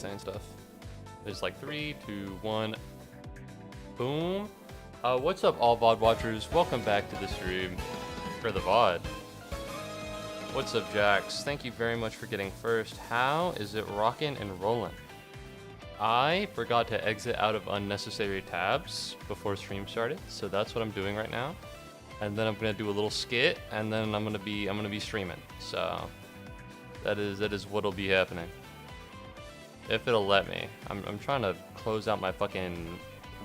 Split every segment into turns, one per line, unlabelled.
saying stuff. It's like 3, 2, 1. Boom. What's up, all VOD watchers? Welcome back to the stream for the VOD. What's up, Jax? Thank you very much for getting first. How is it rocking and rolling? I forgot to exit out of unnecessary tabs before stream started, so that's what I'm doing right now. And then I'm gonna do a little skit, and then I'm gonna be streaming. So that is what'll be happening. If it'll let me. I'm trying to close out my fucking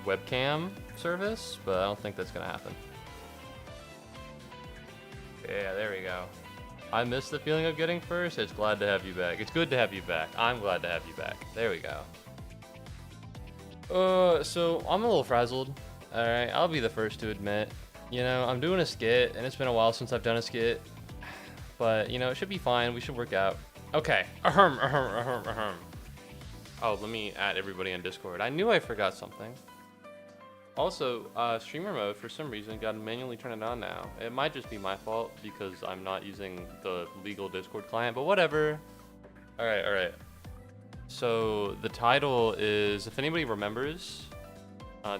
webcam service, but I don't think that's gonna happen. Yeah, there we go. I miss the feeling of getting first. It's glad to have you back. It's good to have you back. I'm glad to have you back. There we go. So I'm a little frazzled. Alright, I'll be the first to admit. You know, I'm doing a skit, and it's been a while since I've done a skit. But, you know, it should be fine. We should work out. Okay. Oh, let me add everybody on Discord. I knew I forgot something. Also, streamer mode, for some reason, got to manually turn it on now. It might just be my fault, because I'm not using the legal Discord client, but whatever. Alright. So, the title is, if anybody remembers,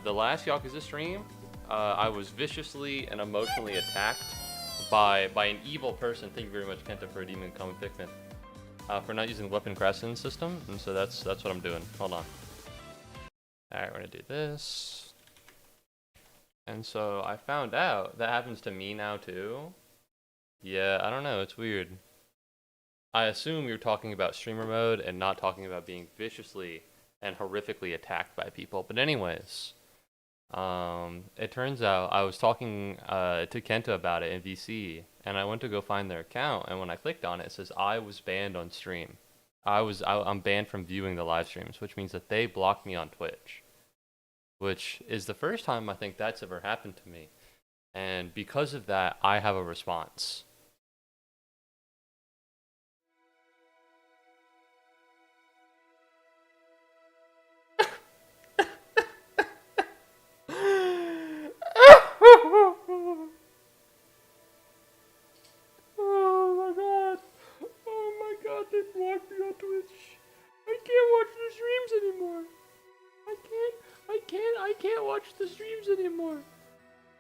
the last Yakuza stream, I was viciously and emotionally attacked by an evil person. Thank you very much, Kenta, for redeeming common Pikmin. For not using the weapon crafting system, and so that's what I'm doing. Hold on. Alright, we're gonna do this. And so I found out that happens to me now too. Yeah, I don't know, it's weird. I assume you're talking about streamer mode and not talking about being viciously and horrifically attacked by people. But anyways, it turns out I was talking to Kenta about it in VC, and I went to go find their account, and when I clicked on it, it says I was banned on stream. I'm banned from viewing the live streams, which means that they blocked me on Twitch, which is the first time I think that's ever happened to me. And because of that, I have a response. They blocked me on Twitch. I can't watch the streams anymore. I can't watch the streams anymore.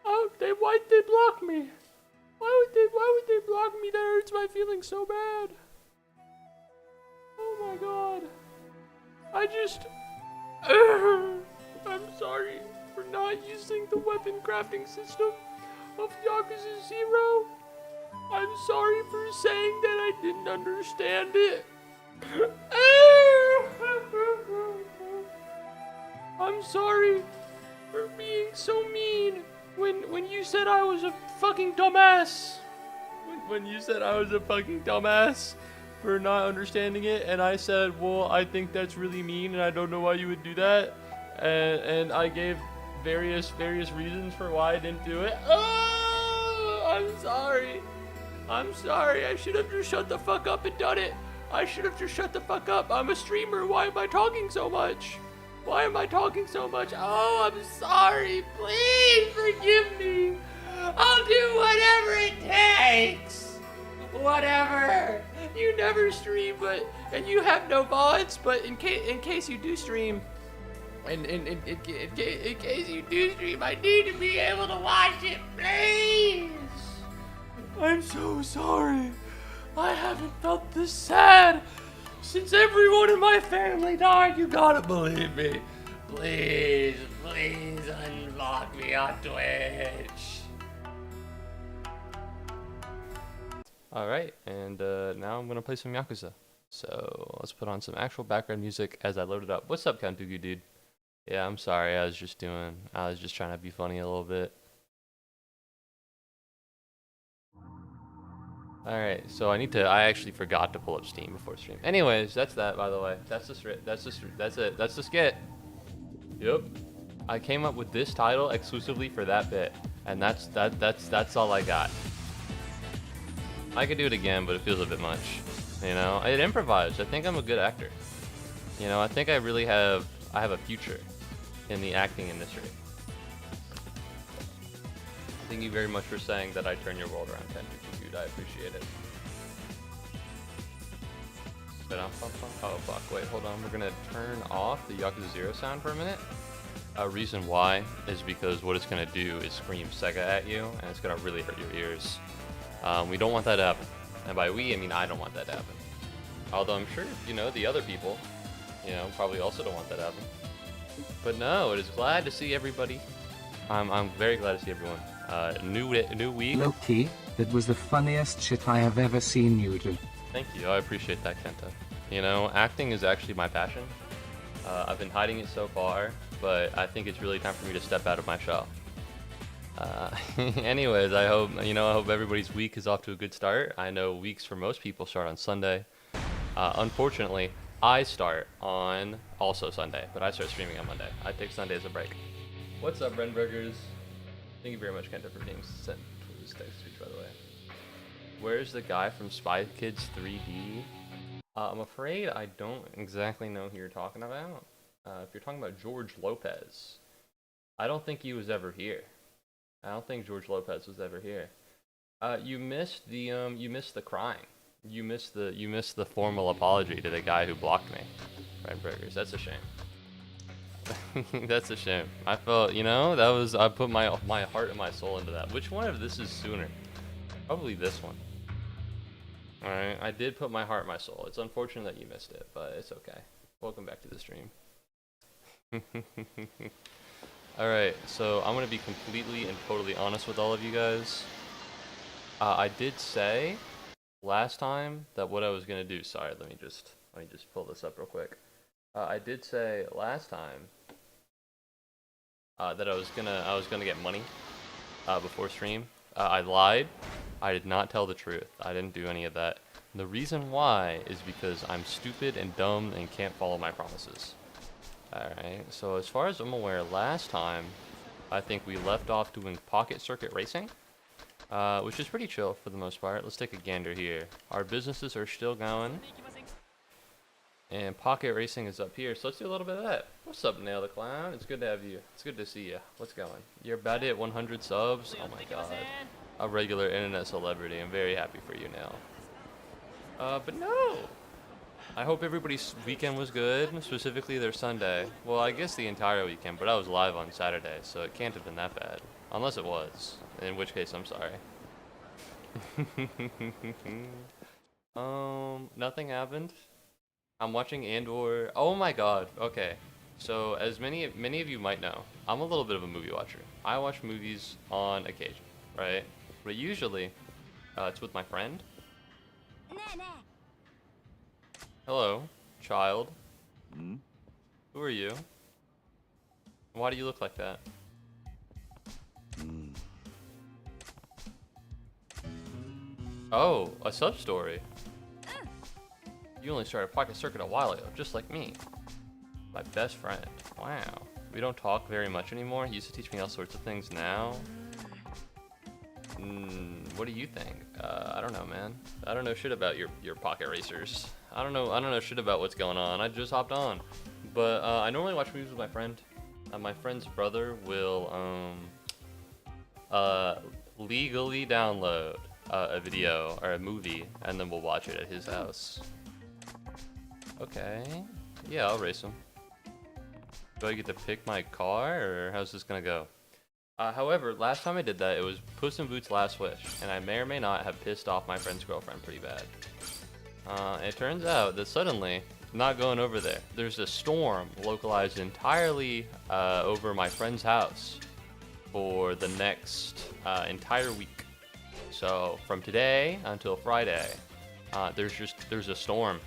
Why'd they block me? Why would they block me? That hurts my feelings so bad. Oh my god. I'm sorry for not using the weapon crafting system of Yakuza 0. I'm sorry for saying that I didn't understand it. I'm sorry for being so mean when you said I was a fucking dumbass. When you said I was a fucking dumbass for not understanding it, and I said, well, I think that's really mean and I don't know why you would do that. And I gave various reasons for why I didn't do it. Oh, I'm sorry. I'm sorry, I should have just shut the fuck up and done it. I should have just shut the fuck up. I'm a streamer, why am I talking so much? Why am I talking so much? Oh, I'm sorry, please forgive me. I'll do whatever it takes. Whatever. You never stream, and you have no VODs, but in case you do stream, in case you do stream, I need to be able to watch it, please. I'm so sorry. I haven't felt this sad since everyone in my family died. You gotta believe me. Please unblock me on Twitch. Alright, and now I'm gonna play some Yakuza. So let's put on some actual background music as I load it up. What's up, Kantugu dude? Yeah, I'm sorry. I was just trying to be funny a little bit. Alright, so I actually forgot to pull up Steam before stream. Anyways, that's that, by the way. That's the skit. Yep. I came up with this title exclusively for that bit, and that's all I got. I could do it again, but it feels a bit much. You know, I improvised. I think I'm a good actor. You know, I think I have a future in the acting industry. Thank you very much for saying that I turn your world around, Kendrick. Dude, I appreciate it. Oh fuck, wait, hold on. We're gonna turn off the Yakuza 0 sound for a minute. Reason why is because what it's gonna do is scream Sega at you, and it's gonna really hurt your ears. We don't want that to happen. And by we, I mean I don't want that to happen. Although I'm sure, you know, the other people, you know, probably also don't want that to happen. But no, it is glad to see everybody. I'm very glad to see everyone. New week.
Low-key, that was the funniest shit I have ever seen you do.
Thank you, I appreciate that, Kenta. You know, acting is actually my passion. I've been hiding it so far, but I think it's really time for me to step out of my shell. Anyways, I hope everybody's week is off to a good start. I know weeks for most people start on Sunday. Unfortunately, I start on also Sunday, but I start streaming on Monday. I take Sunday as a break. What's up, Renburgers? Thank you very much, Kenta, for being sent to this text speech, by the way. Where's the guy from Spy Kids 3D? I'm afraid I don't exactly know who you're talking about. If you're talking about George Lopez, I don't think he was ever here. I don't think George Lopez was ever here. You missed the crying. You missed the formal apology to the guy who blocked me. Renburgers, that's a shame. That's a shame. I felt, you know, I put my heart and my soul into that. Which one of this is sooner? Probably this one. Alright, I did put my heart and my soul. It's unfortunate that you missed it, but it's okay. Welcome back to the stream. Alright, so I'm gonna be completely and totally honest with all of you guys. I did say last time that what I was gonna do. Sorry, let me just pull this up real quick. I did say last time that I was gonna get money before stream. I lied. I did not tell the truth. I didn't do any of that. And the reason why is because I'm stupid and dumb and can't follow my promises. Alright, so as far as I'm aware, last time I think we left off doing pocket circuit racing, which is pretty chill for the most part. Let's take a gander here. Our businesses are still going, and pocket racing is up here, so let's do a little bit of that. What's up, Nail the Clown? It's good to have you. It's good to see you. What's going? You're about to hit 100 subs? Oh my god. A regular internet celebrity. I'm very happy for you now. But no! I hope everybody's weekend was good, specifically their Sunday. Well, I guess the entire weekend, but I was live on Saturday, so it can't have been that bad. Unless it was, in which case I'm sorry. Nothing happened. I'm watching Andor. Oh my god, okay. So, as many of you might know, I'm a little bit of a movie watcher. I watch movies on occasion, right? But usually, it's with my friend. Hello, child. Who are you? Why do you look like that? Oh, a sub-story. You only started Pocket Circuit a while ago, just like me. My best friend. Wow. We don't talk very much anymore. He used to teach me all sorts of things now. What do you think? I don't know, man. I don't know shit about your pocket racers. I don't know shit about what's going on. I just hopped on. But I normally watch movies with my friend. My friend's brother will legally download a video or a movie, and then we'll watch it at his house. Okay. Yeah, I'll race him. Do I get to pick my car, or how's this gonna go? However, last time I did that, it was Puss in Boots' Last Wish, and I may or may not have pissed off my friend's girlfriend pretty bad. It turns out that suddenly, I'm not going over there. There's a storm localized entirely over my friend's house for the next entire week. So from today until Friday, there's a storm.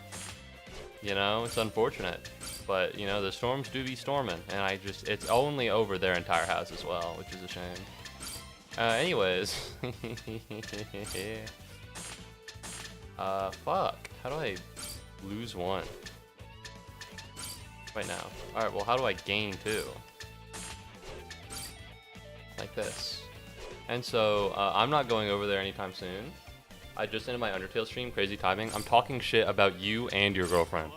You know, it's unfortunate, but you know the storms do be storming, and it's only over their entire house as well, which is a shame. Anyways, fuck. How do I lose one? Right now. All right. Well, how do I gain two? Like this. And so I'm not going over there anytime soon. I just ended my Undertale stream, crazy timing. I'm talking shit about you and your girlfriend.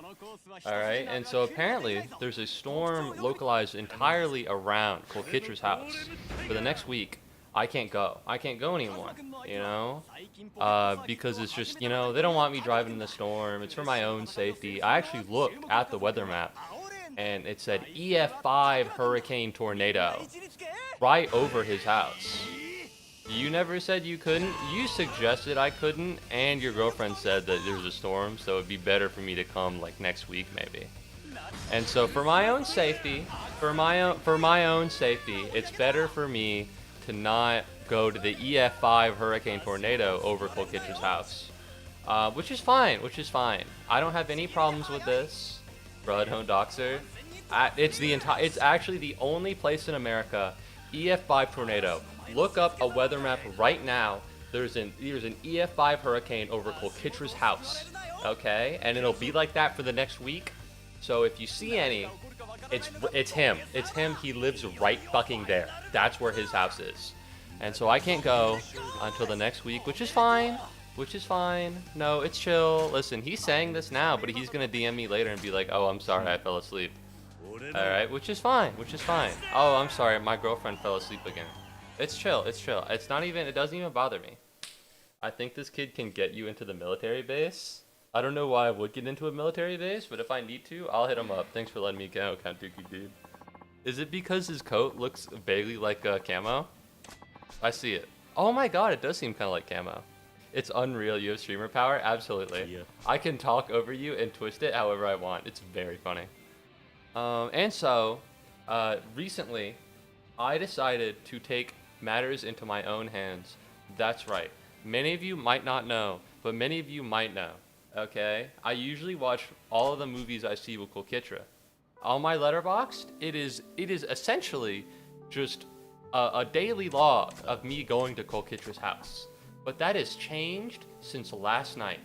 Alright, and so apparently there's a storm localized entirely around Kolkitra's house for the next week. I can't go. I can't go anymore, you know? Because it's just, you know, they don't want me driving in the storm. It's for my own safety. I actually looked at the weather map, and it said EF5 hurricane tornado right over his house. You never said you couldn't. You suggested I couldn't, and your girlfriend said that there's a storm, so it'd be better for me to come like next week maybe. And so for my own safety, it's better for me to not go to the EF5 hurricane tornado over Cole Kitcher's house. Which is fine, I don't have any problems with this. Bro, don't doxer. It's actually the only place in America, EF5 tornado. Look up a weather map right now. There's an EF5 hurricane over Cole Kitcher's house. Okay? And it'll be like that for the next week. So if you see any, it's him. It's him. He lives right fucking there. That's where his house is. And so I can't go until the next week, which is fine. No, it's chill. Listen, he's saying this now, but he's gonna DM me later and be like, "Oh, I'm sorry, I fell asleep." All right, which is fine. Oh, I'm sorry, my girlfriend fell asleep again. It's chill. It's not even. It doesn't even bother me. I think this kid can get you into the military base. I don't know why I would get into a military base, but if I need to, I'll hit him up. Thanks for letting me go, Count Dookie dude. Is it because his coat looks vaguely like camo? I see it. Oh my god, it does seem kind of like camo. It's unreal. You have streamer power? Absolutely. Yeah. I can talk over you and twist it however I want. It's very funny. And so, recently, I decided to take matters into my own hands. That's right. Many of you might not know, but many of you might know. Okay? I usually watch all of the movies I see with Cole Kitra. On my Letterboxd, it is essentially just a daily log of me going to Cole Kitra's house. But that has changed since last night.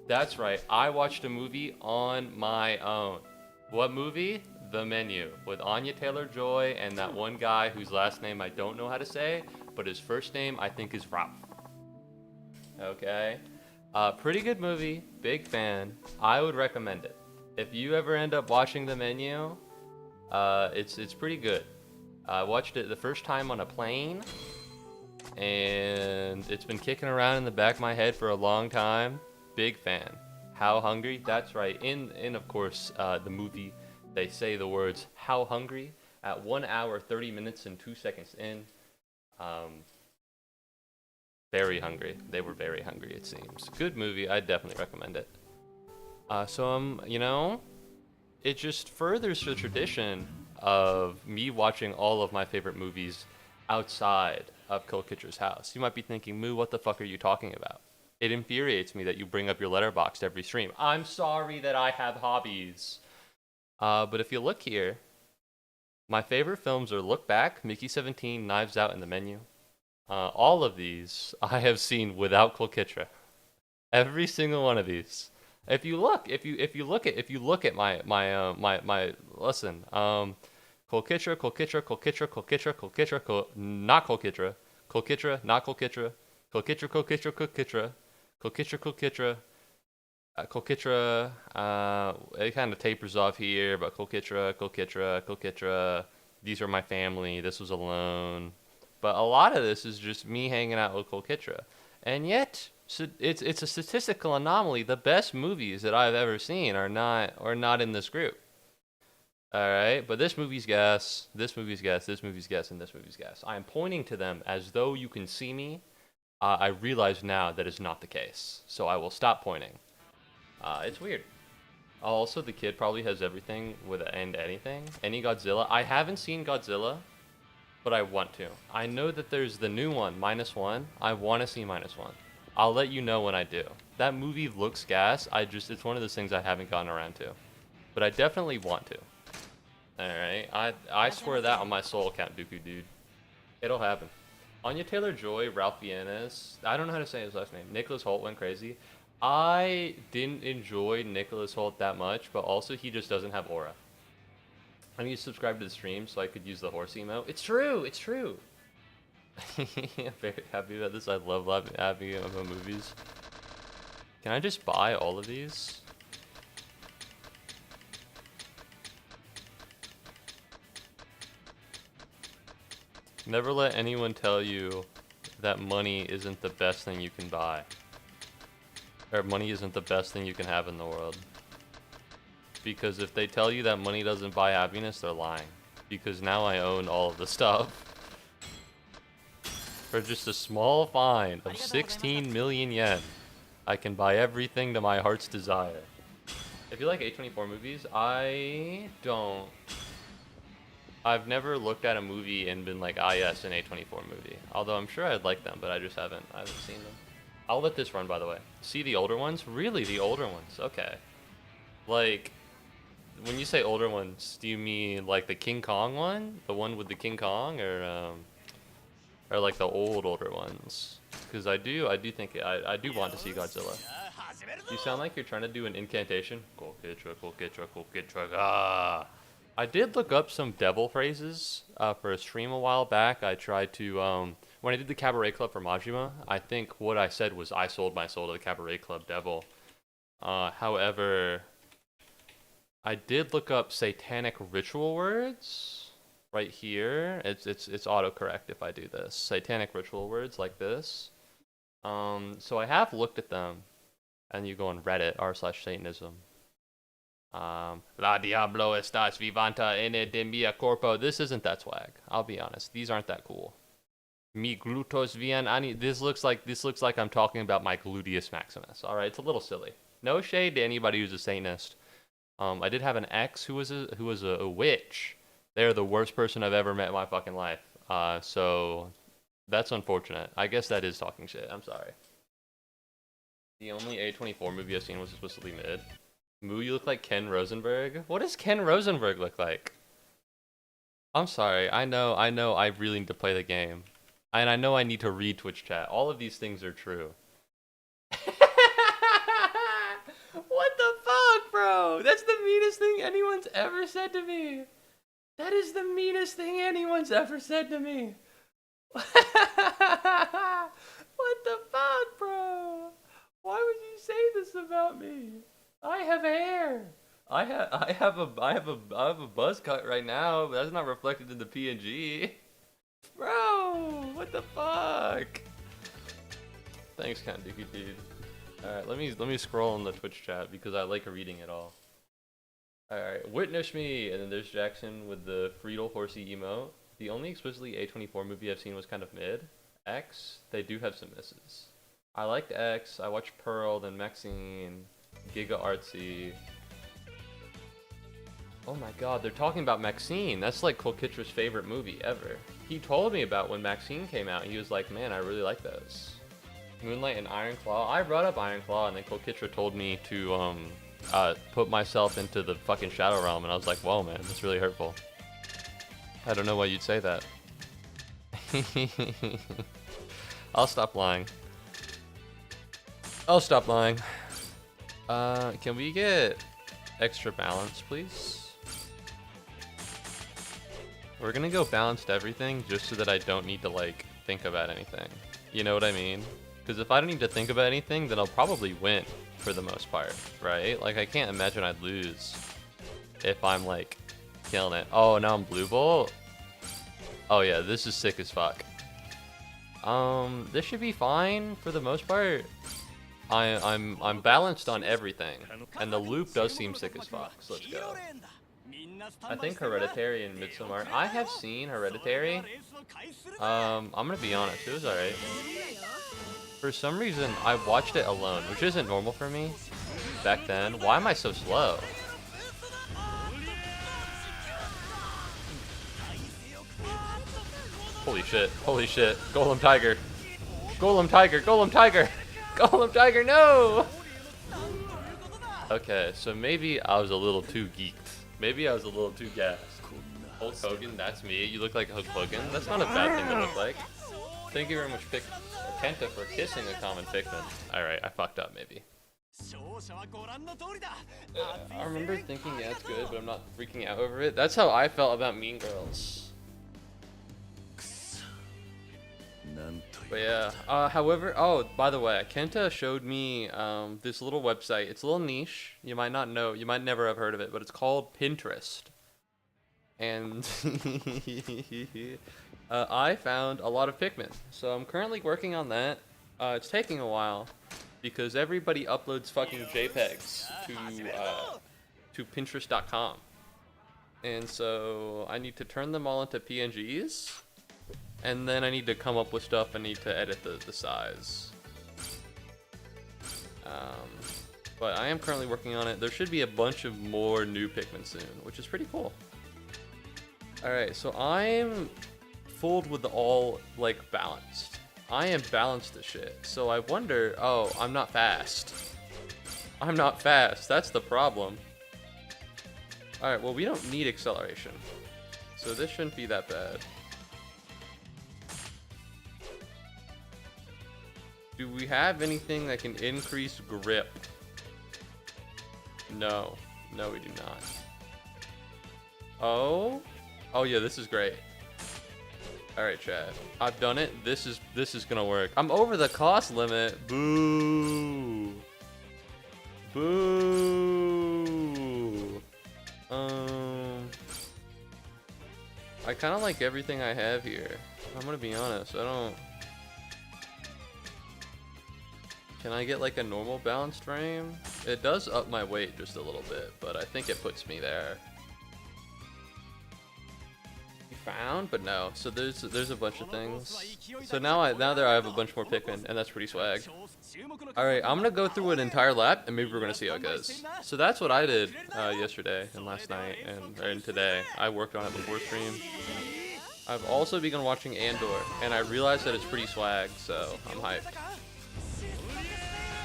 That's right, I watched a movie on my own. What movie? The Menu, with Anya Taylor-Joy and that one guy whose last name I don't know how to say, but his first name I think is Ralph. Okay? Pretty good movie, big fan. I would recommend it. If you ever end up watching The Menu, it's pretty good. I watched it the first time on a plane, and it's been kicking around in the back of my head for a long time. Big fan. How hungry? That's right. In of course, the movie, they say the words "How hungry" at 1 hour 30 minutes and 2 seconds in. Very hungry. They were very hungry, it seems. Good movie. I definitely recommend it. You know, it just furthers the tradition of me watching all of my favorite movies outside of Cole Kitra's house. You might be thinking, Moo, what the fuck are you talking about? It infuriates me that you bring up your Letterboxd every stream. I'm sorry that I have hobbies. But if you look here, my favorite films are Look Back, Mickey 17, Knives Out, and The Menu. All of these I have seen without Cole Kitra. Every single one of these. If you look at my listen, Cole Kitra, not Cole Kitra, not Cole Kitra, Cole Kitra, it kind of tapers off here, but Cole Kitra, these are my family, this was alone. But a lot of this is just me hanging out with Cole Kitra. And yet, so it's a statistical anomaly. The best movies that I've ever seen are not in this group. Alright? But this movie's gas, this movie's gas, this movie's gas, and this movie's gas. I am pointing to them as though you can see me. I realize now that is not the case. So I will stop pointing. It's weird. Also, the kid probably has everything with and anything. Any Godzilla. I haven't seen Godzilla, but I want to. I know that there's the new one, -1. I want to see -1. I'll let you know when I do. That movie looks gas. It's one of those things I haven't gotten around to. But I definitely want to. Alright? I swear that on my soul, Count Dooku dude. It'll happen. Anya Taylor-Joy, Ralph Fiennes, I don't know how to say his last name. Nicholas Hoult went crazy. I didn't enjoy Nicholas Hoult that much, but also he just doesn't have aura. I need to subscribe to the stream so I could use the horse emote. It's true! It's true! I'm very happy about this. I love happy about movies. Can I just buy all of these? Never let anyone tell you that money isn't the best thing you can buy. Or money isn't the best thing you can have in the world. Because if they tell you that money doesn't buy happiness, they're lying. Because now I own all of the stuff. For just a small fine of 16 million yen, I can buy everything to my heart's desire. If you like A24 movies, I don't. I've never looked at a movie and been like, ah yes, an A24 movie. Although I'm sure I'd like them, but I just haven't seen them. I'll let this run, by the way. See the older ones? Really, the older ones? Okay. Like, when you say older ones, do you mean like the King Kong one? The one with the King Kong? Or like the older ones? Because I do think want to see Godzilla. You sound like you're trying to do an incantation. Ah. I did look up some devil phrases for a stream a while back. I tried to, when I did the Cabaret Club for Majima, I think what I said was, I sold my soul to the Cabaret Club devil. However, I did look up satanic ritual words right here. It's autocorrect if I do this. Satanic ritual words like this. So I have looked at them, and you go on Reddit r/Satanism. La Diablo estás vivanta ene de mia corpo. This isn't that swag. I'll be honest. These aren't that cool. Mi glutos vian ani. This looks like I'm talking about my gluteus maximus. All right, it's a little silly. No shade to anybody who's a Satanist. I did have an ex who was a witch. They're the worst person I've ever met in my fucking life. So that's unfortunate. I guess that is talking shit. I'm sorry. The only A24 movie I've seen was supposed to be mid. Moo, you look like Ken Rosenberg. What does Ken Rosenberg look like? I'm sorry. I know I really need to play the game. And I know I need to read Twitch chat. All of these things are true. What the fuck, bro? That's the meanest thing anyone's ever said to me. That is the meanest thing anyone's ever said to me. What the fuck, bro? Why would you say this about me? I have hair. I have a buzz cut right now, but that's not reflected in the PNG. Bro, what the fuck? Thanks, Count Dookie dude. Alright, let me scroll in the Twitch chat because I like reading it all. Alright, witness me! And then there's Jackson with the Friedel horsey emote. The only explicitly A24 movie I've seen was kind of mid. X, they do have some misses. I liked X, I watched Pearl, then Maxine, Giga Artsy. Oh my god, they're talking about Maxine. That's like Kolkitra's favorite movie ever. He told me about when Maxine came out, and he was like, man, I really like those. Moonlight and Iron Claw. I brought up Iron Claw, and then Kolkitra told me to put myself into the fucking Shadow Realm, and I was like, whoa, man, that's really hurtful. I don't know why you'd say that. I'll stop lying. I'll stop lying. Can we get extra balance, please? We're gonna go balanced everything just so that I don't need to, like, think about anything. You know what I mean? Because if I don't need to think about anything, then I'll probably win for the most part, right? Like, I can't imagine I'd lose if I'm, like, killing it. Oh, now I'm Blue Bolt? Oh yeah, this is sick as fuck. This should be fine for the most part. I'm balanced on everything, and the loop does seem sick as fuck, so let's go. I think Hereditary and Midsommar. I have seen Hereditary. I'm gonna be honest, it was alright. For some reason, I watched it alone, which isn't normal for me back then. Why am I so slow? Holy shit, holy shit. Golem Tiger. Golem Tiger, Golem Tiger. Golem Tiger, no! Okay, so maybe I was a little too geeked. Maybe I was a little too gassed. Hulk Hogan, that's me. You look like Hulk Hogan. That's not a bad thing to look like. Thank you very much, Kenta, for kissing a common Pikmin. Alright, I fucked up, maybe. I remember thinking, yeah, it's good, but I'm not freaking out over it. That's how I felt about Mean Girls. But yeah, however, oh, by the way, Kenta showed me this little website. It's a little niche. You might not know, you might never have heard of it, but it's called Pinterest. And I found a lot of Pikmin. So I'm currently working on that. It's taking a while because everybody uploads fucking JPEGs to Pinterest.com. And so I need to turn them all into PNGs. And then I need to come up with stuff. I need to edit the size. But I am currently working on it. There should be a bunch of more new Pikmin soon, which is pretty cool. Alright, so I'm fooled with all, like, balanced. I am balanced as shit. So I wonder, oh, I'm not fast. I'm not fast. That's the problem. Alright, well, we don't need acceleration. So this shouldn't be that bad. Do we have anything that can increase grip? No. No, we do not. Oh? Oh yeah, this is great. Alright, Chad. I've done it. This is gonna work. I'm over the cost limit. Boo. Boo. I kinda like everything I have here. I'm gonna be honest, I don't... Can I get like a normal balanced frame? It does up my weight just a little bit, but I think it puts me there. You found? But no. So there's a bunch of things. So now I have a bunch more Pikmin, and that's pretty swag. Alright, I'm gonna go through an entire lap, and maybe we're gonna see how it goes. So that's what I did yesterday, and last night, and today. I worked on it before stream. I've also begun watching Andor, and I realized that it's pretty swag, so I'm hyped.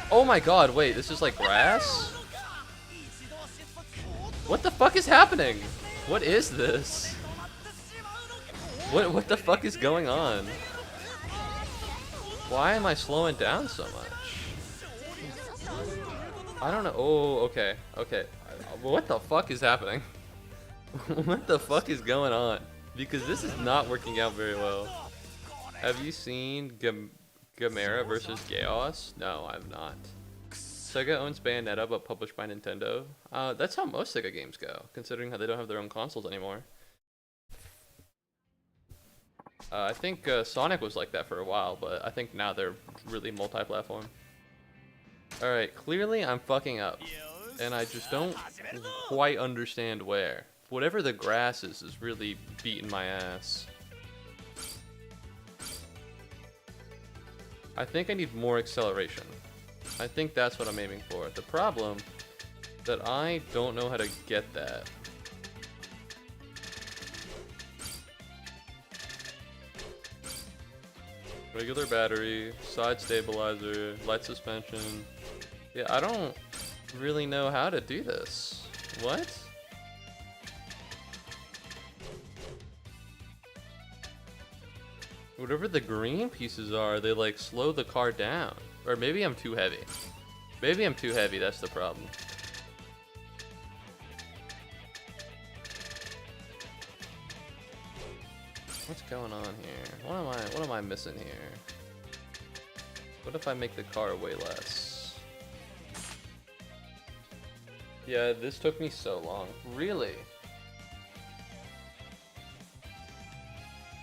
Oh my god, wait, this is like grass? What the fuck is happening? What is this? What the fuck is going on? Why am I slowing down so much? I don't know. Oh, okay. Okay. What the fuck is happening? What the fuck is going on? Because this is not working out very well. Have you seen Gamera versus Chaos? No, I've not. Sega owns Bayonetta, but published by Nintendo. That's how most Sega games go, considering how they don't have their own consoles anymore. I think Sonic was like that for a while, but I think now they're really multi-platform. Alright, clearly I'm fucking up, and I just don't quite understand where. Whatever the grass is really beating my ass. I think I need more acceleration. I think that's what I'm aiming for. The problem that I don't know how to get that. Regular battery, side stabilizer, light suspension. Yeah, I don't really know how to do this. What? Whatever the green pieces are, they like slow the car down. Or maybe I'm too heavy. Maybe I'm too heavy, that's the problem. What's going on here? What am I missing here? What if I make the car way less? Yeah, this took me so long. Really?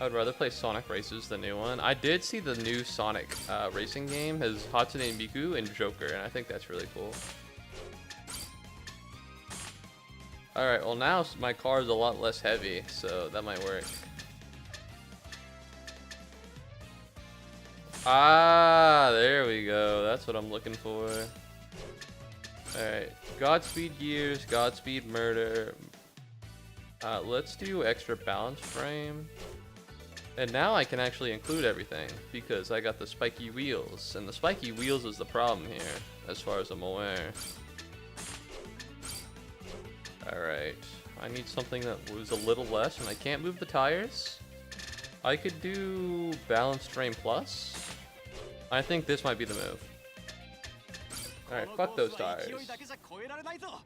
I would rather play Sonic Races, the new one. I did see the new Sonic racing game has Hatsune Miku and Joker, and I think that's really cool. Alright, well now my car is a lot less heavy, so that might work. Ah, there we go. That's what I'm looking for. Alright, Godspeed Gears, Godspeed Murder. Let's do extra balance frame. And now I can actually include everything, because I got the spiky wheels. And the spiky wheels is the problem here, as far as I'm aware. Alright, I need something that was a little less, and I can't move the tires. I could do balanced frame plus. I think this might be the move. Alright, fuck those tires.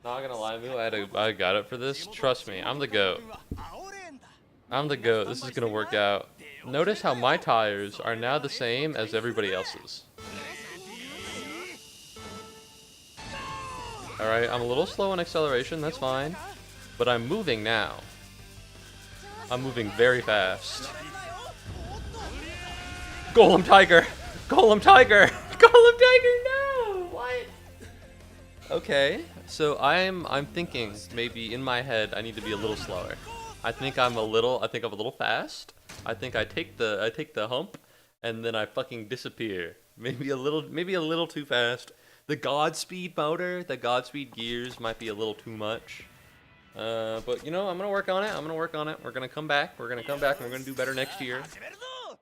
Not gonna lie, Moo, I got it for this. Trust me, I'm the GOAT. I'm the GOAT. This is gonna work out. Notice how my tires are now the same as everybody else's. Alright, I'm a little slow in acceleration, that's fine. But I'm moving now. I'm moving very fast. Golem Tiger! Golem Tiger! Golem Tiger, no! What? Okay, so I'm thinking maybe in my head I need to be a little slower. I think I'm a little fast. I think I take the hump and then I fucking disappear. Maybe a little too fast. The Godspeed motor, the Godspeed gears might be a little too much. But you know, I'm gonna work on it. We're gonna come back. We're gonna do better next year.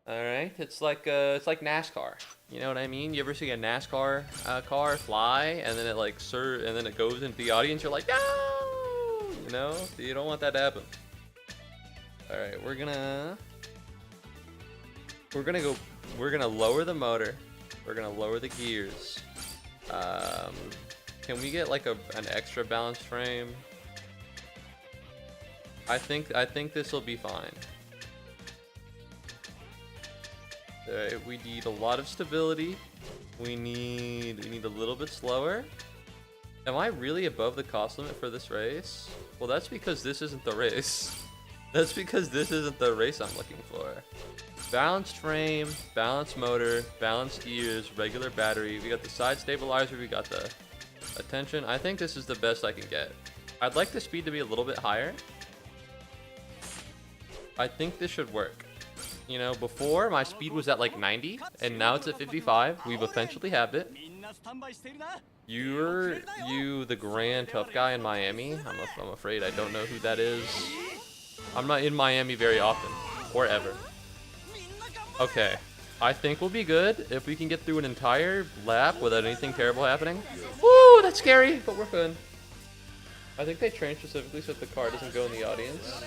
All right. It's like NASCAR. You know what I mean? You ever see a NASCAR car fly and then it goes into the audience? You're like, no! You know, you don't want that to happen. All right. We're gonna lower the motor. We're gonna lower the gears. Can we get like an extra balanced frame? I think this will be fine. Alright, we need a lot of stability. We need a little bit slower. Am I really above the cost limit for this race? Well, that's because this isn't the race. That's because this isn't the race I'm looking for. Balanced frame, balanced motor, balanced gears, regular battery. We got the side stabilizer, we got the attention. I think this is the best I can get. I'd like the speed to be a little bit higher. I think this should work. You know, before my speed was at like 90 and now it's at 55. We've essentially halved it. You the grand tough guy in Miami. I'm afraid I don't know who that is. I'm not in Miami very often or ever. Okay, I think we'll be good if we can get through an entire lap without anything terrible happening. Woo, that's scary, but we're good. I think they train specifically so that the car doesn't go in the audience.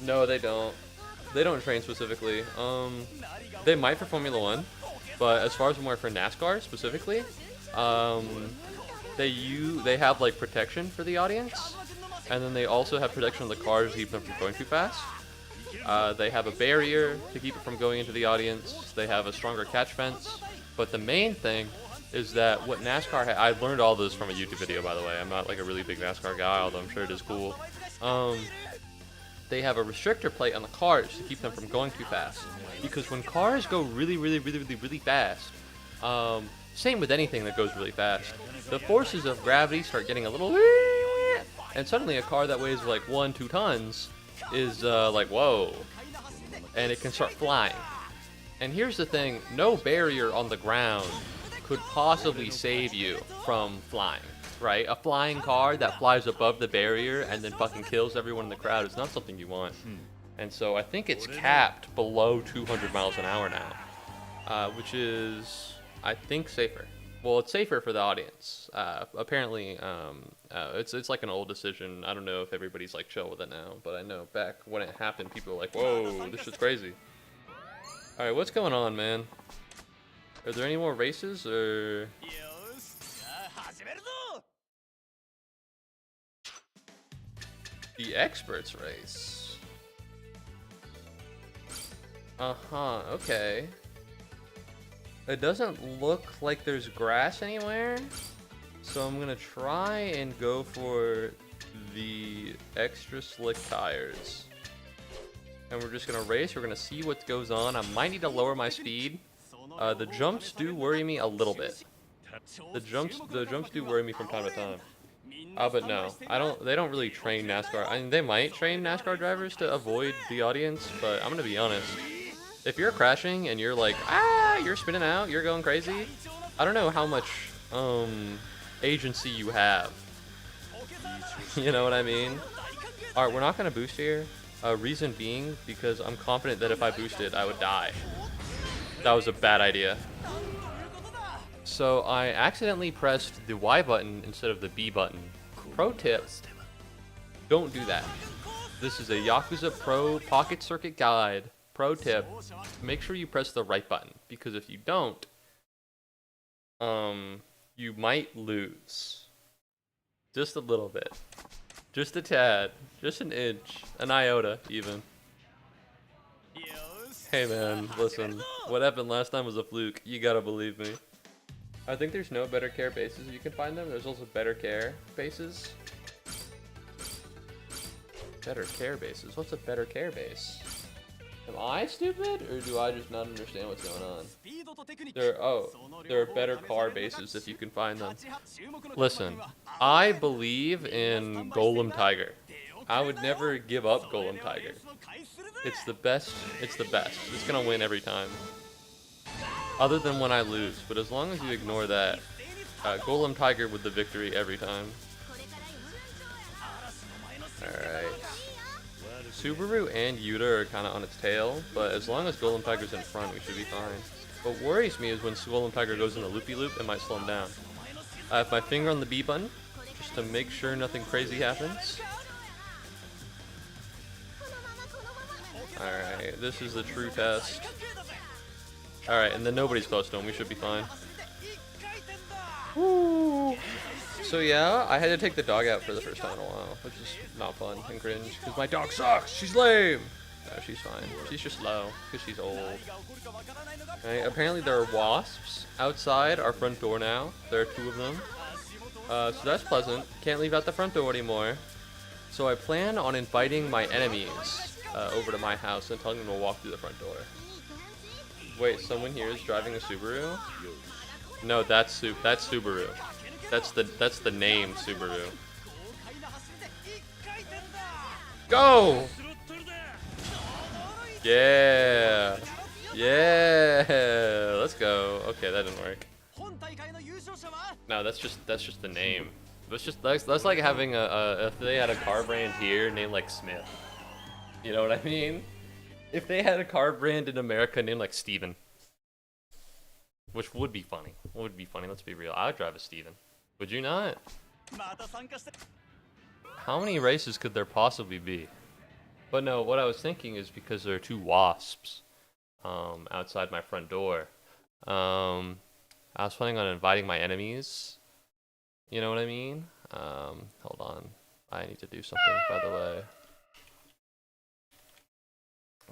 No, they don't. They don't train specifically. They might for Formula 1, but as far as more for NASCAR specifically, they have like protection for the audience, and then they also have protection on the cars to keep them from going too fast. They have a barrier to keep it from going into the audience. They have a stronger catch fence. But the main thing is that what NASCAR I learned all this from a YouTube video, by the way. I'm not like a really big NASCAR guy, although I'm sure it is cool. They have a restrictor plate on the cars to keep them from going too fast. Because when cars go really fast, same with anything that goes really fast, the forces of gravity start getting a little, and suddenly a car that weighs like 1-2 tons is like, whoa, and it can start flying. And here's the thing, no barrier on the ground could possibly save you from flying, right? A flying car that flies above the barrier and then fucking kills everyone in the crowd is not something you want. And so I think it's capped below 200 miles an hour now, which is, I think, safer. Well, it's safer for the audience. Apparently, it's like an old decision. I don't know if everybody's like chill with it now, but I know back when it happened, people were like, whoa, this shit's crazy. All right, what's going on, man? Are there any more races, or? The experts race. Uh-huh, okay. It doesn't look like there's grass anywhere, so I'm gonna try and go for the extra slick tires. And we're just gonna race, we're gonna see what goes on. I might need to lower my speed. The jumps do worry me a little bit. The jumps do worry me from time to time. But no, they don't really train NASCAR. I mean, they might train NASCAR drivers to avoid the audience, but I'm gonna be honest. If you're crashing and you're like, you're spinning out, you're going crazy, I don't know how much agency you have. You know what I mean? Alright, we're not gonna boost here. Reason being, because I'm confident that if I boosted, I would die. That was a bad idea. So I accidentally pressed the Y button instead of the B button. Pro tip, don't do that. This is a Yakuza Pro Pocket Circuit Guide. Pro tip, make sure you press the right button, because if you don't, you might lose. Just a little bit. Just a tad. Just an inch. An iota, even. Hey man, listen. What happened last time was a fluke. You gotta believe me. I think there's no better care bases. You can find them. There's also better care bases. Better care bases? What's a better care base? Am I stupid, or do I just not understand what's going on? There are better car bases if you can find them. Listen, I believe in Golem Tiger. I would never give up Golem Tiger. It's the best. It's the best. It's gonna win every time. Other than when I lose, but as long as you ignore that, Golem Tiger with the victory every time. Alright. Subaru and Yuta are kind of on its tail, but as long as Golem Tiger's in front, we should be fine. What worries me is when Golem Tiger goes in a loopy-loop, it might slow him down. I have my finger on the B button, just to make sure nothing crazy happens. Alright, this is the true test. Alright, and then nobody's close to him, we should be fine. Woo! So yeah, I had to take the dog out for the first time in a while, which is not fun and cringe, because my dog sucks! She's lame! No, she's fine. She's just low, because she's old. Right, apparently there are wasps outside our front door now. There are 2 of them. So that's pleasant. Can't leave out the front door anymore. So I plan on inviting my enemies over to my house and telling them to walk through the front door. Wait, someone here is driving a Subaru? No, that's Subaru. That's the name Subaru. Go! Yeah! Yeah! Let's go. Okay, that didn't work. No, that's just the name. That's like having if they had a car brand here named like Smith. You know what I mean? If they had a car brand in America named like Steven. Which would be funny. Let's be real. I would drive a Steven. Would you not? How many races could there possibly be? But no, what I was thinking is because there are 2 wasps outside my front door. I was planning on inviting my enemies. You know what I mean? Hold on. I need to do something, by the way.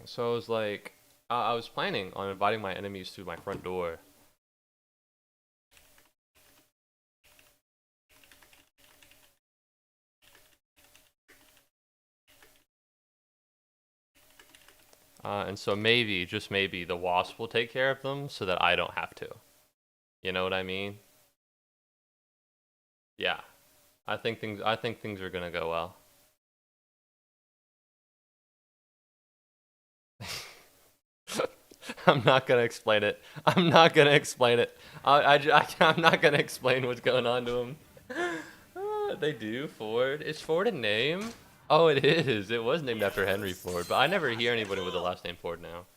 So I was like, I was planning on inviting my enemies to my front door. And so maybe, just maybe, the wasp will take care of them so that I don't have to. You know what I mean? Yeah. I think things are gonna go well. I'm not gonna explain it. I'm not gonna explain it. I'm not gonna explain what's going on to them. They do, Ford. Is Ford a name? Oh, it is. It was named after Henry Ford, but I never hear anybody with the last name Ford now.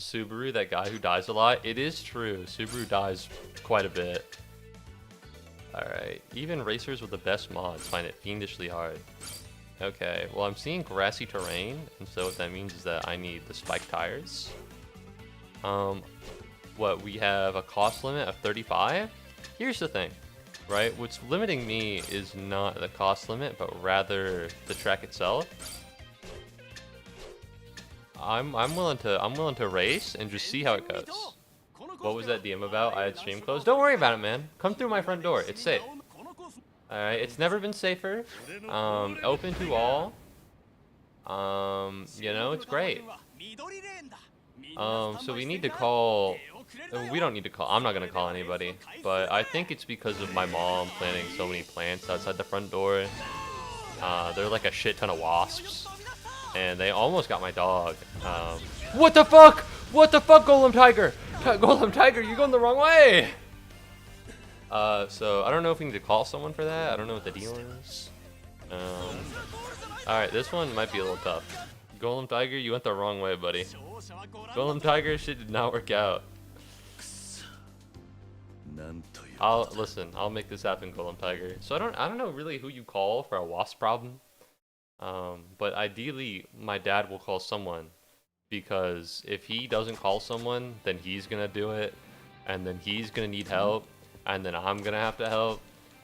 Subaru, that guy who dies a lot. It is true. Subaru dies quite a bit. Alright. Even racers with the best mods find it fiendishly hard. Okay. Well, I'm seeing grassy terrain, and so what that means is that I need the spike tires. What, we have a cost limit of 35? Here's the thing. Right? What's limiting me is not the cost limit, but rather the track itself. I'm willing to race and just see how it goes. What was that DM about? I had stream closed. Don't worry about it, man. Come through my front door. It's safe. Alright, it's never been safer. Open to all. You know, it's great. So we need to call... We don't need to call. I'm not gonna call anybody, but I think it's because of my mom planting so many plants outside the front door. There are like a shit ton of wasps, and they almost got my dog. What the fuck? What the fuck, Golem Tiger? Golem Tiger, you're going the wrong way. So I don't know if we need to call someone for that. I don't know what the deal is. All right, this one might be a little tough. Golem Tiger, you went the wrong way, buddy. Golem Tiger, shit did not work out. I'll make this happen, Golem Tiger. So I don't know really who you call for a wasp problem. But ideally my dad will call someone, because if he doesn't call someone, then he's gonna do it, and then he's gonna need help, and then I'm gonna have to help.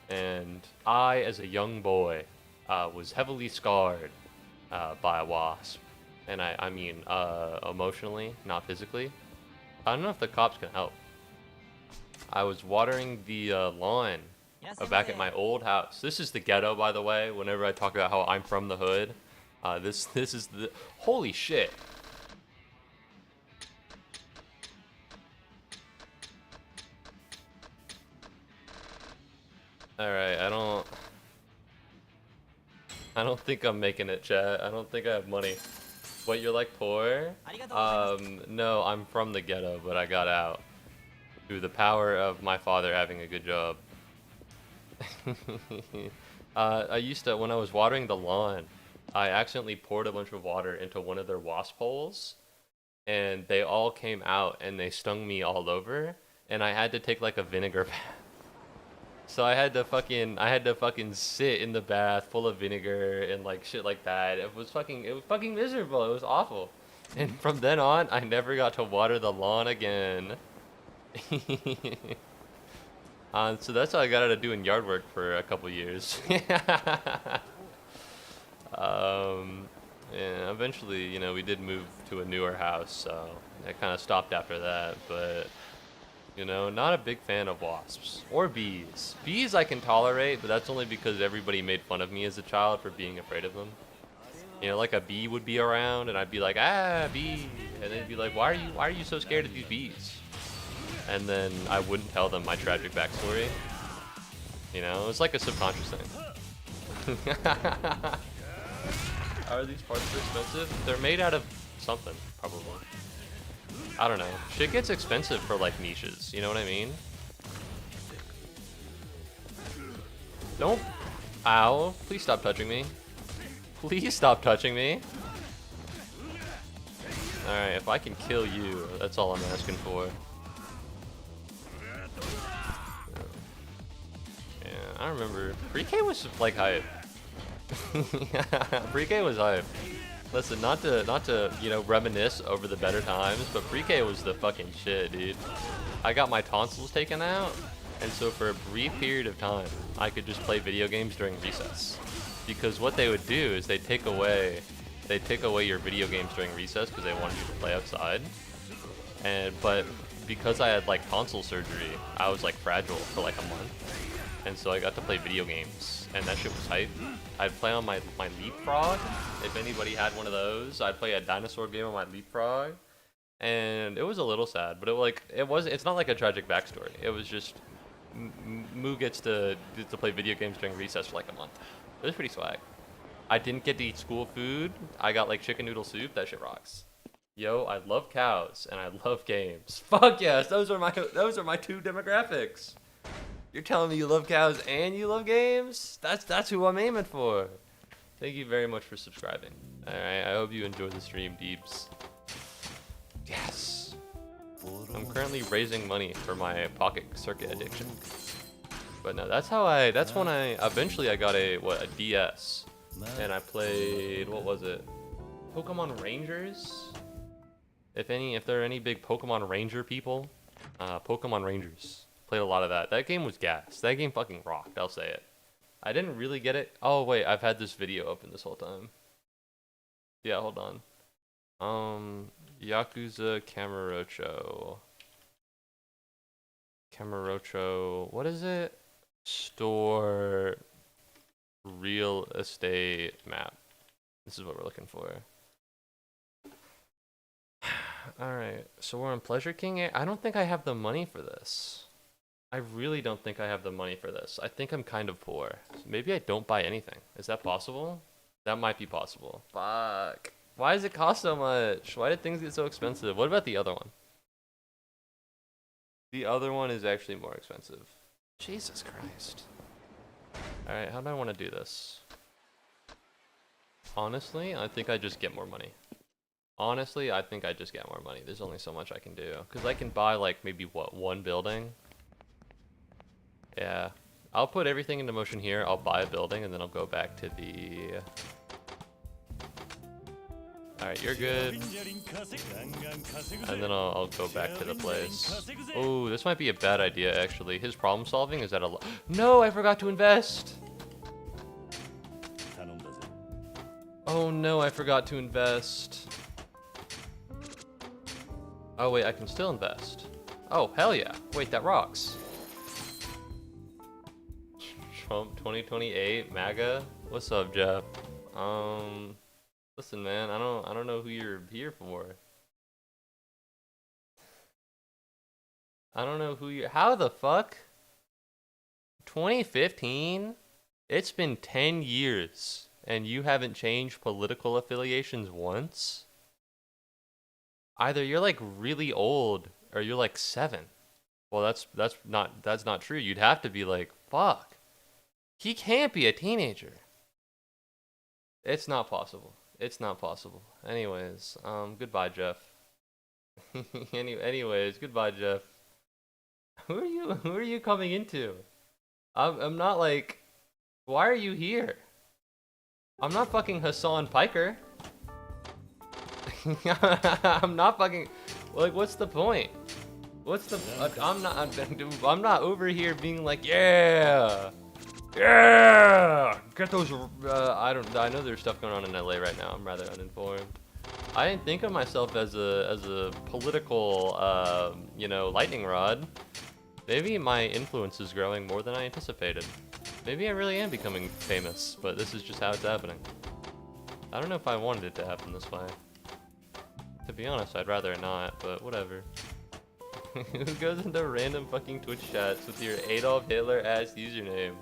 And I, as a young boy, was heavily scarred by a wasp. And I mean emotionally, not physically. I don't know if the cops can help. I was watering the lawn back at my old house. This is the ghetto, by the way. Whenever I talk about how I'm from the hood, this is the... Holy shit. Alright, I don't think I'm making it, chat. I don't think I have money. What, you're like poor? No, I'm from the ghetto, but I got out through the power of my father having a good job. I used to, when I was watering the lawn, I accidentally poured a bunch of water into one of their wasp holes, and they all came out and they stung me all over, and I had to take like a vinegar bath. So I had to fucking sit in the bath full of vinegar and like shit like that. It was fucking miserable. It was awful. And from then on, I never got to water the lawn again. So that's how I got out of doing yard work for a couple years. um, yeah, eventually, you know, we did move to a newer house, so I kind of stopped after that. But you know, not a big fan of wasps or bees. Bees I can tolerate, but that's only because everybody made fun of me as a child for being afraid of them. You know, like a bee would be around, and I'd be like, ah, bee, and they'd be like, why are you so scared of these bees? And then I wouldn't tell them my tragic backstory. You know, it's like a subconscious thing. Are these parts so expensive? They're made out of something, probably. I don't know. Shit gets expensive for like niches, you know what I mean? Don't. Ow. Please stop touching me. Please stop touching me. Alright, if I can kill you, that's all I'm asking for. Yeah, I remember. Pre-K was like hype. Pre-K was hype. Listen, not to, you know, reminisce over the better times, but pre-K was the fucking shit, dude. I got my tonsils taken out, and so for a brief period of time, I could just play video games during recess. Because what they would do is they'd take away your video games during recess because they wanted you to play outside. But because I had like tonsil surgery, I was like fragile for like a month. And so I got to play video games, and that shit was hype. I'd play on my Leapfrog, if anybody had one of those. I'd play a dinosaur game on my Leapfrog, and it was a little sad, but it's not like a tragic backstory. It was just Moo gets to play video games during recess for like a month. It was pretty swag. I didn't get to eat school food. I got like chicken noodle soup. That shit rocks. Yo, I love cows and I love games. Fuck yes, those are my two demographics. You're telling me you love cows and you love games? That's who I'm aiming for. Thank you very much for subscribing. Alright, I hope you enjoy the stream, deeps. Yes! I'm currently raising money for my pocket circuit addiction. But no, that's when eventually I got a DS. And I played, what was it? Pokemon Rangers? If there are any big Pokemon Ranger people, Pokemon Rangers. Played a lot of that. That game was gas. That game fucking rocked, I'll say it. I didn't really get it. Oh wait, I've had this video open this whole time. Yeah, hold on. Yakuza Kamurocho. What is it? Store real estate map. This is what we're looking for. Alright, so we're on Pleasure King. I don't think I have the money for this. I really don't think I have the money for this. I think I'm kind of poor. So maybe I don't buy anything. Is that possible? That might be possible. Fuck. Why does it cost so much? Why did things get so expensive? What about the other one? The other one is actually more expensive. Jesus Christ. Alright, how do I want to do this? Honestly, I think I just get more money. Honestly, I think I just get more money. There's only so much I can do. Because I can buy, like, maybe, what, one building? Yeah. I'll put everything into motion here. I'll buy a building, and then I'll go back to the... Alright, you're good. And then I'll go back to the place. Oh, this might be a bad idea, actually. His problem solving is at a... No, I forgot to invest! Oh no, I forgot to invest. Oh wait, I can still invest. Oh, hell yeah. Wait, that rocks. Trump 2028, MAGA? What's up, Jeff? Listen, man, I don't know who you're here for. I don't know who you're... How the fuck? 2015? It's been 10 years and you haven't changed political affiliations once? Either you're like really old or you're like 7. Well, that's not true. You'd have to be like, fuck. He can't be a teenager. It's not possible. It's not possible. Anyways, goodbye, Jeff. Anyways, goodbye, Jeff. Who are you? Who are you coming into? I'm not like. Why are you here? I'm not fucking Hassan Piker. I'm not fucking. Like, what's the point? What's the? I'm not over here being like, yeah, yeah. Get those. I know there's stuff going on in LA right now. I'm rather uninformed. I didn't think of myself as a political, lightning rod. Maybe my influence is growing more than I anticipated. Maybe I really am becoming famous, but this is just how it's happening. I don't know if I wanted it to happen this way. To be honest, I'd rather not, but whatever. Who goes into random fucking Twitch chats with your Adolf Hitler-ass username?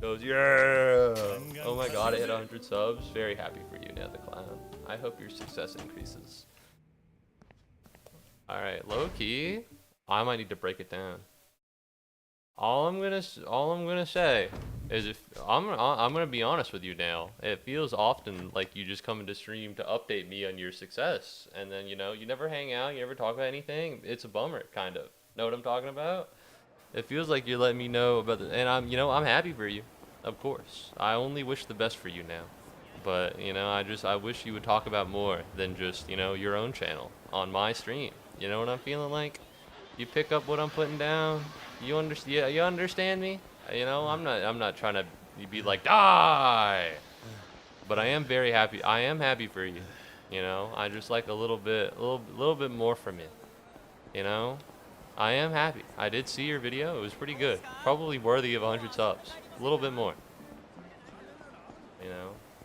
Goes, yeah! Oh my god, I hit 100 subs. Very happy for you, Ned the Clown. I hope your success increases. Alright, low key, I might need to break it down. All I'm gonna say is if I'm gonna be honest with you now. It feels often like you just come into stream to update me on your success, and then you never hang out, you never talk about anything. It's a bummer, kind of. Know what I'm talking about? It feels like you're letting me know about and I'm happy for you, of course. I only wish the best for you now, but I wish you would talk about more than just your own channel on my stream. You know what I'm feeling like? You pick up what I'm putting down. You understand? Yeah, you understand me? I'm not trying to be like die, but I am very happy. I am happy for you. I just like a little bit more from you. I am happy. I did see your video. It was pretty good. Probably worthy of 100 subs. A little bit more.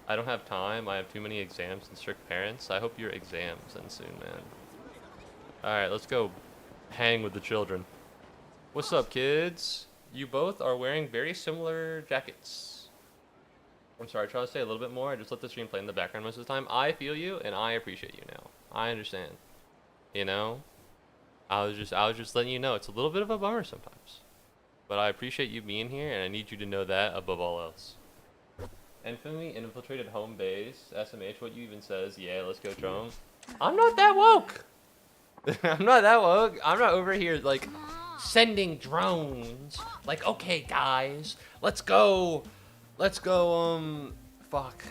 I don't have time. I have too many exams and strict parents. I hope your exams end soon, man. All right, let's go hang with the children. What's up, kids? You both are wearing very similar jackets. I'm sorry, I try to say a little bit more. I just let the stream play in the background most of the time. I feel you, and I appreciate you now. I understand. I was just letting you know it's a little bit of a bummer sometimes, but I appreciate you being here, and I need you to know that above all else. Infamy infiltrated home base. SMH, what you even says? Yeah, let's go, Trump. I'm not that woke. I'm not that woke. I'm not over here like sending drones. Like, okay, guys, let's go. Fuck.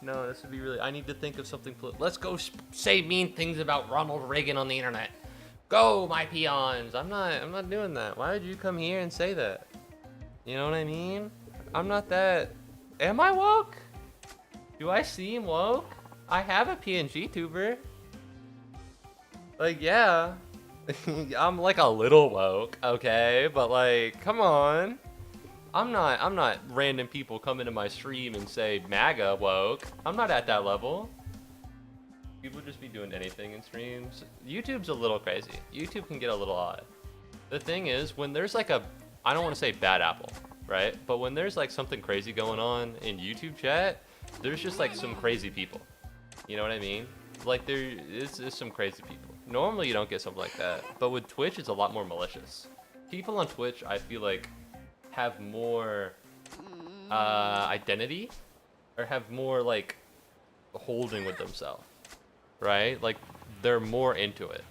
No, this would be really. I need to think of something. Let's go say mean things about Ronald Reagan on the internet. Go, my peons. I'm not doing that. Why did you come here and say that? You know what I mean? I'm not that. Am I woke? Do I seem woke? I have a PNG tuber. Like, yeah. I'm like a little woke, okay? But like, come on. I'm not random people come into my stream and say MAGA woke. I'm not at that level. People just be doing anything in streams. YouTube's a little crazy. YouTube can get a little odd. The thing is, when there's like I don't want to say bad apple, right? But when there's like something crazy going on in YouTube chat, there's just like some crazy people. You know what I mean? Like there is some crazy people. Normally you don't get something like that, but with Twitch it's a lot more malicious. People on Twitch, I feel like, have more identity, or have more like holding with themselves, right? Like they're more into it.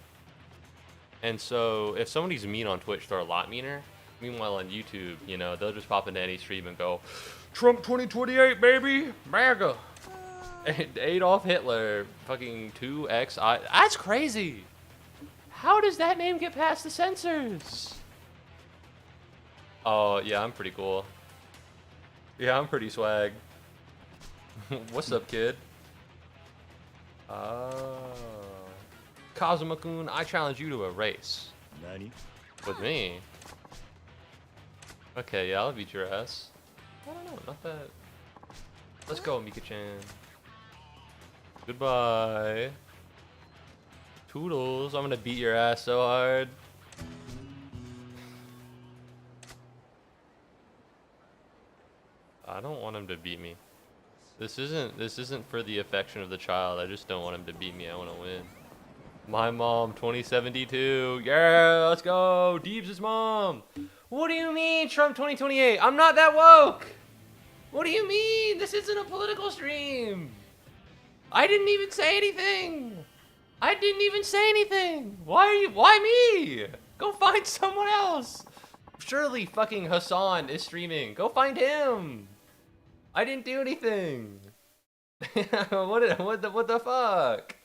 And so if somebody's mean on Twitch, they're a lot meaner. Meanwhile on YouTube, they'll just pop into any stream and go, Trump 2028, baby, MAGA. Adolf Hitler, fucking 2XI. That's crazy. How does that name get past the censors? Oh, yeah, I'm pretty cool. Yeah, I'm pretty swag. What's up, kid? Kazuma-kun, I challenge you to a race.
Nani?
With me? Okay, yeah, I'll beat your ass. I don't know, not that. Let's go, Mika-chan. Goodbye. Toodles, I'm gonna beat your ass so hard. I don't want him to beat me. This isn't for the affection of the child. I just don't want him to beat me. I want to win. My mom, 2072. Yeah, let's go. Deebs' mom. What do you mean, Trump 2028? I'm not that woke. What do you mean? This isn't a political stream. I didn't even say anything. I didn't even say anything. Why me? Go find someone else. Surely fucking Hassan is streaming. Go find him. I didn't do anything. What the fuck?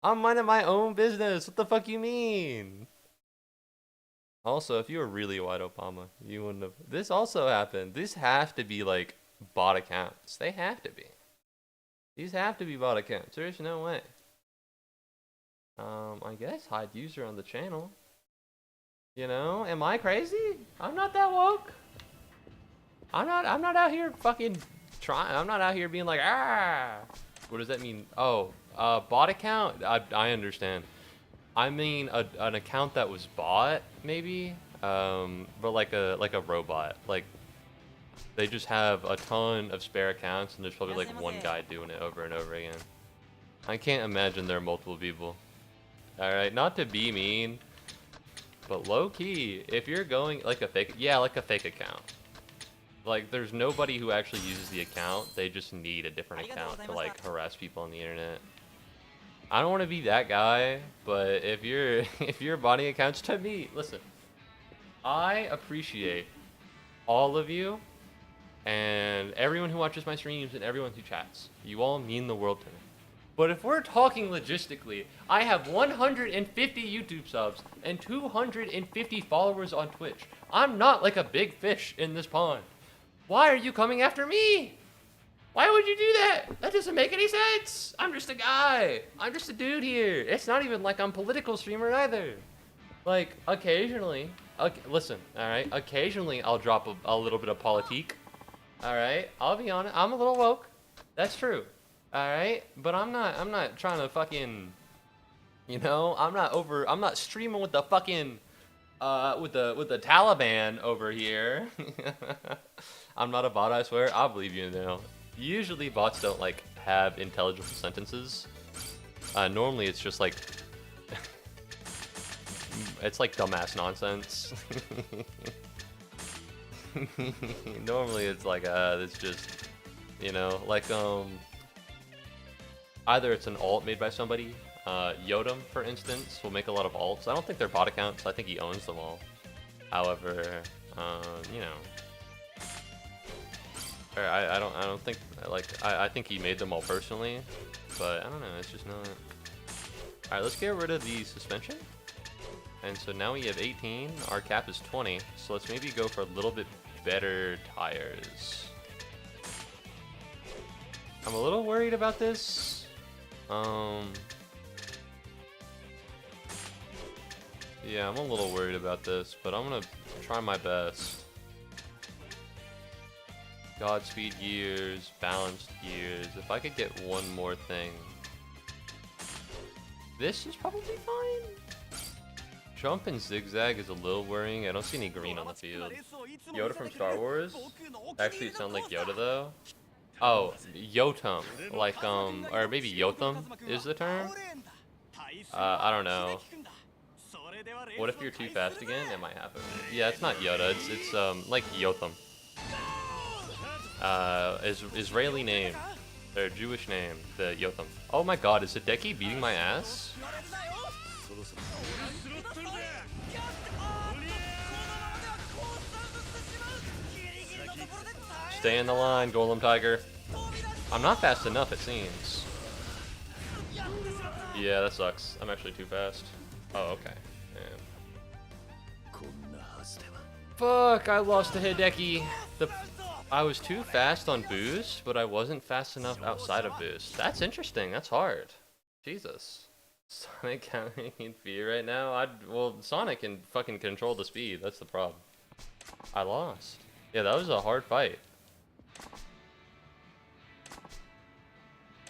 I'm minding my own business. What the fuck you mean? Also, if you were really white Obama, you wouldn't have. This also happened. These have to be like bot accounts. They have to be. These have to be bot accounts. There's no way. I guess hide user on the channel. You know, am I crazy? I'm not that woke. I'm not out here fucking trying. I'm not out here being like, ah. What does that mean? Oh, bot account? I understand. I mean an account that was bought, maybe. But like a robot. Like they just have a ton of spare accounts and there's probably like one guy doing it over and over again. I can't imagine there are multiple people. Alright, not to be mean, but low key, if you're going like a fake, yeah, like a fake account. Like there's nobody who actually uses the account, they just need a different account to like harass people on the internet. I don't want to be that guy, but if you're botting accounts, to me, listen, I appreciate all of you and everyone who watches my streams and everyone who chats. You all mean the world to me. But if we're talking logistically, I have 150 YouTube subs and 250 followers on Twitch. I'm not like a big fish in this pond. Why are you coming after me? Why would you do that? That doesn't make any sense. I'm just a guy. I'm just a dude here. It's not even like I'm a political streamer either. Like, occasionally, listen, alright? Occasionally, I'll drop a little bit of politique. Alright? I'll be honest, I'm a little woke. That's true. Alright? But I'm not trying to fucking, you know, I'm not streaming with the fucking, with the Taliban over here. I'm not a bot, I swear. I'll believe you now. Usually bots don't like have intelligible sentences. Normally it's just like it's like dumbass nonsense. Normally it's like it's just, you know, like either it's an alt made by somebody. Yodam, for instance, will make a lot of alts. I don't think they're bot accounts. I think he owns them all. However, you know. I don't think, like, I think he made them all personally, but I don't know, it's just not. Alright, let's get rid of the suspension. And so now we have 18, our cap is 20, so let's maybe go for a little bit better tires. I'm a little worried about this. Yeah, I'm a little worried about this, but I'm gonna try my best. Godspeed gears, balanced gears. If I could get one more thing. This is probably fine. Jump and zigzag is a little worrying. I don't see any green on the field. Yoda from Star Wars? Actually, it sounds like Yoda though. Oh, Yotum. Like, or maybe Yotham is the term? I don't know. What if you're too fast again? It might happen. Yeah, it's not Yoda. It's like Yotham. Israeli name, or Jewish name, the Yotham. Oh my god, is Hideki beating my ass? Stay in the line, Golem Tiger. I'm not fast enough, it seems. Yeah, that sucks. I'm actually too fast. Oh, okay. Damn. Fuck, I lost to Hideki. I was too fast on boost, but I wasn't fast enough outside of boost. That's interesting. That's hard. Jesus. Sonic having in fear right now? Well, Sonic can fucking control the speed. That's the problem. I lost. Yeah, that was a hard fight.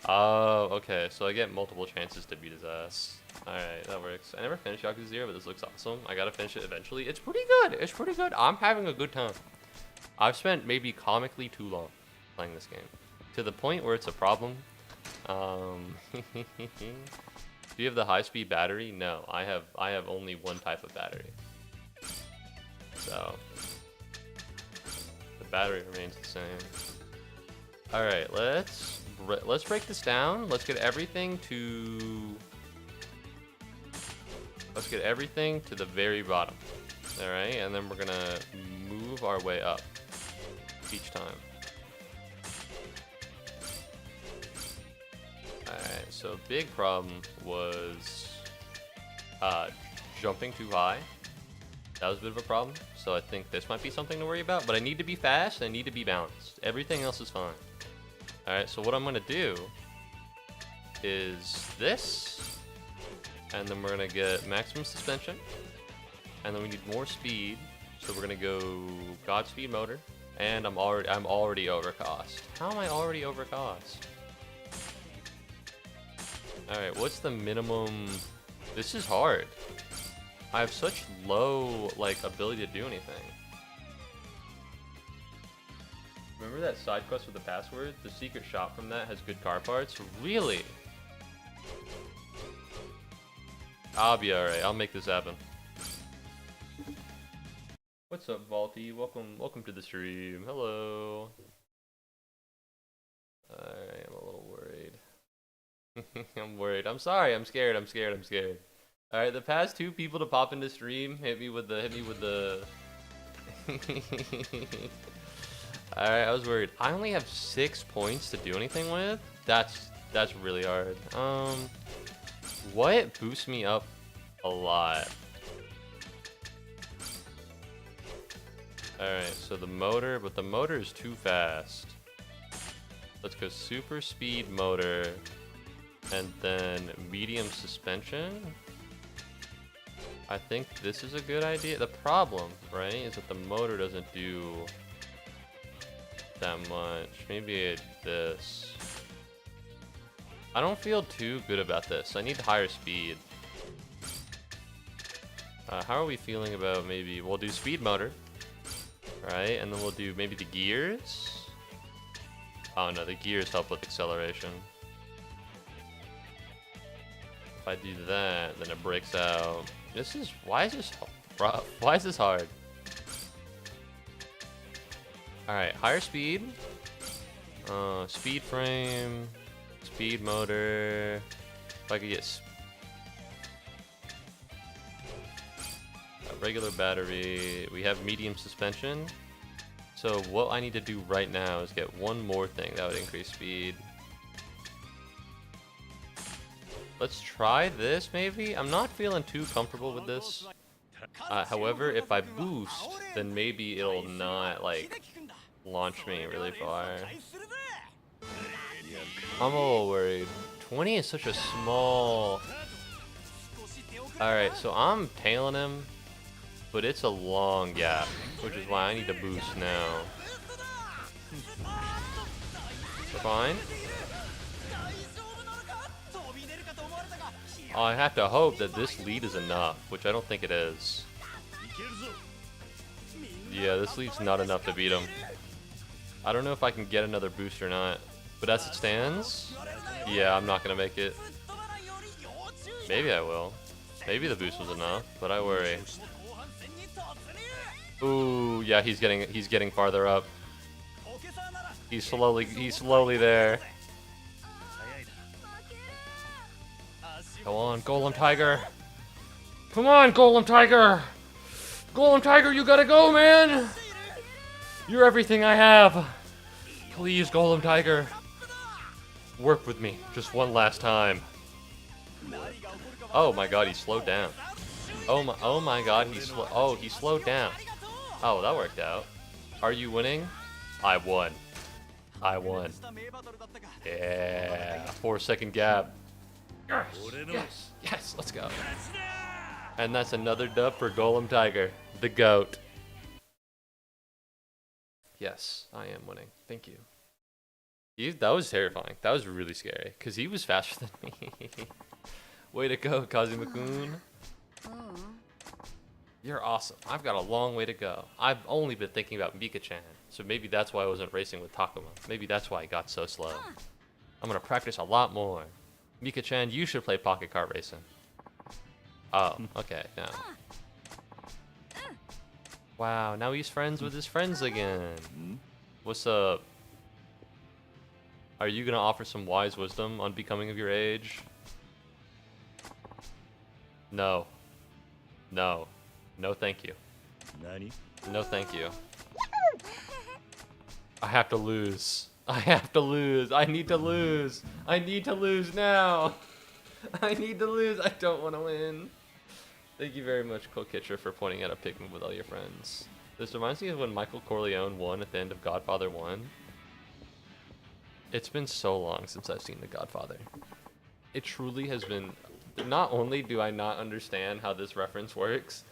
Oh, okay. So I get multiple chances to beat his ass. Alright, that works. I never finished Yakuza 0, but this looks awesome. I gotta finish it eventually. It's pretty good. It's pretty good. I'm having a good time. I've spent maybe comically too long playing this game, to the point where it's a problem. Do you have the high-speed battery? No, I have only one type of battery. So the battery remains the same. All right, let's break this down. Let's get everything to the very bottom. All right, and then we're gonna move our way up each time. Alright, so big problem was jumping too high. That was a bit of a problem. So I think this might be something to worry about. But I need to be fast, I need to be balanced. Everything else is fine. Alright, so what I'm gonna do is this. And then we're gonna get maximum suspension. And then we need more speed. So we're gonna go Godspeed motor. And I'm already over cost. How am I already over cost? Alright, what's the minimum? This is hard. I have such low, like, ability to do anything. Remember that side quest with the password? The secret shop from that has good car parts? Really? I'll be alright. I'll make this happen. What's up, Vaulty? Welcome to the stream. Hello. Alright, I'm a little worried. I'm worried. I'm sorry. I'm scared. I'm scared. All right, the past 2 people to pop into stream hit me with the. All right, I was worried. I only have 6 points to do anything with. That's really hard. What boosts me up a lot? All right, so the motor, but the motor is too fast. Let's go super speed motor. And then medium suspension. I think this is a good idea. The problem, right, is that the motor doesn't do that much. Maybe this. I don't feel too good about this. I need higher speed. How are we feeling about maybe we'll do speed motor, right? And then we'll do maybe the gears. Oh no, the gears help with acceleration. If I do that, then it breaks out. Why is this rough? Why is this hard? Alright, higher speed. Speed frame. Speed motor. If I could get a regular battery. We have medium suspension. So what I need to do right now is get one more thing that would increase speed. Let's try this, maybe? I'm not feeling too comfortable with this. However, if I boost, then maybe it'll not, like, launch me really far. I'm a little worried. 20 is such a small... Alright, so I'm tailing him, but it's a long gap, which is why I need to boost now. Fine. I have to hope that this lead is enough, which I don't think it is. Yeah, this lead's not enough to beat him. I don't know if I can get another boost or not, but as it stands, yeah, I'm not gonna make it. Maybe I will. Maybe the boost was enough, but I worry. Ooh, yeah, he's getting farther up. He's slowly there. Go on, Golem Tiger. Come on, Golem Tiger. Golem Tiger, you gotta go, man. You're everything I have. Please, Golem Tiger. Work with me just one last time. Oh my god, he slowed down. Oh my god, he slowed down. Oh, that worked out. Are you winning? I won. Yeah, 4-second gap. Yes, let's go. And that's another dub for Golem Tiger, the GOAT. Yes, I am winning. Thank you. That was terrifying. That was really scary, because he was faster than me. Way to go, Kazuma-kun. You're awesome. I've got a long way to go. I've only been thinking about Mika-chan, so maybe that's why I wasn't racing with Takuma. Maybe that's why I got so slow. I'm gonna practice a lot more. Mika-chan, you should play pocket car racing. Oh, okay, no. Wow, now he's friends with his friends again. What's up? Are you gonna offer some wise wisdom on becoming of your age? No. No. No, thank you. No, thank you. I have to lose. I have to lose. I need to lose. I need to lose now. I need to lose. I don't want to win. Thank you very much, Kokitcher, for pointing out a pigment with all your friends. This reminds me of when Michael Corleone won at the end of Godfather 1. It's been so long since I've seen The Godfather. It truly has been... Not only do I not understand how this reference works,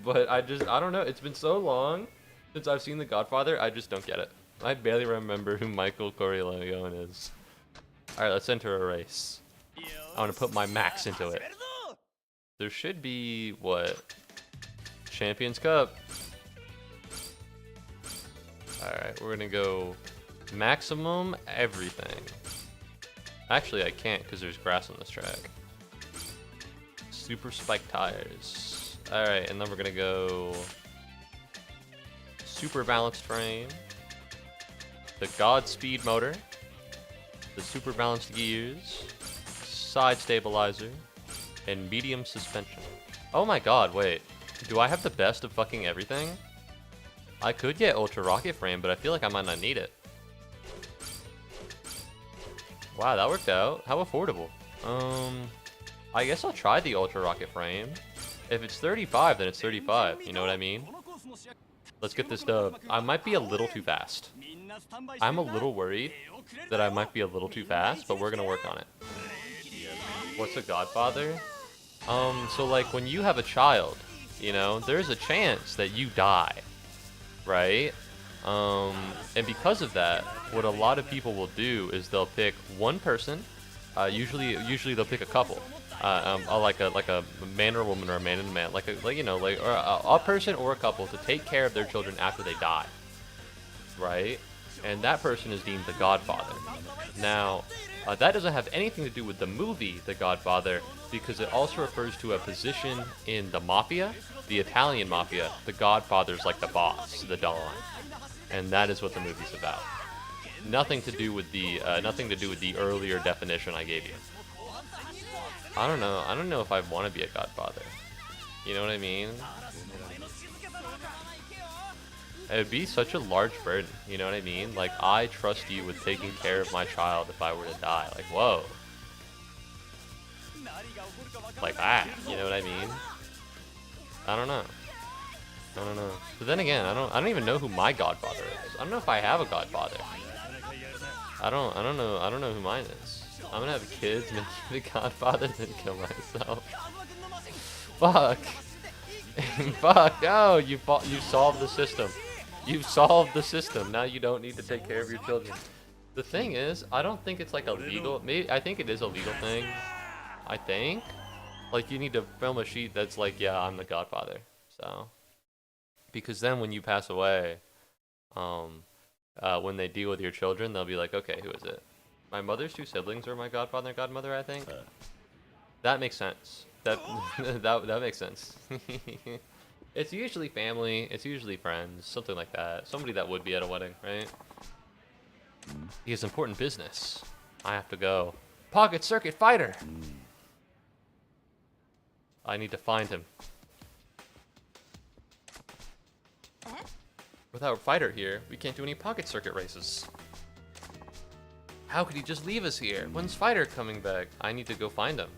but I don't know. It's been so long since I've seen The Godfather, I just don't get it. I barely remember who Michael Corleone is. Alright, let's enter a race. I want to put my max into it. There should be, what? Champions Cup. Alright, we're gonna go maximum everything. Actually, I can't because there's grass on this track. Super spiked tires. Alright, and then we're gonna go super balanced frame, the Godspeed motor, the super balanced gears, side stabilizer, and medium suspension. Oh my god, wait. Do I have the best of fucking everything? I could get ultra rocket frame, but I feel like I might not need it. Wow, that worked out. How affordable. I guess I'll try the ultra rocket frame. If it's 35, then it's 35. You know what I mean? Let's get this dub. I might be a little too fast. I'm a little worried that I might be a little too fast, but we're gonna work on it. What's a Godfather? So like when you have a child, you know, there's a chance that you die, right? And because of that, what a lot of people will do is they'll pick one person. Usually they'll pick a couple. Like a man or a woman or a man and a man, like a person or a couple to take care of their children after they die, right? And that person is deemed the Godfather. Now, that doesn't have anything to do with the movie The Godfather, because it also refers to a position in the mafia, the Italian mafia. The Godfather's like the boss, the Don, and that is what the movie's about. Nothing to do with the earlier definition I gave you. I don't know if I want to be a Godfather. You know what I mean? It would be such a large burden. You know what I mean? Like, I trust you with taking care of my child if I were to die. Like, whoa. Like that. You know what I mean? I don't know. But then again, I don't even know who my Godfather is. I don't know if I have a Godfather. I don't know who mine is. I'm gonna have kids, make me the Godfather, then kill myself. Fuck. Fuck. Oh, you solved the system. You've solved the system. Now you don't need to take care of your children. The thing is, I don't think it's like a legal. Maybe I think it is a legal thing. I think. Like, you need to film a sheet that's like, yeah, I'm the Godfather. So, because then when you pass away, when they deal with your children, they'll be like, okay, who is it? My mother's two siblings are my godfather and godmother, I think. That makes sense. That makes sense. It's usually family. It's usually friends, something like that. Somebody that would be at a wedding, right? He has important business. I have to go. Pocket Circuit Fighter. I need to find him. Without Fighter here, we can't do any Pocket Circuit races. How could he just leave us here? When's Fighter coming back? I need to go find him.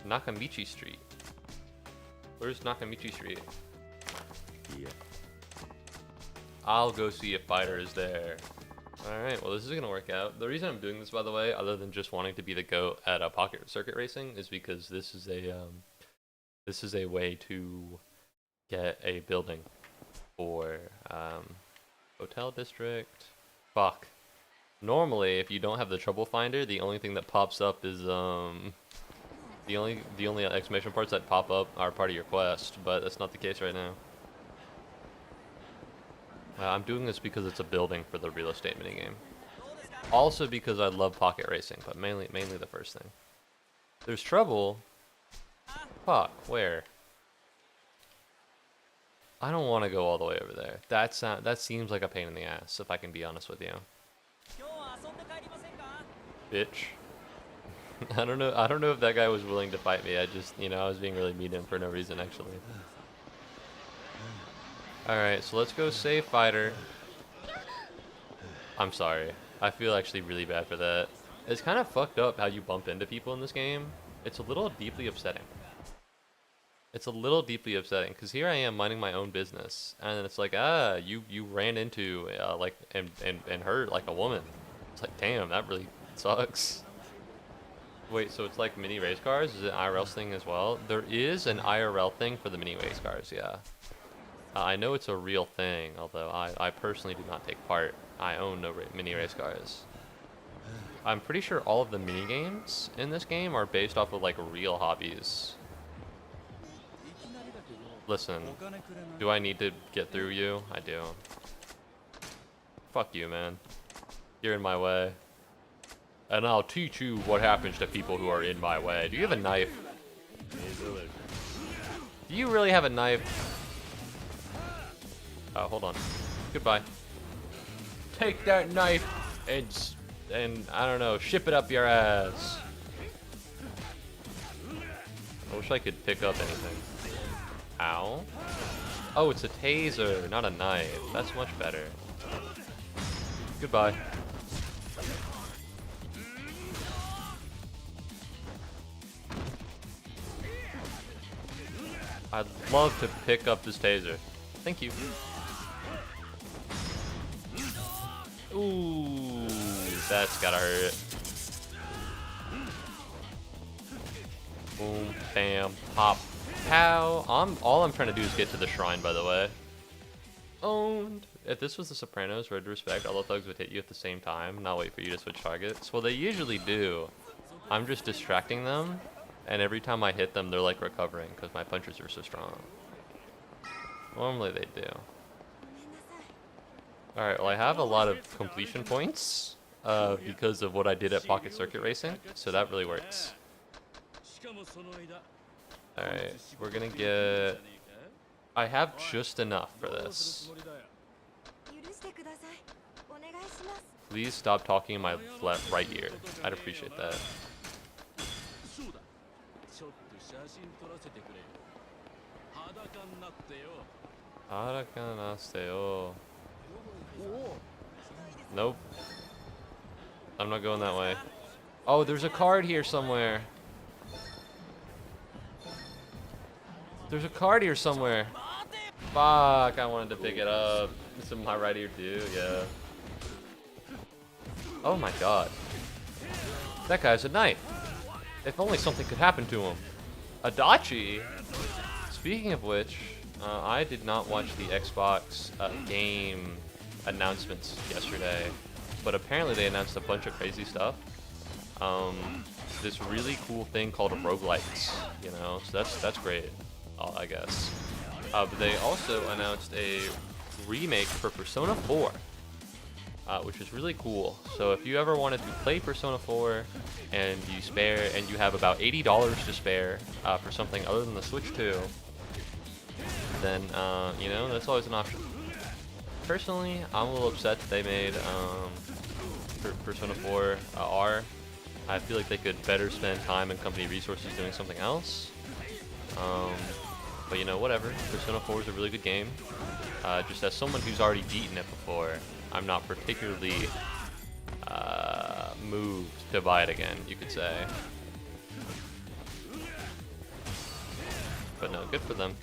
Nakamichi Street. Where's Nakamichi Street? Yeah. I'll go see if Fighter is there. Alright, well this is gonna work out. The reason I'm doing this, by the way, other than just wanting to be the GOAT at a pocket circuit racing, is because this is a way to get a building for hotel district. Fuck. Normally, if you don't have the trouble finder, the only thing that pops up is The only exclamation parts that pop up are part of your quest, but that's not the case right now. I'm doing this because it's a building for the real estate minigame. Also because I love pocket racing, but mainly the first thing. There's trouble. Fuck, where? I don't want to go all the way over there. That seems like a pain in the ass, if I can be honest with you. Bitch. I don't know if that guy was willing to fight me. I just, I was being really mean to him for no reason, actually. Alright, so let's go save fighter. I'm sorry. I feel actually really bad for that. It's kind of fucked up how you bump into people in this game. It's a little deeply upsetting. It's a little deeply upsetting, because here I am minding my own business, and it's like, you ran into, like, and hurt like a woman. It's like, damn, that really sucks. Wait, so it's like mini race cars? Is it an IRL thing as well? There is an IRL thing for the mini race cars, yeah. I know it's a real thing, although I personally do not take part. I own no mini race cars. I'm pretty sure all of the mini games in this game are based off of like real hobbies. Listen, do I need to get through you? I do. Fuck you, man. You're in my way. And I'll teach you what happens to people who are in my way. Do you have a knife? Do you really have a knife? Oh, hold on. Goodbye. Take that knife and I don't know, ship it up your ass. I wish I could pick up anything. Ow. Oh, it's a taser, not a knife. That's much better. Goodbye. I'd love to pick up this taser. Thank you. Ooh, that's gotta hurt. Boom, bam, pop, pow. All I'm trying to do is get to the shrine, by the way. Owned. If this was The Sopranos, Road to Respect, all the thugs would hit you at the same time, not wait for you to switch targets. Well, they usually do. I'm just distracting them, and every time I hit them, they're like recovering because my punches are so strong. Normally they do. Alright, well I have a lot of completion points because of what I did at Pocket Circuit Racing, so that really works. Alright, we're gonna get... I have just enough for this. Please stop talking in my right ear. I'd appreciate that. Nope. I'm not going that way. Oh, there's a card here somewhere. There's a card here somewhere. Fuck, I wanted to pick it up. It's in my right ear too, yeah. Oh my god. That guy's a knife. If only something could happen to him. Adachi? Speaking of which, I did not watch the Xbox game announcements yesterday, but apparently they announced a bunch of crazy stuff. This really cool thing called roguelites, you know, so that's great, I guess. But they also announced a remake for Persona 4, which is really cool. So if you ever wanted to play Persona 4 and you have about $80 to spare for something other than the Switch 2, then you know, that's always an option. Personally, I'm a little upset that they made Persona 4 R. I feel like they could better spend time and company resources doing something else. But you know, whatever. Persona 4 is a really good game. Just as someone who's already beaten it before, I'm not particularly moved to buy it again, you could say. But no, good for them.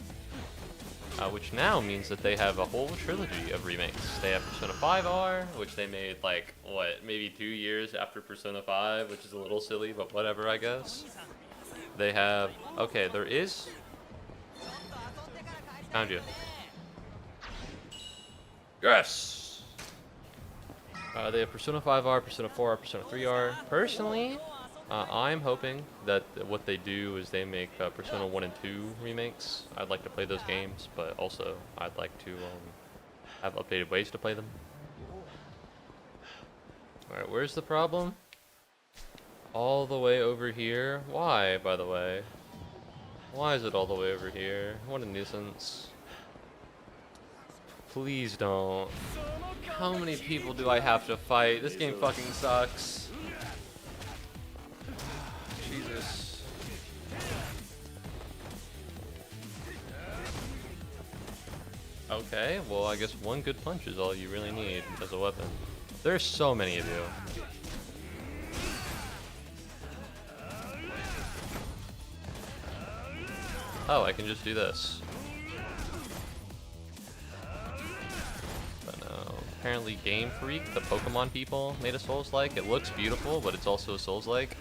Which now means that they have a whole trilogy of remakes. They have Persona 5R, which they made like, what, maybe 2 years after Persona 5, which is a little silly, but whatever, I guess. They have, okay, there is... Found you. Yes! They have Persona 5R, Persona 4R, Persona 3R. Personally, I'm hoping that what they do is they make Persona 1 and 2 remakes. I'd like to play those games, but also I'd like to have updated ways to play them. Alright, where's the problem? All the way over here? Why, by the way? Why is it all the way over here? What a nuisance. Please don't. How many people do I have to fight? This game fucking sucks. Jesus. Okay, well I guess one good punch is all you really need as a weapon. There's so many of you. Oh, I can just do this. But no. Apparently Game Freak, the Pokemon people, made a Souls-like. It looks beautiful, but it's also a Souls-like.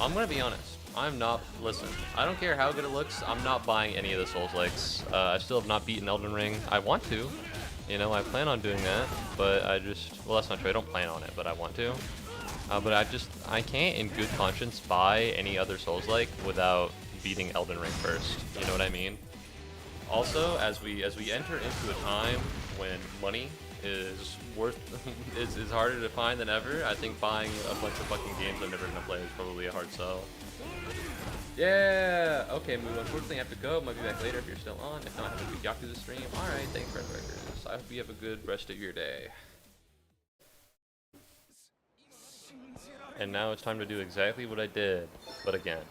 I'm gonna be honest. I'm not... Listen, I don't care how good it looks. I'm not buying any of the Souls-likes. I still have not beaten Elden Ring. I want to. You know, I plan on doing that. But I just... Well, that's not true. I don't plan on it, but I want to. But I can't in good conscience buy any other Souls-like without beating Elden Ring first. You know what I mean? Also, as we enter into a time when money is is harder to find than ever, I think buying a bunch of fucking games I'm never gonna play is probably a hard sell. Yeah. Okay, Moo. Unfortunately, I have to go. Might be back later if you're still on. If not, have a good Yakuza stream. All right. Thanks, Red Records. I hope you have a good rest of your day. And now it's time to do exactly what I did, but again.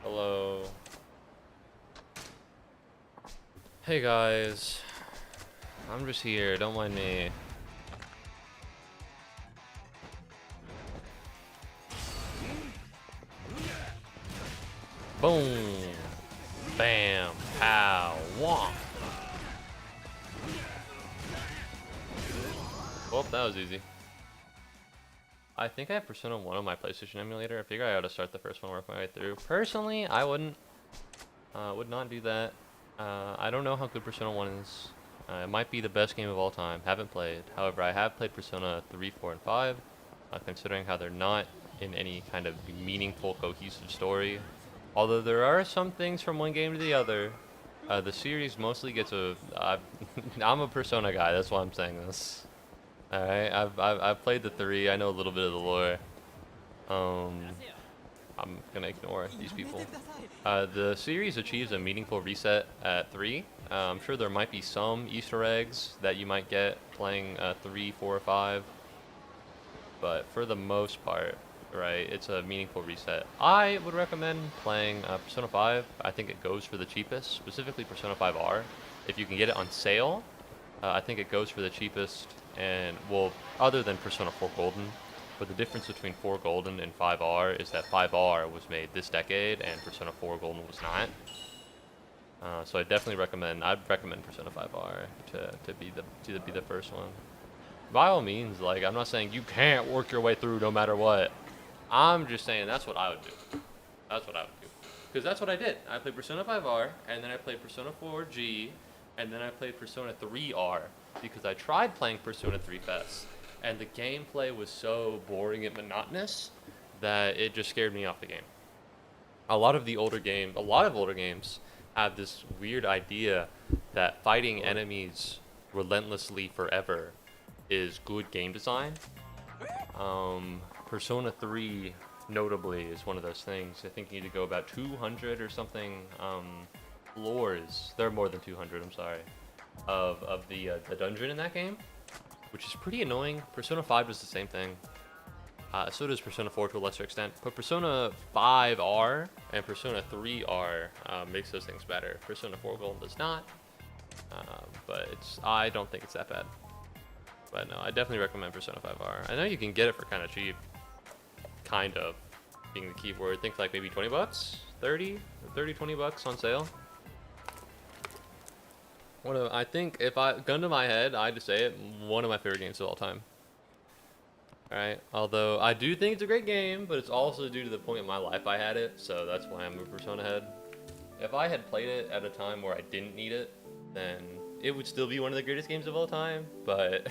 Hello. Hey guys. I'm just here, don't mind me. Boom. Bam. Pow. Womp. Well, that was easy. I think I have Persona 1 on my PlayStation emulator. I figure I ought to start the first one, work my way through. Personally, I wouldn't. Would not do that. I don't know how good Persona 1 is. It might be the best game of all time. Haven't played. However, I have played Persona 3, 4, and 5. Considering how they're not in any kind of meaningful, cohesive story. Although there are some things from one game to the other. The series mostly gets a... I'm a Persona guy, that's why I'm saying this. Alright, I've played the 3, I know a little bit of the lore. I'm gonna ignore these people. The series achieves a meaningful reset at 3. I'm sure there might be some Easter eggs that you might get playing 3, 4, or 5. But for the most part, right, it's a meaningful reset. I would recommend playing Persona 5. I think it goes for the cheapest, specifically Persona 5R. If you can get it on sale, I think it goes for the cheapest. And, well, other than Persona 4 Golden, but the difference between 4 Golden and 5R is that 5R was made this decade and Persona 4 Golden was not. So I definitely recommend, I'd recommend Persona 5R to be the first one. By all means, like, I'm not saying you can't work your way through no matter what. I'm just saying that's what I would do. That's what I would do. Because that's what I did. I played Persona 5R, and then I played Persona 4G, and then I played Persona 3R. Because I tried playing Persona 3 Fest, and the gameplay was so boring and monotonous that it just scared me off the game. A lot of older games have this weird idea that fighting enemies relentlessly forever is good game design. Persona 3, notably, is one of those things. I think you need to go about 200 or something floors. There are more than 200, I'm sorry. Of the dungeon in that game, which is pretty annoying. Persona 5 does the same thing. So does Persona 4 to a lesser extent. But Persona 5R and Persona 3R makes those things better. Persona 4 Golden does not. But I don't think it's that bad. But no, I definitely recommend Persona 5R. I know you can get it for kind of cheap. Kind of, being the keyword. Think like maybe 20 bucks? 30, 20 bucks on sale. I think if gun to my head, I had to say it, one of my favorite games of all time. Alright, although I do think it's a great game, but it's also due to the point in my life I had it, so that's why I'm a Persona head. If I had played it at a time where I didn't need it, then it would still be one of the greatest games of all time, but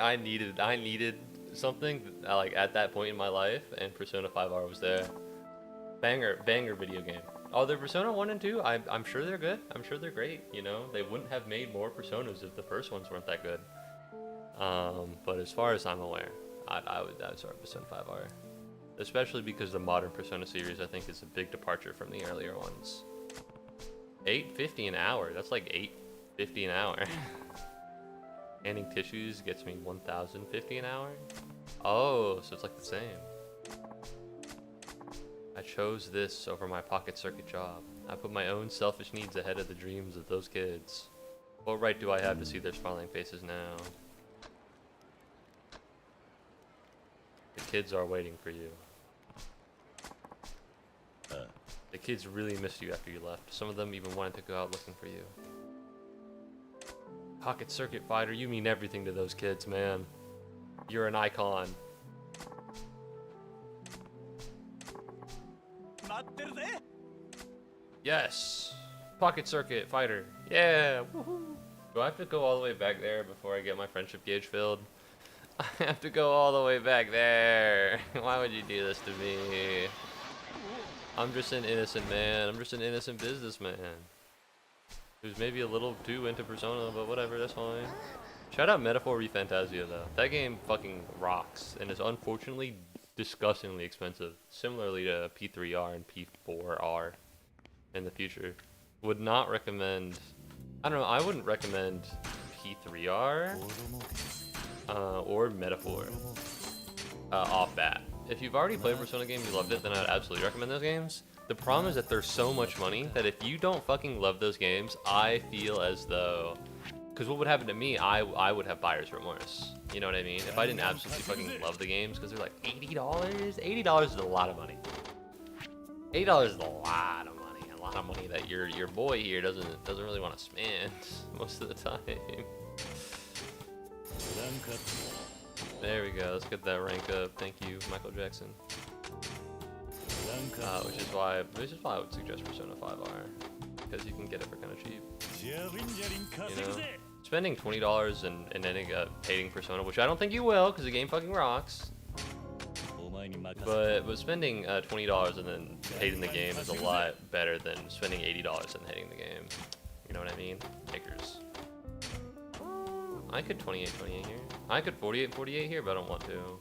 I needed something like at that point in my life, and Persona 5R was there. Banger video game. Oh, the Persona 1 and 2, I'm sure they're good. I'm sure they're great, you know? They wouldn't have made more Personas if the first ones weren't that good. But as far as I'm aware, I would start Persona 5R. Especially because the modern Persona series, I think, is a big departure from the earlier ones. $8.50 an hour. That's like $8.50 an hour. Handing tissues gets me $1,050 an hour. Oh, so it's like the same. I chose this over my pocket circuit job. I put my own selfish needs ahead of the dreams of those kids. What right do I have to see their smiling faces now? The kids are waiting for you. The kids really missed you after you left. Some of them even wanted to go out looking for you. Pocket circuit fighter, you mean everything to those kids, man. You're an icon. Yes! Pocket circuit fighter. Yeah! Woohoo! Do I have to go all the way back there before I get my friendship gauge filled? I have to go all the way back there. Why would you do this to me? I'm just an innocent man. I'm just an innocent businessman. Who's maybe a little too into Persona, but whatever, that's fine. Shout out Metaphor ReFantasia though. That game fucking rocks and is unfortunately disgustingly expensive. Similarly to P3R and P4R in the future. Would not recommend... I don't know, I wouldn't recommend P3R or Metaphor off bat. If you've already played a Persona game, you loved it, then I'd absolutely recommend those games. The problem is that there's so much money that if you don't fucking love those games, I feel as though... Because what would happen to me, I would have buyer's remorse. You know what I mean? If I didn't absolutely fucking love the games, because they're like $80? $80 is a lot of money. $80 is a lot of money. A lot of money that your boy here doesn't really want to spend most of the time. There we go. Let's get that rank up. Thank you, Michael Jackson. Which is why I would suggest Persona 5R, because you can get it for kind of cheap. You know, spending $20 and ending up hating Persona, which I don't think you will, because the game fucking rocks. But spending $20 and then hating the game is a lot better than spending $80 and hating the game. You know what I mean? Takers. I could 28 here. I could 48 here, but I don't want to.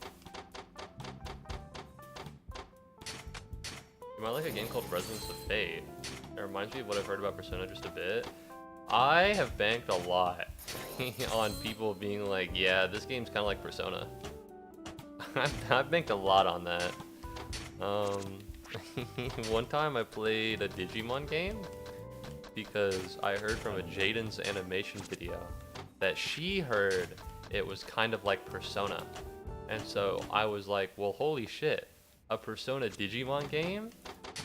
You might like a game called Resonance of Fate. It reminds me of what I've heard about Persona just a bit. I have banked a lot on people being like, yeah, this game's kind of like Persona. I've banked a lot on that. One time I played a Digimon game because I heard from a Jaden's animation video that she heard it was kind of like Persona. And so I was like, well, holy shit, a Persona Digimon game?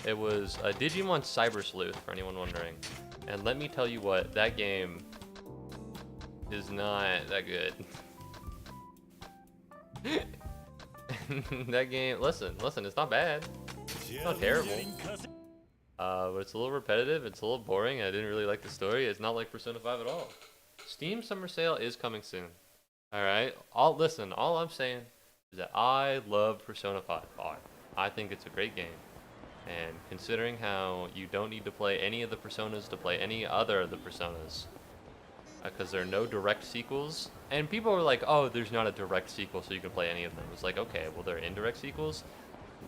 It was a Digimon Cyber Sleuth, for anyone wondering. And let me tell you what, that game is not that good. That game, listen, it's not bad. It's not terrible. But it's a little repetitive, it's a little boring, I didn't really like the story. It's not like Persona 5 at all. Steam Summer Sale is coming soon. Alright? All I'm saying is that I love Persona 5R. I think it's a great game. And considering how you don't need to play any of the Personas to play any other of the Personas, because there are no direct sequels, and people are like, oh, there's not a direct sequel so you can play any of them. It's like, okay, well, they're indirect sequels.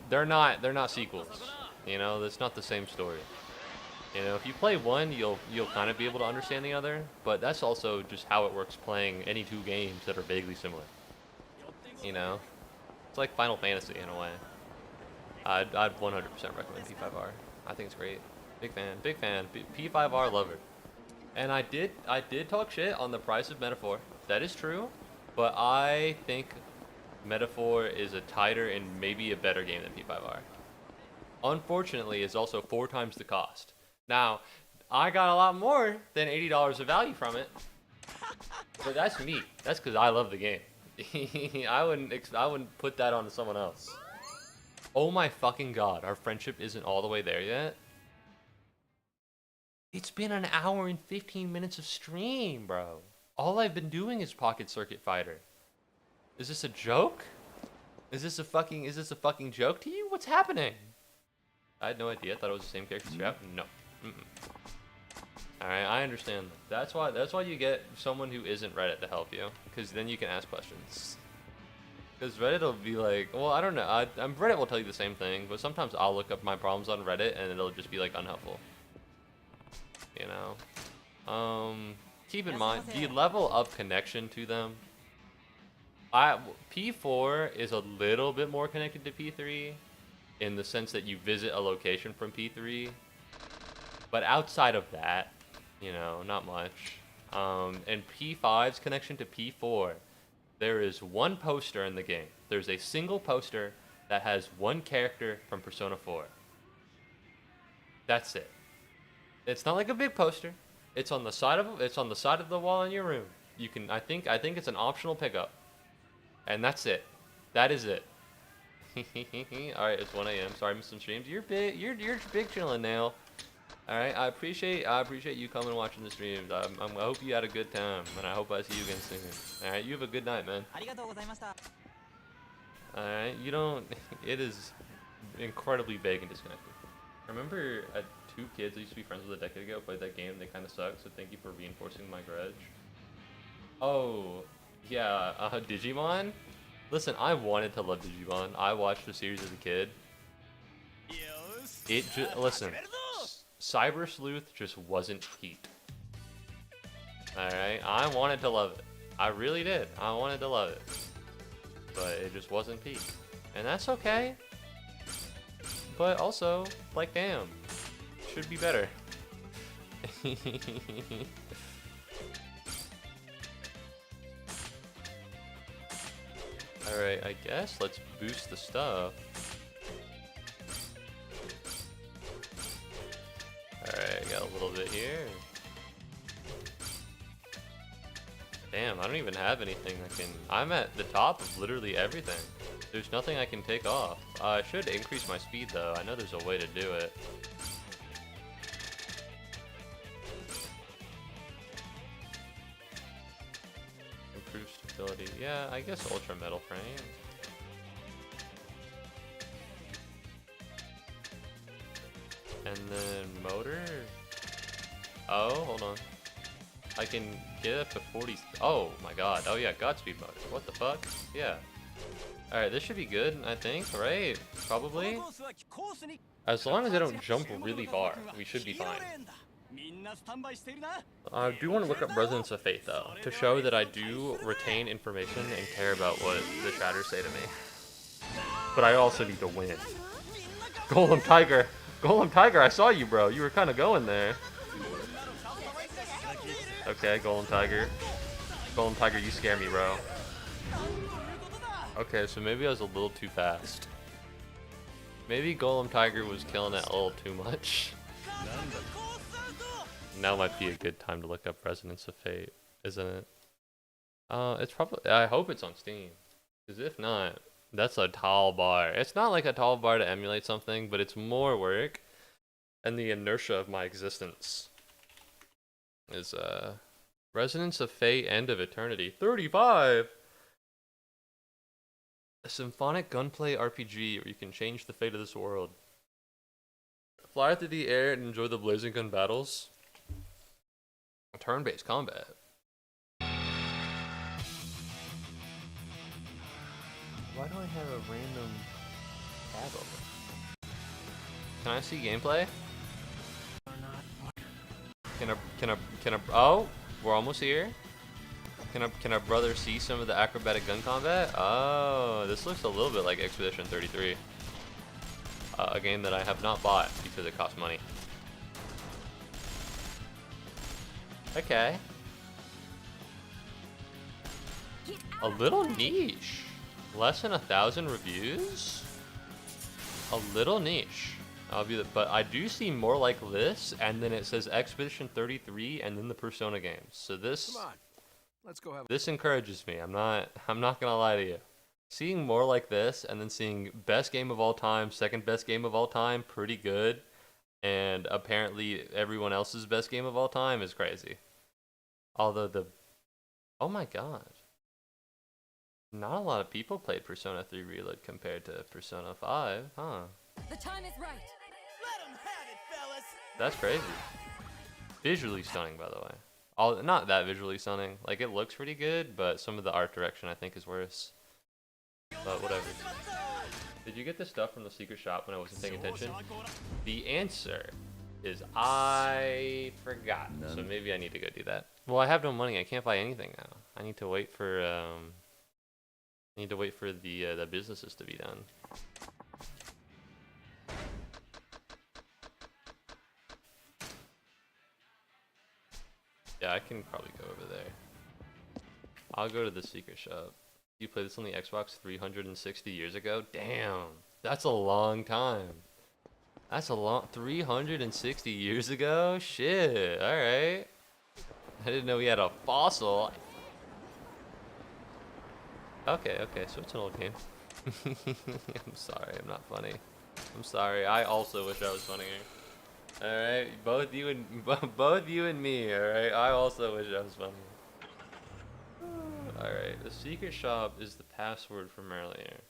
They're not sequels. You know, it's not the same story. You know, if you play one, you'll kind of be able to understand the other, but that's also just how it works playing any two games that are vaguely similar. You know? It's like Final Fantasy in a way. I'd 100% recommend P5R. I think it's great. Big fan. P5R lover. And I did talk shit on the price of Metaphor. That is true, but I think Metaphor is a tighter and maybe a better game than P5R. Unfortunately, it's also 4 times the cost. Now, I got a lot more than $80 of value from it, but that's me. That's because I love the game. I wouldn't put that onto someone else. Oh my fucking god, our friendship isn't all the way there yet? It's been an hour and 15 minutes of stream, bro. All I've been doing is Pocket Circuit Fighter. Is this a joke? Is this a fucking joke to you? What's happening? I had no idea. I thought it was the same character throughout. No. Alright, I understand. That's why you get someone who isn't Reddit to help you. Because then you can ask questions. Because Reddit will be like, well, I don't know. Reddit will tell you the same thing, but sometimes I'll look up my problems on Reddit and it'll just be like unhelpful. You know? Keep in mind, the level of connection to them. P4 is a little bit more connected to P3 in the sense that you visit a location from P3. But outside of that, you know, not much. And P5's connection to P4, there is one poster in the game. There's a single poster that has one character from Persona 4. That's it. It's not like a big poster. It's on the side of the wall in your room. You can I think it's an optional pickup. And that's it. That is it. All right, it's 1 a.m. Sorry, I missed some streams. You're big chilling now. All right, I appreciate you coming and watching the streams. I hope you had a good time, and I hope I see you again soon. All right, you have a good night, man. All right, you don't. It is incredibly vague and disconnected. Remember, 2 kids I used to be friends with a decade ago played that game. They kind of suck. So thank you for reinforcing my grudge. Oh, yeah, Digimon. Listen, I wanted to love Digimon. I watched the series as a kid. Listen. Cyber Sleuth just wasn't peak. Alright, I wanted to love it. I really did. I wanted to love it. But it just wasn't peak. And that's okay. But also, like, damn. Should be better. Alright, I guess let's boost the stuff. Alright, got a little bit here. Damn, I don't even have anything I can... I'm at the top of literally everything. There's nothing I can take off. I should increase my speed though. I know there's a way to do it. Improve stability. Yeah, I guess Ultra Metal Frame. And then motor. Oh, hold on. I can get up to 40. Oh my god. Oh yeah, Godspeed motor. What the fuck? Yeah. Alright, this should be good, I think, right? Probably. As long as I don't jump really far, we should be fine. I do want to look up Resonance of Fate though, to show that I do retain information and care about what the chatters say to me. But I also need to win. Golem Tiger! Golem Tiger, I saw you, bro. You were kind of going there. Okay, Golem Tiger. Golem Tiger, you scare me, bro. Okay, so maybe I was a little too fast. Maybe Golem Tiger was killing it a little too much. Now might be a good time to look up Resonance of Fate, isn't it? It's probably... I hope it's on Steam. Because if not... That's a tall bar. It's not like a tall bar to emulate something, but it's more work. And the inertia of my existence is, Resonance of Fate, End of Eternity. 35! A symphonic gunplay RPG where you can change the fate of this world. Fly through the air and enjoy the blazing gun battles. Turn-based combat. Why do I have a random tab open? Can I see gameplay? Can I, oh, we're almost here. Can our brother see some of the acrobatic gun combat? Oh, this looks a little bit like Expedition 33. A game that I have not bought because it costs money. Okay. A little niche. Less than 1,000 reviews? A little niche. But I do see more like this, and then it says Expedition 33, and then the Persona games. So this, come on. Let's go have this encourages me. I'm not gonna lie to you. Seeing more like this, and then seeing best game of all time, second best game of all time, pretty good. And apparently everyone else's best game of all time is crazy. Although oh my god. Not a lot of people played Persona 3 Reload compared to Persona 5, huh?
The time is right.
Let 'em have it, fellas.
That's crazy. Visually stunning, by the way. Not that visually stunning. Like, it looks pretty good, but some of the art direction I think is worse. But whatever. Did you get the stuff from the secret shop when I wasn't paying attention? The answer is I forgot. So maybe I need to go do that. Well, I have no money. I can't buy anything now. I need to wait for the businesses to be done. Yeah, I can probably go over there. I'll go to the secret shop. You played this on the Xbox 360 years ago? Damn, that's a long time. That's a long 360 years ago? Shit, alright. I didn't know we had a fossil. Okay, so it's an old game. I'm sorry, I'm not funny. I'm sorry, I also wish I was funnier. Alright, both you and me, alright? I also wish I was funny. Alright, the secret shop is the password from earlier.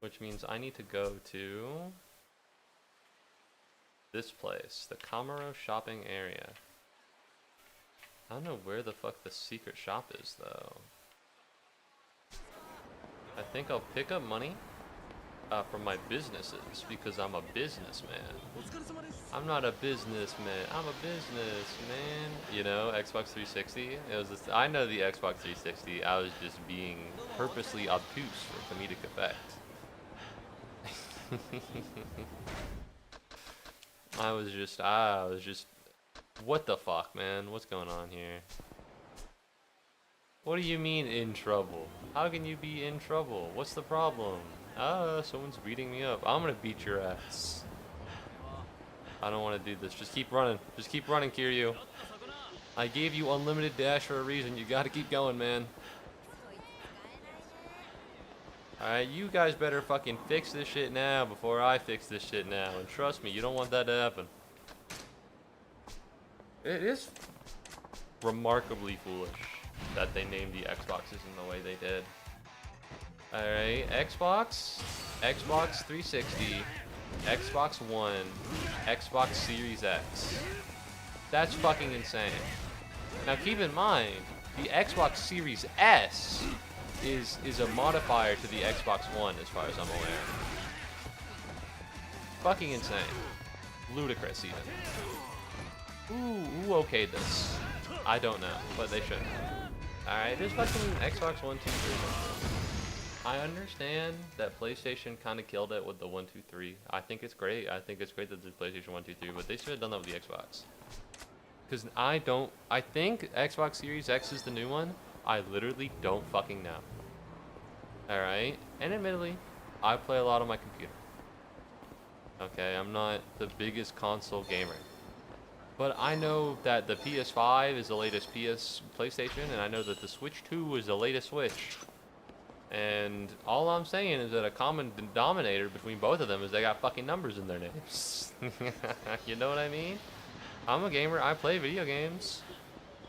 Which means I need to go to this place, the Kamaro shopping area. I don't know where the fuck the secret shop is though. I think I'll pick up money from my businesses because I'm a businessman. I'm not a businessman. I'm a businessman. You know, Xbox 360. It was. I know the Xbox 360. I was just being purposely obtuse for comedic effect. I was just. What the fuck, man? What's going on here? What do you mean in trouble? How can you be in trouble? What's the problem? Someone's beating me up. I'm gonna beat your ass. I don't want to do this. Just keep running. Just keep running, Kiryu. I gave you unlimited dash for a reason. You gotta keep going, man. Alright, you guys better fucking fix this shit now before I fix this shit now. And trust me, you don't want that to happen. It is remarkably foolish that they named the Xboxes in the way they did. Alright, Xbox 360, Xbox One, Xbox Series X. That's fucking insane. Now keep in mind, the Xbox Series S is a modifier to the Xbox One as far as I'm aware. Fucking insane. Ludicrous even. Who okayed this? I don't know, but they should. Alright, there's fucking Xbox 1, 2, 3. I understand that PlayStation kind of killed it with the 1, 2, 3. I think it's great. I think it's great that there's PlayStation 1, 2, 3, but they should have done that with the Xbox. Because I think Xbox Series X is the new one. I literally don't fucking know. Alright? And admittedly, I play a lot on my computer. Okay, I'm not the biggest console gamer. But I know that the PS5 is the latest PlayStation, and I know that the Switch 2 is the latest Switch. And all I'm saying is that a common denominator between both of them is they got fucking numbers in their names. You know what I mean? I'm a gamer. I play video games.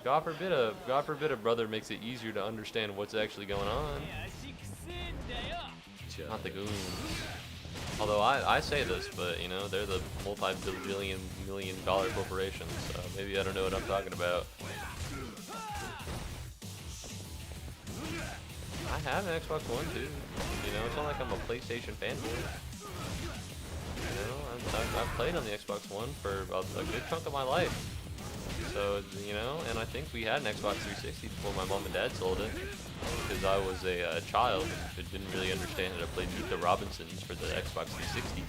God forbid a brother makes it easier to understand what's actually going on. Not the goons. Although I say this, but you know, they're the multi-billion million dollar corporation, so maybe I don't know what I'm talking about. I have an Xbox One too. You know, it's not like I'm a PlayStation fanboy. You know, I've played on the Xbox One for a good chunk of my life. So, you know, and I think we had an Xbox 360 before my mom and dad sold it. Because I was a child and didn't really understand how to play Meet the Robinsons for the Xbox 360.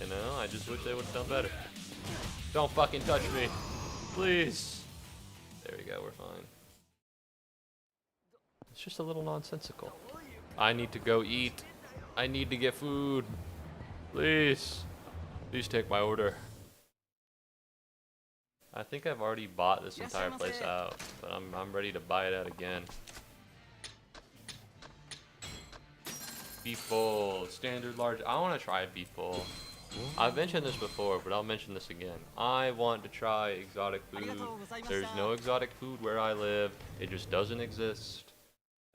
You know, I just wish they would have done better. Don't fucking touch me. Please. There we go, we're fine. It's just a little nonsensical. I need to go eat. I need to get food. Please. Please take my order. I think I've already bought this entire place out, but I'm ready to buy it out again. Beef bowl, standard large. I want to try beef bowl. I've mentioned this before, but I'll mention this again. I want to try exotic food. There's no exotic food where I live. It just doesn't exist.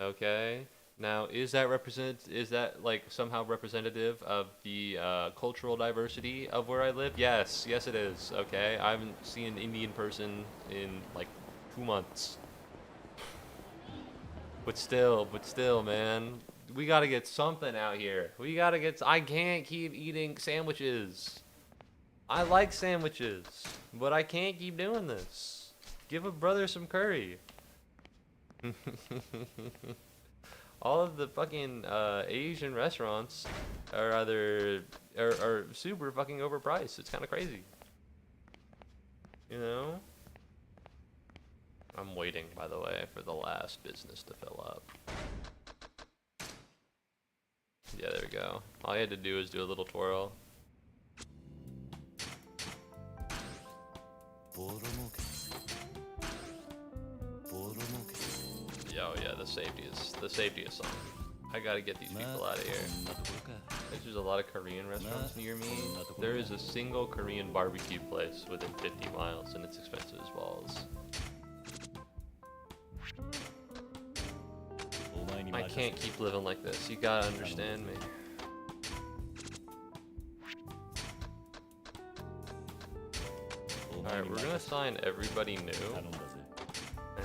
Okay? Now, is that like somehow representative of the cultural diversity of where I live? Yes, yes it is. Okay, I haven't seen an Indian person in like 2 months. But still, man, we gotta get something out here. We gotta get. I can't keep eating sandwiches. I like sandwiches, but I can't keep doing this. Give a brother some curry. All of the fucking Asian restaurants are either are super fucking overpriced. It's kind of crazy. You know? I'm waiting, by the way, for the last business to fill up. Yeah, there we go. All I had to do is do a little twirl. Yo, yeah, the safety is something. I gotta get these people out of here. There's a lot of Korean restaurants near me. There is a single Korean barbecue place within 50 miles, and it's expensive as balls. I can't keep living like this. You gotta understand me. Alright, we're gonna assign everybody new.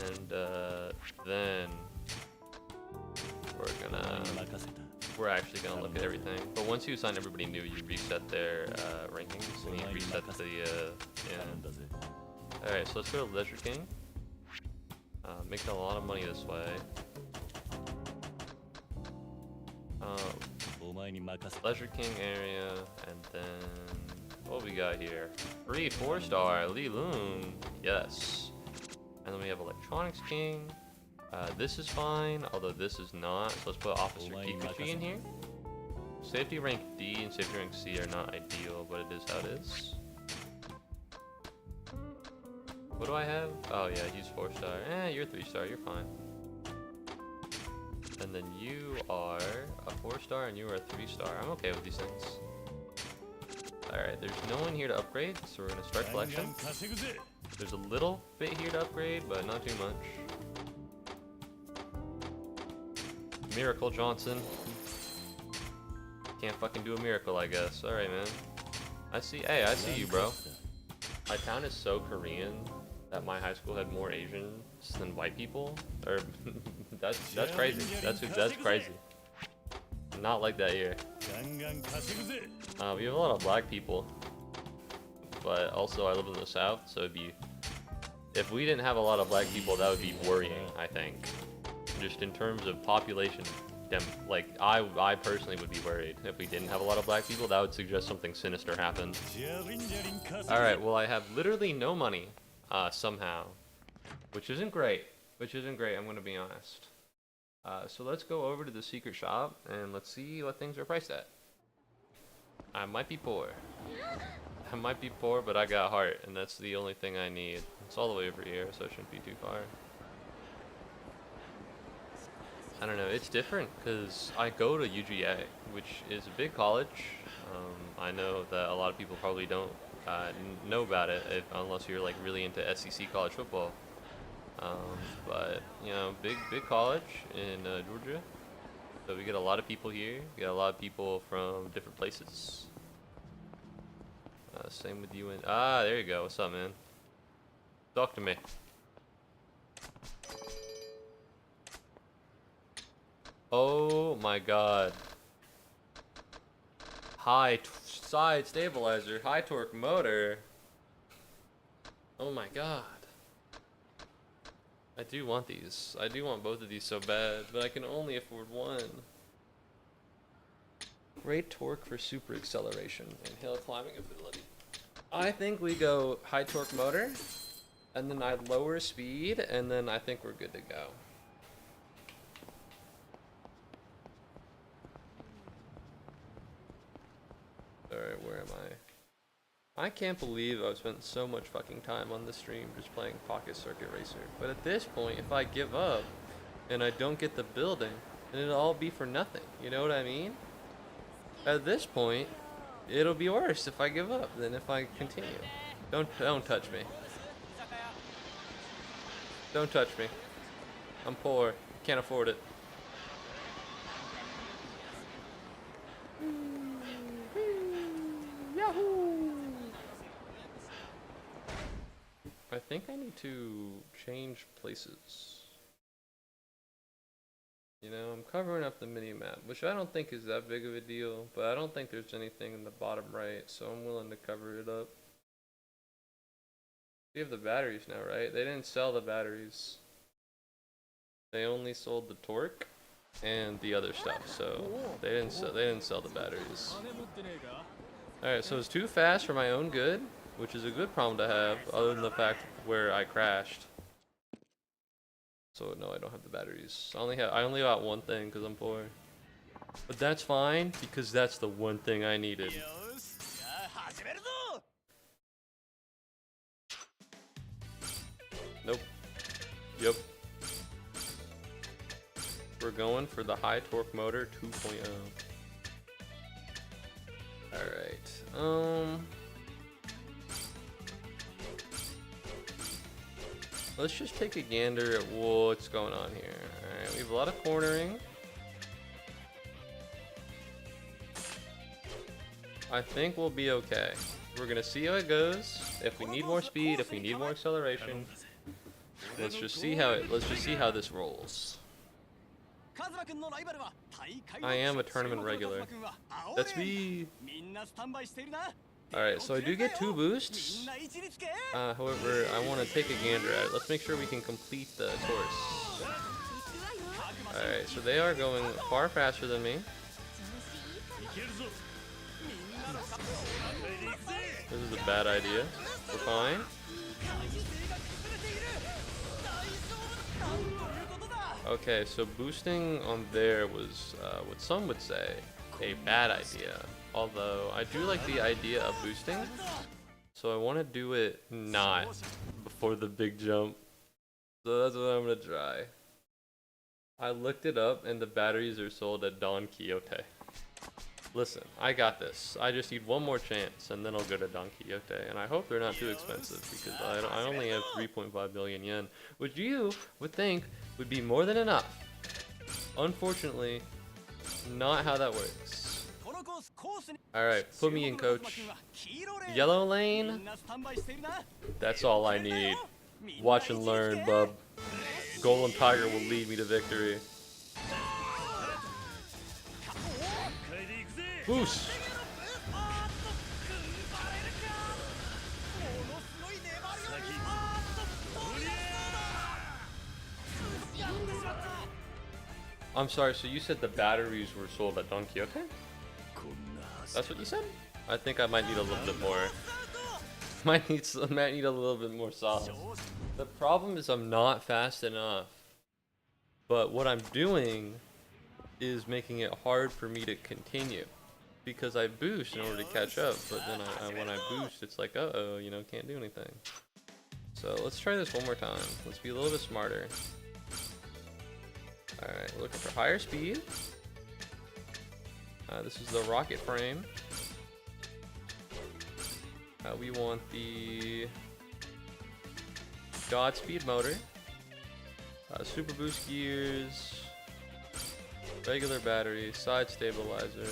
And then we're actually gonna look at everything. But once you assign everybody new, you reset their rankings and you reset the yeah. Alright, so let's go to Leisure King. Make a lot of money this way. Leisure King area, and then what we got here? Free 4-star Lee Loon, yes. And then we have Electronics King. This is fine, although this is not. So let's put Officer Kikuchi in here. Safety rank D and safety rank C are not ideal, but it is how it is. What do I have? Oh yeah, use 4-star. You're 3-star, you're fine. And then you are a 4-star and you are a 3-star. I'm okay with these things. Alright, there's no one here to upgrade, so we're gonna start collection. There's a little bit here to upgrade, but not too much. Miracle Johnson. Can't fucking do a miracle, I guess. Alright, man. I see you, bro. My town is so Korean that my high school had more Asians than white people. Or that's crazy. That's crazy. Not like that here. We have a lot of black people, but also I live in the south, so it'd be, if we didn't have a lot of black people, that would be worrying, I think. Just in terms of population, like I personally would be worried if we didn't have a lot of black people. That would suggest something sinister happened. All right, well I have literally no money somehow, which isn't great. I'm gonna be honest. So let's go over to the secret shop and let's see what things are priced at. I might be poor. But I got heart, and that's the only thing I need. It's all the way over here, so it shouldn't be too far. I don't know, it's different because I go to UGA, which is a big college. I know that a lot of people probably don't know about it unless you're like really into SEC college football. But you know, big college in Georgia. So we get a lot of people here. We get a lot of people from different places. Same with you and there you go. What's up, man? Talk to me. Oh my god. High side stabilizer, high torque motor. Oh my god. I do want these. I do want both of these so bad, but I can only afford one. Great torque for super acceleration and hill climbing ability. I think we go high torque motor, and then I lower speed, and then I think we're good to go. Alright, where am I? I can't believe I've spent so much fucking time on this stream just playing Pocket Circuit Racer. But at this point, if I give up and I don't get the building, and it'll all be for nothing. You know what I mean? At this point, it'll be worse if I give up than if I continue. Don't touch me. Don't touch me. I'm poor. Can't afford it. Yahoo! I think I need to change places. You know, I'm covering up the mini-map, which I don't think is that big of a deal, but I don't think there's anything in the bottom right, so I'm willing to cover it up. We have the batteries now, right? They didn't sell the batteries. They only sold the torque and the other stuff, so they didn't sell the batteries. Alright, so it's too fast for my own good, which is a good problem to have, other than the fact where I crashed. So no, I don't have the batteries. I only got one thing because I'm poor. But that's fine because that's the one thing I needed. Nope. Yep. We're going for the high torque motor 2.0. Alright. Let's just take a gander at what's going on here. Alright, we have a lot of cornering. I think we'll be okay. We're gonna see how it goes. If we need more speed, if we need more acceleration, let's just see how this rolls. I am a tournament regular. That's me. Alright, so I do get 2 boosts. However, I want to take a gander at it. Let's make sure we can complete the course. Alright, so they are going far faster than me. This is a bad idea. We're fine. Okay, so boosting on there was what some would say a bad idea. Although I do like the idea of boosting, so I want to do it not before the big jump. So that's what I'm gonna try. I looked it up and the batteries are sold at Don Quixote. Listen, I got this. I just need one more chance and then I'll go to Don Quixote. And I hope they're not too expensive because I only have 3.5 billion yen, which you would think would be more than enough. Unfortunately, not how that works. Alright, put me in, coach. Yellow lane? That's all I need. Watch and learn, bub. Golem Tiger will lead me to victory. Boost! I'm sorry, so you said the batteries were sold at Don Quixote? That's what you said? I think I might need a little bit more. might need a little bit more sauce. The problem is I'm not fast enough. But what I'm doing is making it hard for me to continue. Because I boost in order to catch up, but then when I boost, it's like, uh-oh, you know, can't do anything. So let's try this one more time. Let's be a little bit smarter. Alright, we're looking for higher speed. This is the rocket frame. We want the Godspeed motor. Super boost gears. Regular battery. Side stabilizer.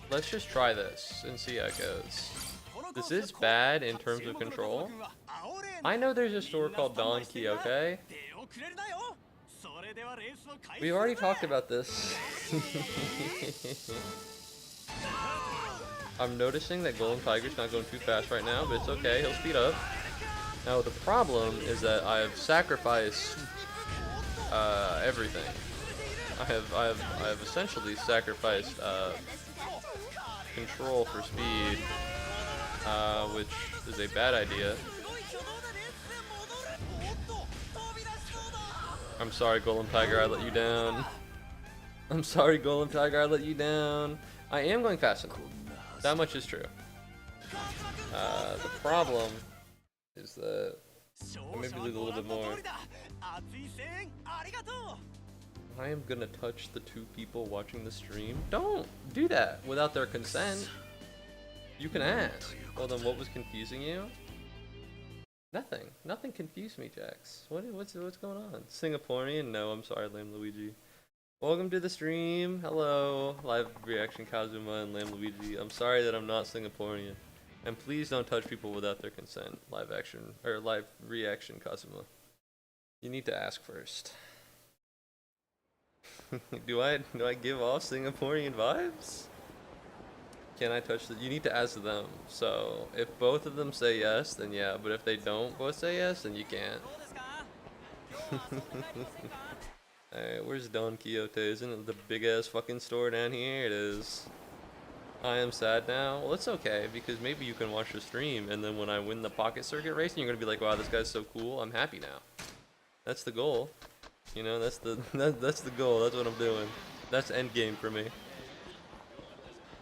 Let's just try this and see how it goes. This is bad in terms of control. I know there's a store called Don Quixote. We already talked about this. I'm noticing that Golem Tiger's not going too fast right now, but it's okay, he'll speed up. Now the problem is that I've sacrificed everything. I have essentially sacrificed control for speed, which is a bad idea. I'm sorry, Golem Tiger, I let you down. I'm sorry, Golem Tiger, I let you down. I am going fast enough. That much is true. The problem is that Or maybe leave a little bit more. I am gonna touch the 2 people watching the stream. Don't do that without their consent. You can ask. Well then, what was confusing you? Nothing. Nothing confused me, Jax. What's going on? Singaporean? No, I'm sorry, Lame Luigi. Welcome to the stream. Hello, live reaction Kazuma and Lamb Luigi. I'm sorry that I'm not Singaporean. And please don't touch people without their consent. Live action or live reaction Kazuma. You need to ask first. do I give off Singaporean vibes? Can I touch the? You need to ask them. So if both of them say yes, then yeah. But if they don't both say yes, then you can't. Alright, where's Don Quixote? Isn't it the big ass fucking store down here? It is. I am sad now. Well, it's okay because maybe you can watch the stream, and then when I win the pocket circuit race, and you're gonna be like, wow, this guy's so cool. I'm happy now. That's the goal. You know, that's the goal. That's what I'm doing. That's end game for me.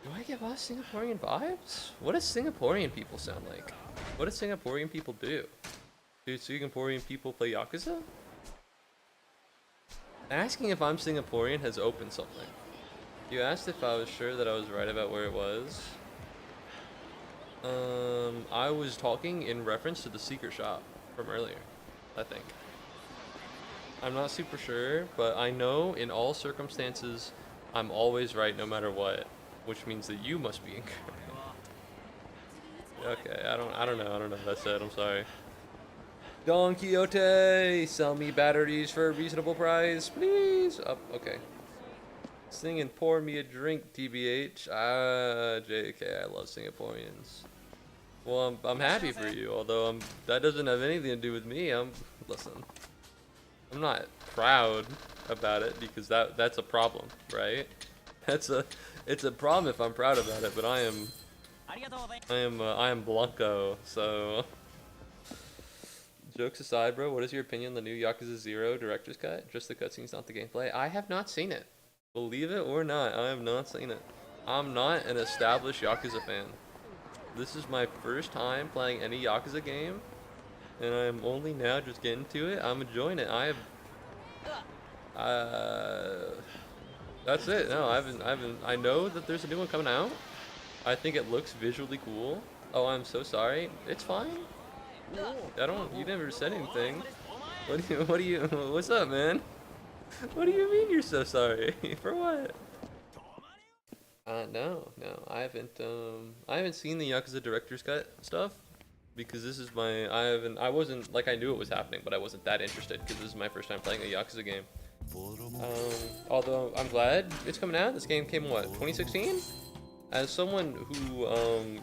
Do I give off Singaporean vibes? What does Singaporean people sound like? What do Singaporean people do? Do Singaporean people play Yakuza? Asking if I'm Singaporean has opened something. You asked if I was sure that I was right about where it was. I was talking in reference to the secret shop from earlier, I think. I'm not super sure, but I know in all circumstances, I'm always right no matter what, which means that you must be incorrect. Okay, I don't know what that said, I'm sorry. Don Quixote, sell me batteries for a reasonable price, please. Oh, okay. Sing and pour me a drink, TBH. JK, I love Singaporeans. Well, I'm happy for you, although that doesn't have anything to do with me. Listen, I'm not proud about it because that's a problem, right? It's a problem if I'm proud about it, but I am Blanco, so. Jokes aside, bro, what is your opinion on the new Yakuza 0 director's cut? Just the cutscenes, not the gameplay? I have not seen it. Believe it or not, I have not seen it. I'm not an established Yakuza fan. This is my first time playing any Yakuza game, and I'm only now just getting to it. I'm enjoying it. That's it. No, I know that there's a new one coming out. I think it looks visually cool. Oh, I'm so sorry. It's fine. You never said anything. What's up, man? What do you mean you're so sorry? For what? No, I haven't seen the Yakuza director's cut stuff because this is I wasn't, like, I knew it was happening, but I wasn't that interested because this is my first time playing a Yakuza game. Although I'm glad it's coming out. This game came, what, 2016? As someone who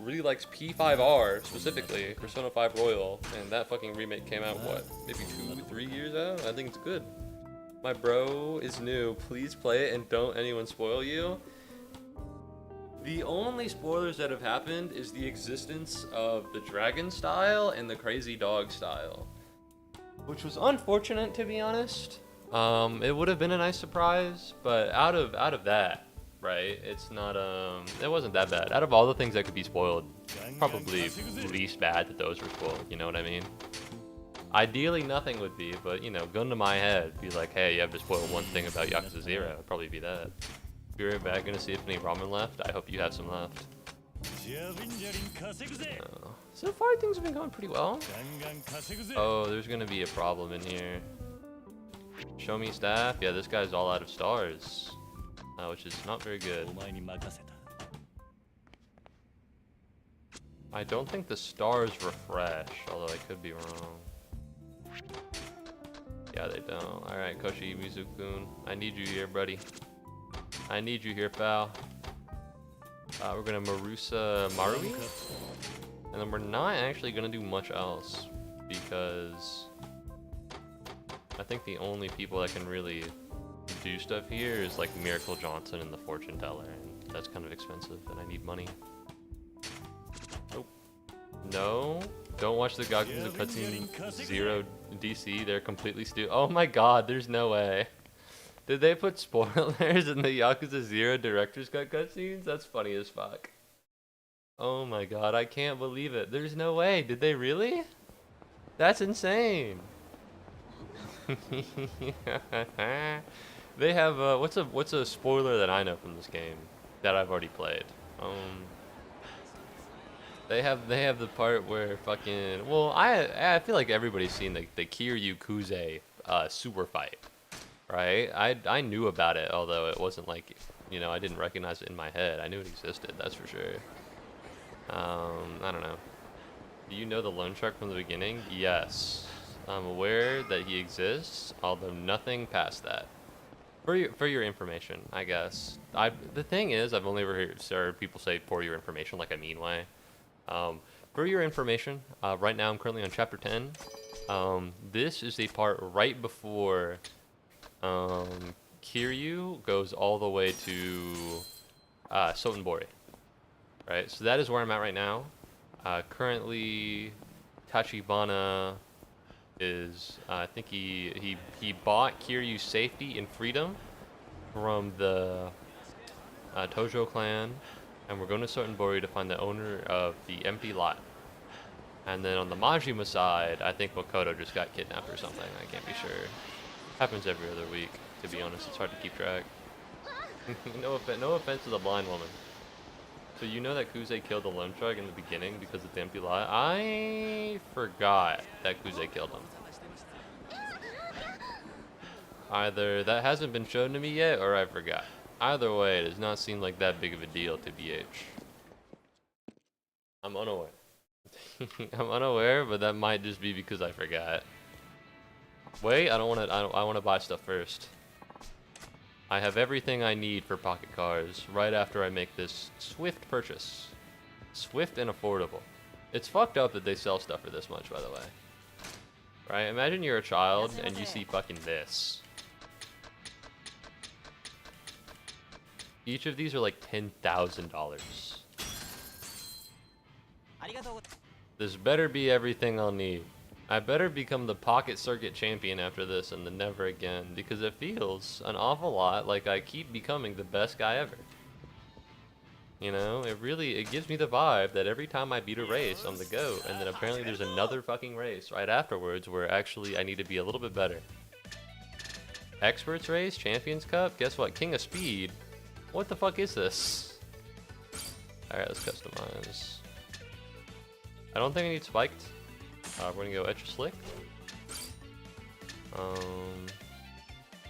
really likes P5R specifically, Persona 5 Royal, and that fucking remake came out, what, maybe 2-3 years out? I think it's good. My bro is new. Please play it and don't anyone spoil you. The only spoilers that have happened is the existence of the dragon style and the crazy dog style, which was unfortunate, to be honest. It would have been a nice surprise, but out of that, right? It's not it wasn't that bad. Out of all the things that could be spoiled, probably least bad that those were spoiled, you know what I mean? Ideally nothing would be, but you know, gun to my head, be like, hey, you have to spoil one thing about Yakuza 0, it'd probably be that. Be right back, gonna see if any ramen left. I hope you have some left. So far things have been going pretty well. Oh, there's gonna be a problem in here. Show me staff. Yeah, this guy's all out of stars. Which is not very good. I don't think the stars refresh, although I could be wrong. Yeah, they don't. Alright, Koshi Mizukun. I need you here, buddy. I need you here, pal. We're gonna Marusa Marui. And then we're not actually gonna do much else. Because I think the only people that can really do stuff here is like Miracle Johnson and the Fortune Teller, and that's kind of expensive and I need money. Nope. No, don't watch the Yakuza cutscene 0 DC, they're completely stupid. Oh my god, there's no way. Did they put spoilers in the Yakuza 0 director's cut cutscenes? That's funny as fuck. Oh my god, I can't believe it. There's no way. Did they really? That's insane. They have what's a spoiler that I know from this game that I've already played. They have the part where fucking I feel like everybody's seen the Kiryu Kuze super fight, right? I knew about it, although it wasn't like, I didn't recognize it in my head. I knew it existed, that's for sure. I don't know. Do you know the loan shark from the beginning? Yes. I'm aware that he exists, although nothing past that. For your information, I guess. The thing is, I've only ever heard people say for your information like a mean way. For your information, right now I'm currently on chapter 10. This is the part right before Kiryu goes all the way to Sotenbori. Right, so that is where I'm at right now. Currently, Tachibana is, I think he bought Kiryu's safety and freedom from the Tojo clan, and we're going to Sotenbori to find the owner of the empty lot. And then on the Majima side, I think Makoto just got kidnapped or something. I can't be sure. Happens every other week, to be honest. It's hard to keep track. No offense to the blind woman. So you know that Kuze killed the loan shark in the beginning because of the empty lot? I forgot that Kuze killed him. Either that hasn't been shown to me yet, or I forgot. Either way, it does not seem like that big of a deal to BH. I'm unaware. I'm unaware, but that might just be because I forgot. Wait, I want to buy stuff first. I have everything I need for pocket cars right after I make this swift purchase. Swift and affordable. It's fucked up that they sell stuff for this much, by the way. Right? Imagine you're a child and you see fucking this. Each of these are like $10,000. This better be everything I'll need. I better become the pocket circuit champion after this and then never again, because it feels an awful lot like I keep becoming the best guy ever. It gives me the vibe that every time I beat a race, I'm the GOAT, and then apparently there's another fucking race right afterwards where actually I need to be a little bit better. Experts race, Champions Cup, guess what? King of Speed. What the fuck is this? Alright, let's customize. I don't think I need spiked. We're gonna go Etch Slick.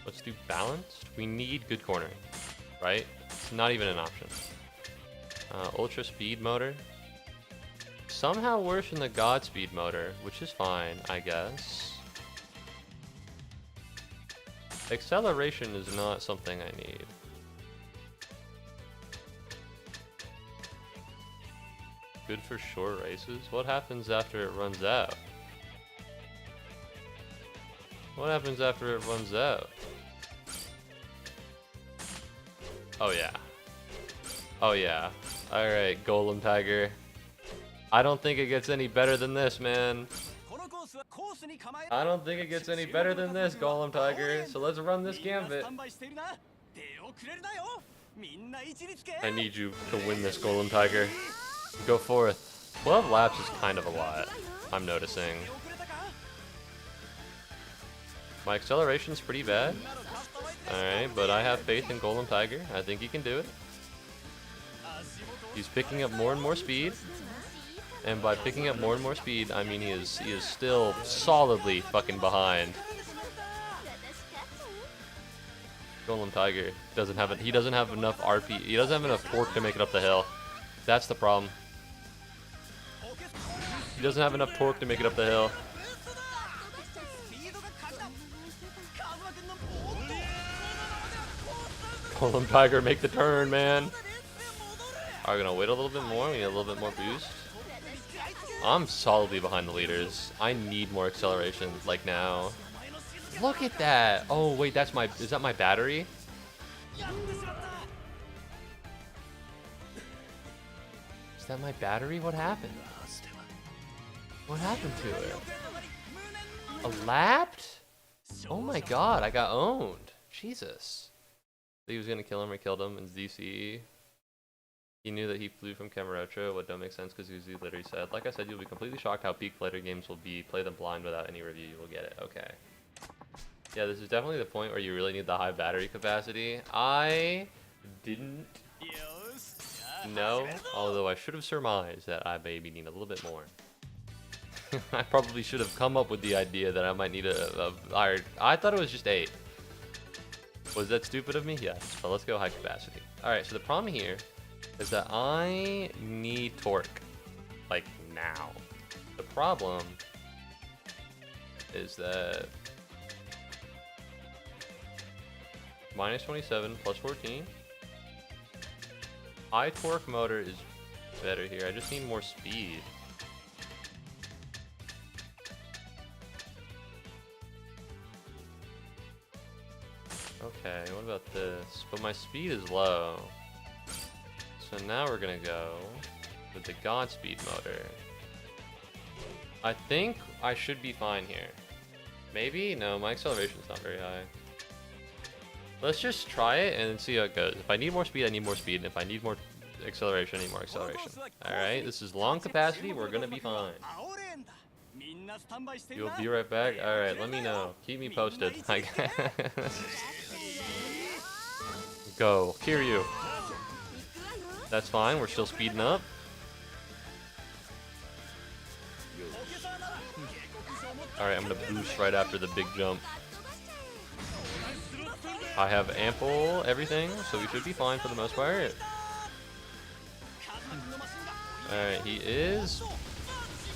Let's do balanced. We need good cornering, right? It's not even an option. Ultra speed motor. Somehow worse than the Godspeed motor, which is fine, I guess. Acceleration is not something I need. Good for short races. What happens after it runs out? What happens after it runs out? Oh yeah. Oh yeah. Alright, Golem Tiger. I don't think it gets any better than this, man. I don't think it gets any better than this, Golem Tiger. So let's run this gambit. I need you to win this, Golem Tiger. Go forth. 12 laps is kind of a lot, I'm noticing. My acceleration's pretty bad. Alright, but I have faith in Golem Tiger. I think he can do it. He's picking up more and more speed. And by picking up more and more speed, I mean he is still solidly fucking behind. Golem Tiger doesn't have he doesn't have enough RP. He doesn't have enough torque to make it up the hill. That's the problem. He doesn't have enough torque to make it up the hill. Golem Tiger, make the turn, man. Are we gonna wait a little bit more? We need a little bit more boost. I'm solidly behind the leaders. I need more acceleration, like now. Look at that! Oh wait, is that my battery? Is that my battery? What happened? What happened to it? A lapped? Oh my god, I got owned. Jesus. He was gonna kill him or killed him in DCE. He knew that he flew from Kamurocho. What don't make sense because Uzi literally said, like I said, you'll be completely shocked how peak fighter games will be. Play them blind without any review. You will get it. Okay. Yeah, this is definitely the point where you really need the high battery capacity. I didn't know, although I should have surmised that I maybe need a little bit more. I probably should have come up with the idea that I might need a higher. I thought it was just 8. Was that stupid of me? Yes, but let's go high capacity. Alright, so the problem here is that I need torque, like now. The problem is that minus 27 plus 14. High torque motor is better here. I just need more speed. Okay, what about this? But my speed is low. So now we're gonna go with the Godspeed motor. I think I should be fine here. Maybe? No, my acceleration's not very high. Let's just try it and see how it goes. If I need more speed, I need more speed. And if I need more acceleration, I need more acceleration. Alright, this is long capacity. We're gonna be fine. You'll be right back? Alright, let me know. Keep me posted. Go. Kiryu. That's fine. We're still speeding up. Alright, I'm gonna boost right after the big jump. I have ample everything, so we should be fine for the most part. Alright, he is...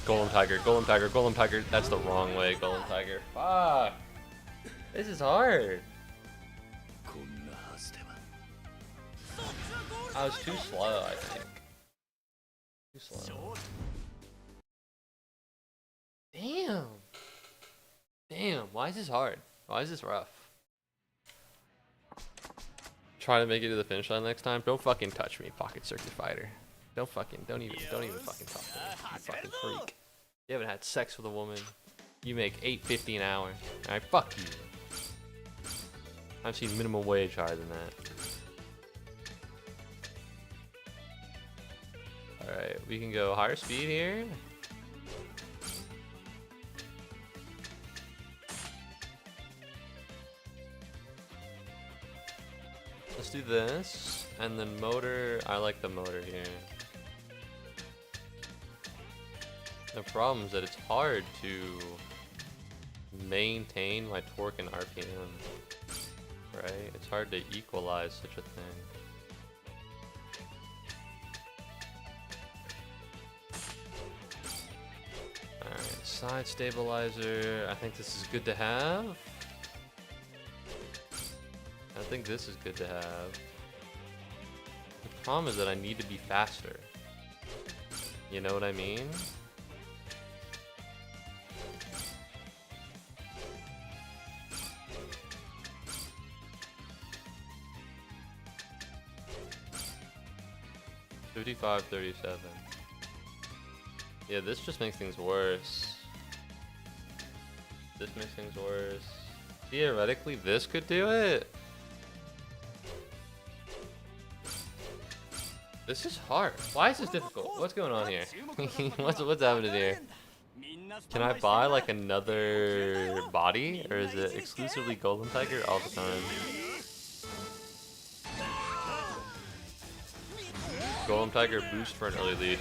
Golem Tiger, Golem Tiger, Golem Tiger. That's the wrong way, Golem Tiger. Fuck! This is hard. I was too slow, I think. Too slow. Damn! Damn, why is this hard? Why is this rough? Try to make it to the finish line next time. Don't fucking touch me, Pocket Circuit Fighter. Don't even fucking talk to me. You fucking freak. You haven't had sex with a woman. You make $8.50 an hour. Alright, fuck you. I've seen minimum wage higher than that. Alright, we can go higher speed here. Let's do this, and then motor. I like the motor here. The problem is that it's hard to maintain my torque and RPM, right? It's hard to equalize such a thing. Alright, side stabilizer. I think this is good to have. I think this is good to have. The problem is that I need to be faster. You know what I mean? $55.37. Yeah, this just makes things worse. This makes things worse. Theoretically, this could do it. This is hard. Why is this difficult? What's going on here? what's happening here? Can I buy like another body, or is it exclusively Golden Tiger all the time? Golem Tiger boost for an early lead.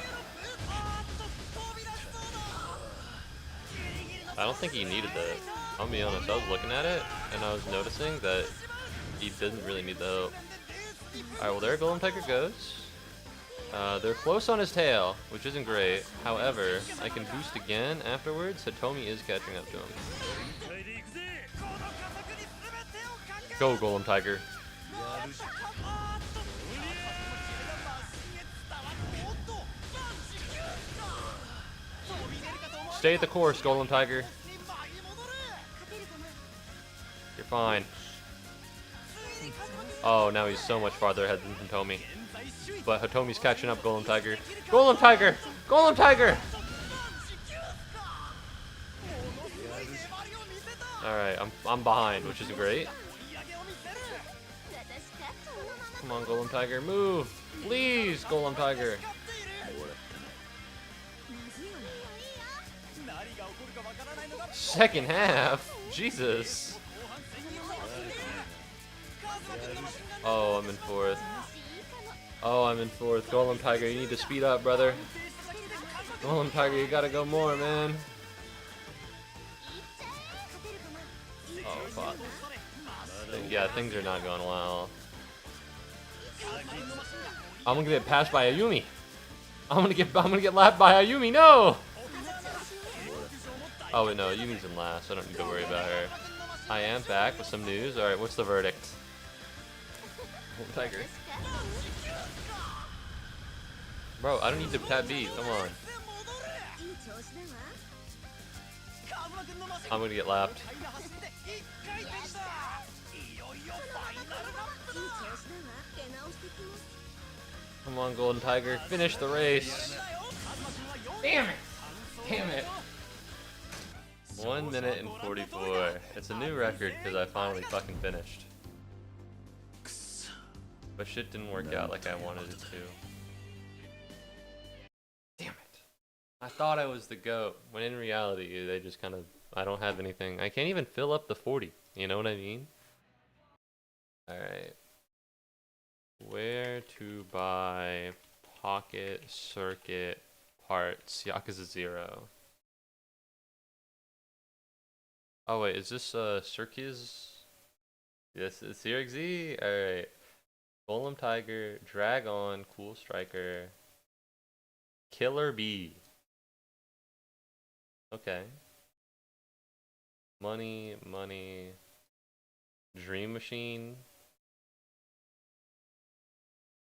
I don't think he needed that. I'll be honest, I was looking at it and I was noticing that he didn't really need the help. Alright, well there Golem Tiger goes. They're close on his tail, which isn't great. However, I can boost again afterwards. Hitomi is catching up to him. Go, Golem Tiger. Stay the course, Golem Tiger. You're fine. Oh, now he's so much farther ahead than Hitomi. But Hitomi's catching up, Golem Tiger. Golem Tiger! Golem Tiger! Alright, I'm behind, which is great. Come on, Golem Tiger, move! Please, Golem Tiger. Second half? Jesus. Oh, I'm in fourth. Oh, I'm in fourth. Golem Tiger, you need to speed up, brother. Golem Tiger, you gotta go more, man. Oh, fuck. Yeah, things are not going well. I'm gonna get passed by Ayumi. I'm gonna get lapped by Ayumi. No. Oh wait, no, Ayumi's in last. I don't need to worry about her. I am back with some news. All right, what's the verdict? Tiger. Bro, I don't need to tap B. Come on. I'm gonna get lapped. Come on, Golden Tiger, finish the race. Damn it! Damn it! 1 minute and 44. It's a new record because I finally fucking finished. But shit didn't work out like I wanted it to. Damn it. I thought I was the GOAT, when in reality, they just kind of... I don't have anything. I can't even fill up the 40. You know what I mean? Alright. Where to buy pocket circuit parts? Yakuza 0. Oh wait, is this Circus? Yes, it's CRXZ? Alright. Golem Tiger, Dragon, Cool Striker, Killer Bee. Okay. Money, money, Dream Machine,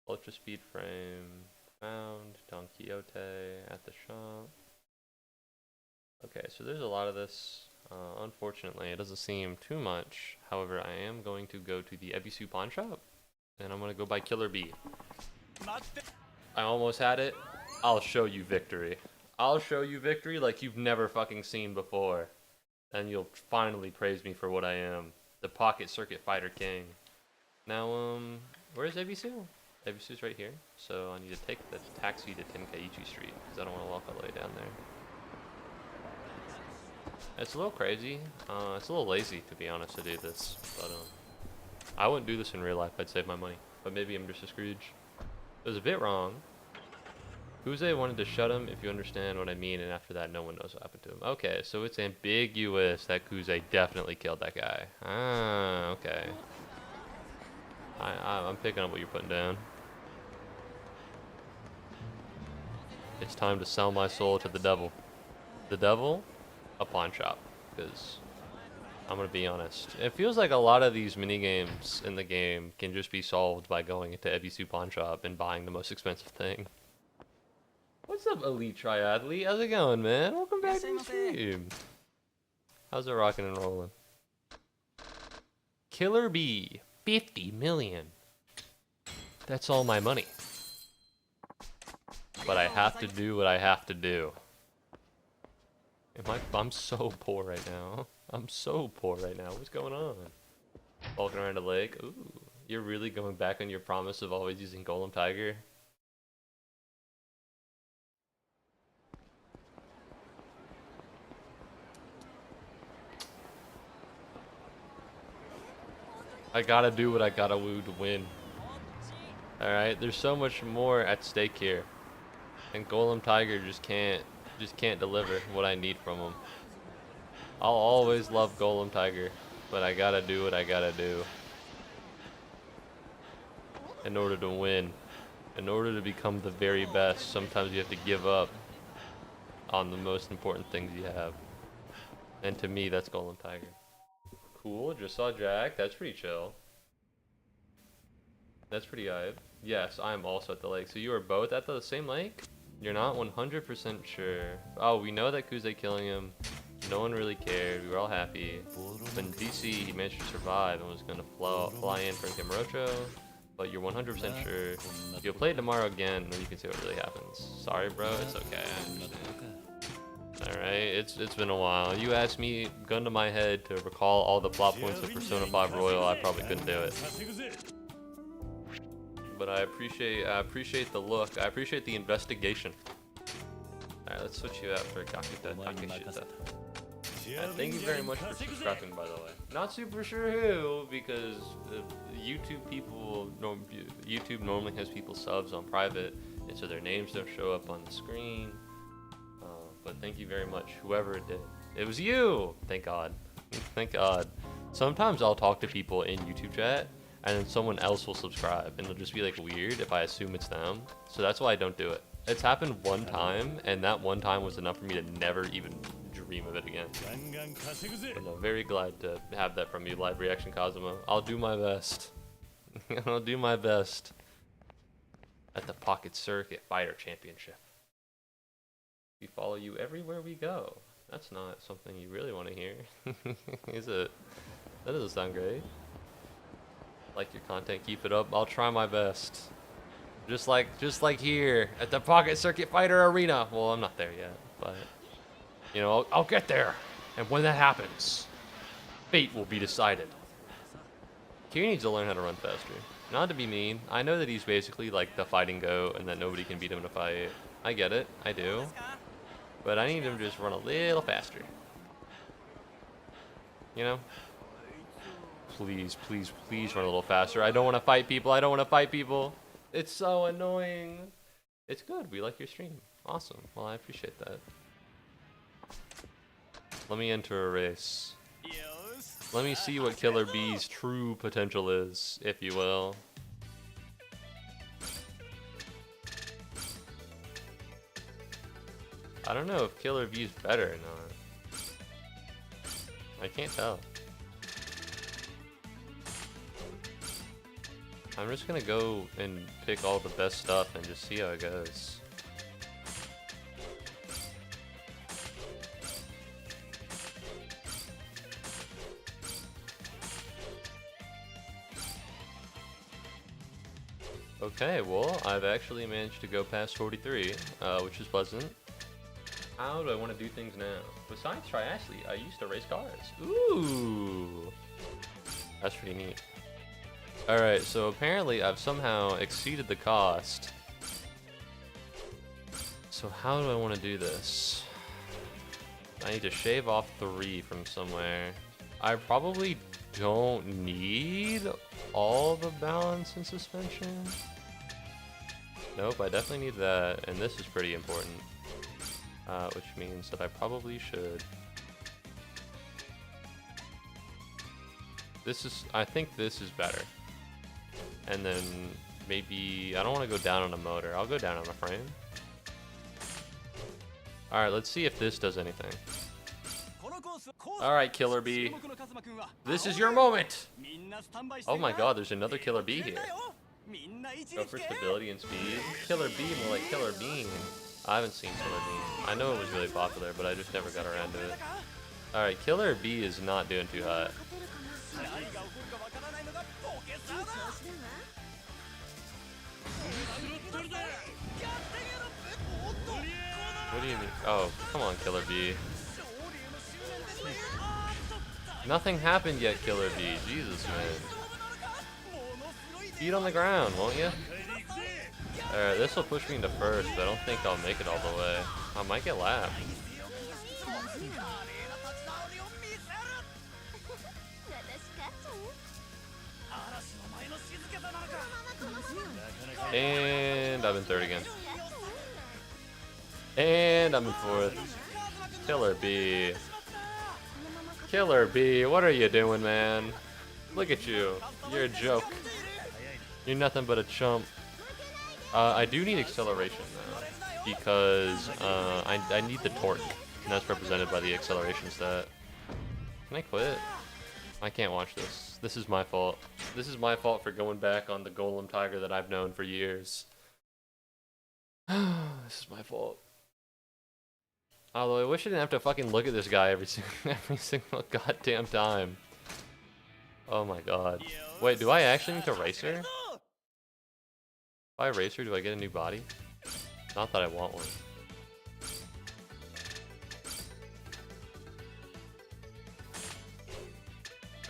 Ultra Speed Frame, found, Don Quixote at the shop. Okay, so there's a lot of this. Unfortunately, it doesn't seem too much. However, I am going to go to the Ebisu pawn shop, and I'm going to go buy Killer Bee. I almost had it. I'll show you victory. I'll show you victory like you've never fucking seen before. And you'll finally praise me for what I am. The Pocket Circuit Fighter King. Now, where's Ebisu? Ebisu's right here. So I need to take the taxi to Tenkaichi Street, because I don't want to walk all the way down there. It's a little crazy. It's a little lazy, to be honest, to do this. But I wouldn't do this in real life. I'd save my money. But maybe I'm just a Scrooge. It was a bit wrong. Kuze wanted to shut him, if you understand what I mean, and after that, no one knows what happened to him. Okay, so it's ambiguous that Kuze definitely killed that guy. Ah, okay. I'm picking up what you're putting down. It's time to sell my soul to the devil. The devil? A pawn shop. Because I'm gonna be honest. It feels like a lot of these minigames in the game can just be solved by going into Ebisu pawn shop and buying the most expensive thing. What's up, Elite Triathlete? How's it going, man? Welcome back to the stream. How's it rocking and rolling? Killer Bee, 50 million. That's all my money. But I have to do what I have to do. I'm so poor right now. I'm so poor right now. What's going on? Walking around a lake. Ooh, you're really going back on your promise of always using Golem Tiger? I gotta do what I gotta woo to win. Alright, there's so much more at stake here. And Golem Tiger just can't deliver what I need from him. I'll always love Golem Tiger, but I gotta do what I gotta do. In order to win. In order to become the very best, sometimes you have to give up on the most important things you have. And to me, that's Golem Tiger. Cool, just saw Jack. That's pretty chill. That's pretty hype. Yes, I'm also at the lake. So you are both at the same lake? You're not 100% sure. Oh, we know that Kuze killing him. No one really cared. We were all happy. But in DC, he managed to survive and was going to fly in for Kamurocho. But you're 100% sure. If you'll play it tomorrow again, then you can see what really happens. Sorry, bro. It's okay. I understand. Alright, it's been a while. You asked me, gun to my head, to recall all the plot points of Persona 5 Royal, I probably couldn't do it. but I appreciate the look. I appreciate the investigation. Alright, let's switch you out for Yakuza Takeshita. Thank you very much for subscribing, by the way. Not super sure who, because YouTube normally has people subs on private, and so their names don't show up on the screen. But thank you very much, whoever it did. It was you! Thank God. Thank God. Sometimes I'll talk to people in YouTube chat, and then someone else will subscribe, and it'll just be like weird if I assume it's them. So that's why I don't do it. It's happened one time, and that one time was enough for me to never even dream of it again. But no, very glad to have that from you, Live Reaction Kazuma. I'll do my best. I'll do my best at the Pocket Circuit Fighter Championship. We follow you everywhere we go. That's not something you really want to hear, is it? That doesn't sound great. Like your content, keep it up. I'll try my best. Just like here at the Pocket Circuit Fighter Arena. Well, I'm not there yet, but you know, I'll get there. And when that happens, fate will be decided. Kiri needs to learn how to run faster. Not to be mean. I know that he's basically like the fighting goat and that nobody can beat him in a fight. I get it. I do. But I need him to just run a little faster. You know? Please, please, please run a little faster. I don't want to fight people. I don't want to fight people. It's so annoying. It's good. We like your stream. Awesome. Well, I appreciate that. Let me enter a race. Let me see what Killer B's true potential is, if you will. I don't know if Killer B's better or not. I can't tell. I'm just gonna go and pick all the best stuff and just see how it goes. Okay, well, I've actually managed to go past 43, which is pleasant. How do I want to do things now? Besides triathlete, I used to race cars. Ooh! That's pretty neat. Alright, so apparently I've somehow exceeded the cost. So how do I want to do this? I need to shave off 3 from somewhere. I probably don't need all the balance and suspension. Nope, I definitely need that, and this is pretty important. Which means that I probably should. I think this is better. And then maybe, I don't want to go down on a motor. I'll go down on a frame. Alright, let's see if this does anything. Alright, Killer B. This is your moment! Oh my god, there's another Killer B here. Go for stability and speed. Killer B, more like Killer Bean. I haven't seen Killer Bean. I know it was really popular, but I just never got around to it. Alright, Killer B is not doing too hot. What do you mean? Oh, come on, Killer B. Nothing happened yet, Killer B. Jesus, man. Feet on the ground, won't you? Alright, this will push me into first, but I don't think I'll make it all the way. I might get lapped. And I'm in third again. And I'm in fourth. Killer B. Killer B, what are you doing, man? Look at you. You're a joke. You're nothing but a chump. I do need acceleration though, because I need the torque, and that's represented by the acceleration stat. Can I quit? I can't watch this. This is my fault. This is my fault for going back on the Golem Tiger that I've known for years. This is my fault. Although I wish I didn't have to fucking look at this guy every single goddamn time. Oh my god. Wait, do I actually need to race her? If I race her, do I get a new body? Not that I want one.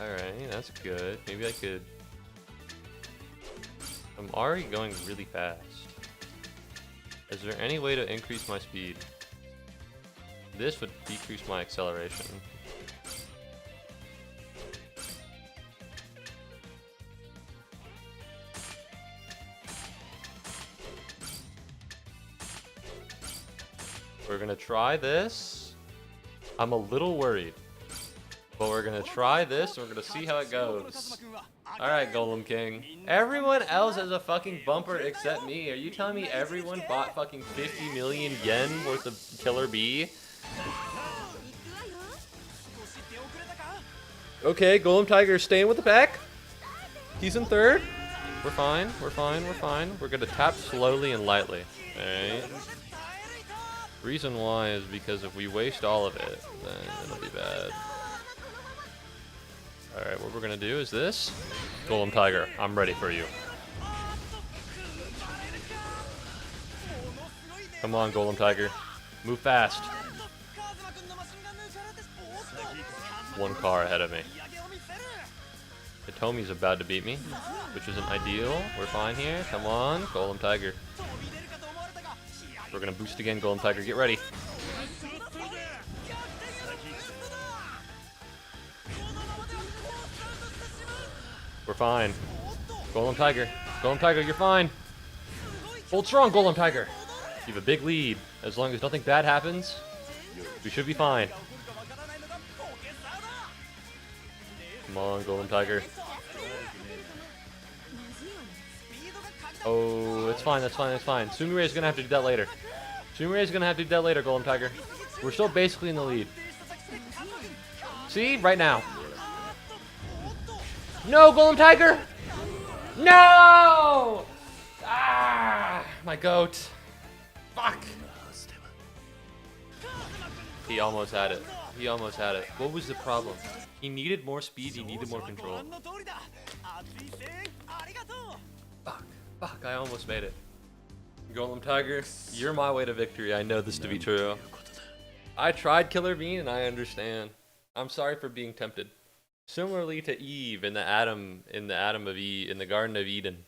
Alright, that's good. Maybe I could... I'm already going really fast. Is there any way to increase my speed? This would decrease my acceleration. We're gonna try this. I'm a little worried. But we're gonna try this and we're gonna see how it goes. Alright, Golem King. Everyone else has a fucking bumper except me. Are you telling me everyone bought fucking 50 million yen worth of Killer Bee? Okay, Golem Tiger staying with the pack. He's in third. We're fine, we're fine, we're fine. We're gonna tap slowly and lightly. Alright. Reason why is because if we waste all of it, then it'll be bad. Alright, what we're gonna do is this. Golem Tiger, I'm ready for you. Come on, Golem Tiger. Move fast. One car ahead of me. Hitomi's about to beat me, which isn't ideal. We're fine here. Come on, Golem Tiger. We're gonna boost again, Golem Tiger. Get ready. We're fine. Golem Tiger. Golem Tiger, you're fine. Hold strong, Golem Tiger. You have a big lead. As long as nothing bad happens, we should be fine. Come on, Golem Tiger. Oh, it's fine, that's fine, that's fine. Sumire is gonna have to do that later. Sumire is gonna have to do that later, Golem Tiger. We're still basically in the lead. See? Right now. No, Golem Tiger! No! Ah, my goat. Fuck. He almost had it. He almost had it. What was the problem? He needed more speed, he needed more control. Fuck. Fuck, I almost made it. Golem Tiger, you're my way to victory. I know this to be true. I tried Killer Bean and I understand. I'm sorry for being tempted. Similarly to Eve in the Garden of Eden.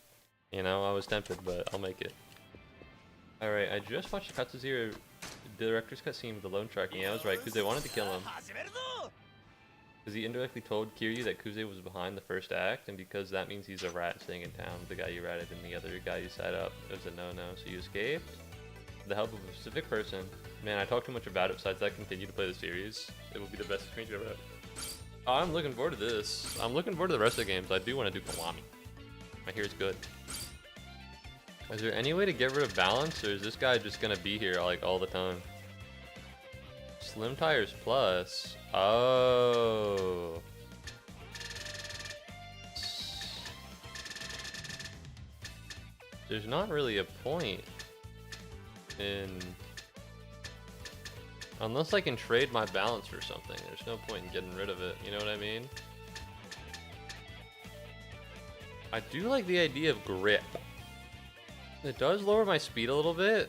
You know, I was tempted, but I'll make it. Alright, I just watched Katsuhiro director's cut scene with the loan shark. Yeah, I was right, because they wanted to kill him. Because he indirectly told Kiryu that Kuze was behind the first act, and because that means he's a rat staying in town, the guy you ratted and the other guy you sat up. It was a no-no, so you escaped. With the help of a specific person. Man, I talked too much about it, besides that, continue to play the series. It will be the best experience you ever had. I'm looking forward to this. I'm looking forward to the rest of the games. I do want to do Kiwami. I hear it's good. Is there any way to get rid of balance, or is this guy just gonna be here like all the time? Slim Tires Plus. Oh. There's not really a point in... Unless I can trade my balance for something, there's no point in getting rid of it, you know what I mean? I do like the idea of grip. It does lower my speed a little bit,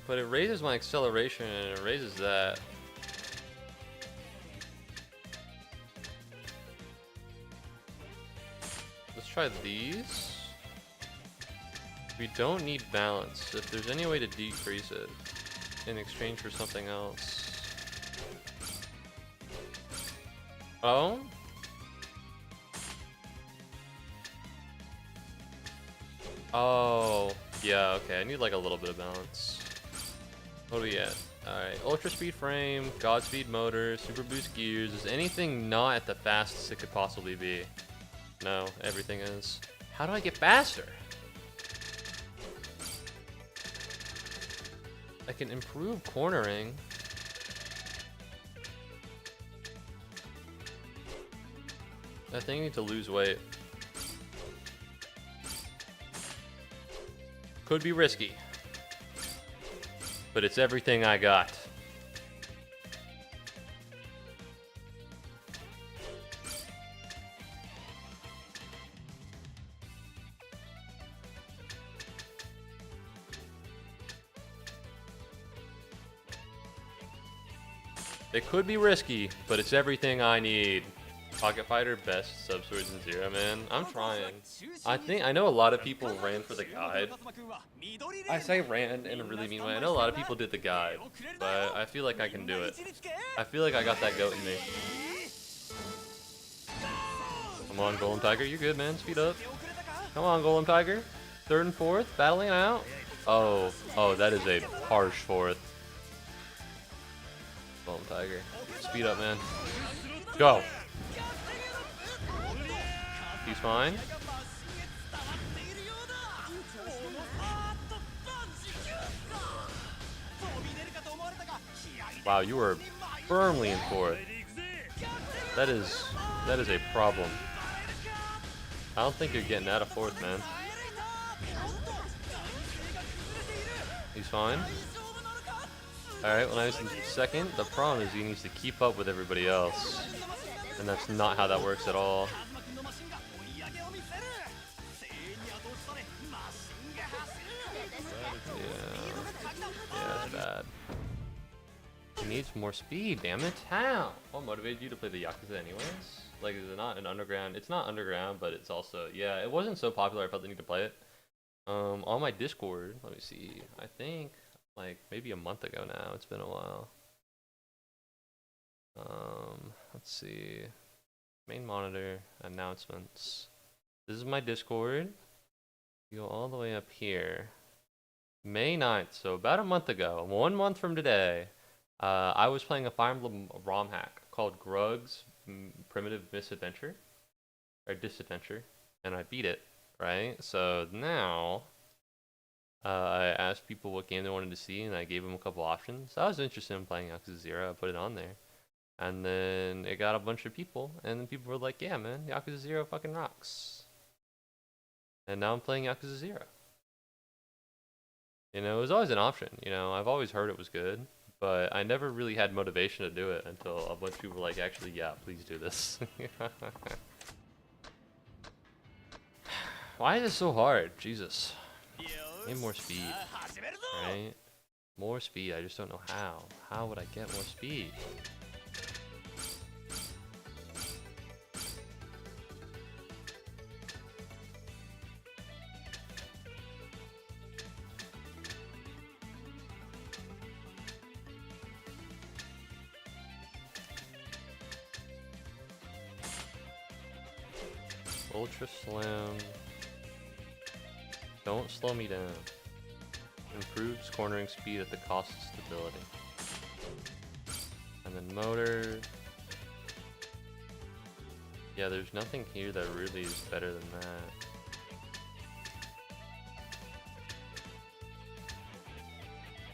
but it raises my acceleration and it raises that. Let's try these. We don't need balance. If there's any way to decrease it in exchange for something else. Oh? Oh, yeah, okay, I need like a little bit of balance. What do we get? Alright, ultra speed frame, Godspeed motor, super boost gears. Is anything not at the fastest it could possibly be? No, everything is. How do I get faster? I can improve cornering. I think I need to lose weight. Could be risky, but it's everything I got. It could be risky, but it's everything I need. Pocket Fighter best subswords in Zero, man. I'm trying. I know a lot of people ran for the guide. I say ran in a really mean way. I know a lot of people did the guide, but I feel like I can do it. I feel like I got that goat in me. Come on, Golem Tiger, you're good, man. Speed up. Come on, Golem Tiger. Third and fourth, battling out. Oh, that is a harsh fourth. Golem Tiger, speed up, man. Go. He's fine. Wow, you were firmly in fourth. That is a problem. I don't think you're getting out of fourth, man. He's fine. Alright, well now he's in second. The problem is he needs to keep up with everybody else. And that's not how that works at all. Yeah, that's bad. He needs more speed, damn it. How? What motivated you to play the Yakuza anyways? Like, is it not an underground? It's not underground, but it's also, yeah, it wasn't so popular I felt the need to play it. On my Discord, let me see, I think, like, maybe a month ago now, it's been a while. Let's see, main monitor, announcements. This is my Discord. You go all the way up here. May 9th, so about a month ago, 1 month from today, I was playing a Fire Emblem ROM hack called Grug's Primitive Misadventure, or Disadventure, and I beat it, right? So now, I asked people what game they wanted to see, and I gave them a couple options. I was interested in playing Yakuza 0, I put it on there. And then it got a bunch of people, and then people were like, yeah man, Yakuza 0 fucking rocks. And now I'm playing Yakuza 0. You know, it was always an option, you know, I've always heard it was good, but I never really had motivation to do it until a bunch of people were like, actually, yeah, please do this. Why is it so hard? Jesus. Need more speed, right? More speed, I just don't know how. How would I get more speed? Ultra Slam. Don't slow me down. Improves cornering speed at the cost of stability. And then motor. Yeah, there's nothing here that really is better than that.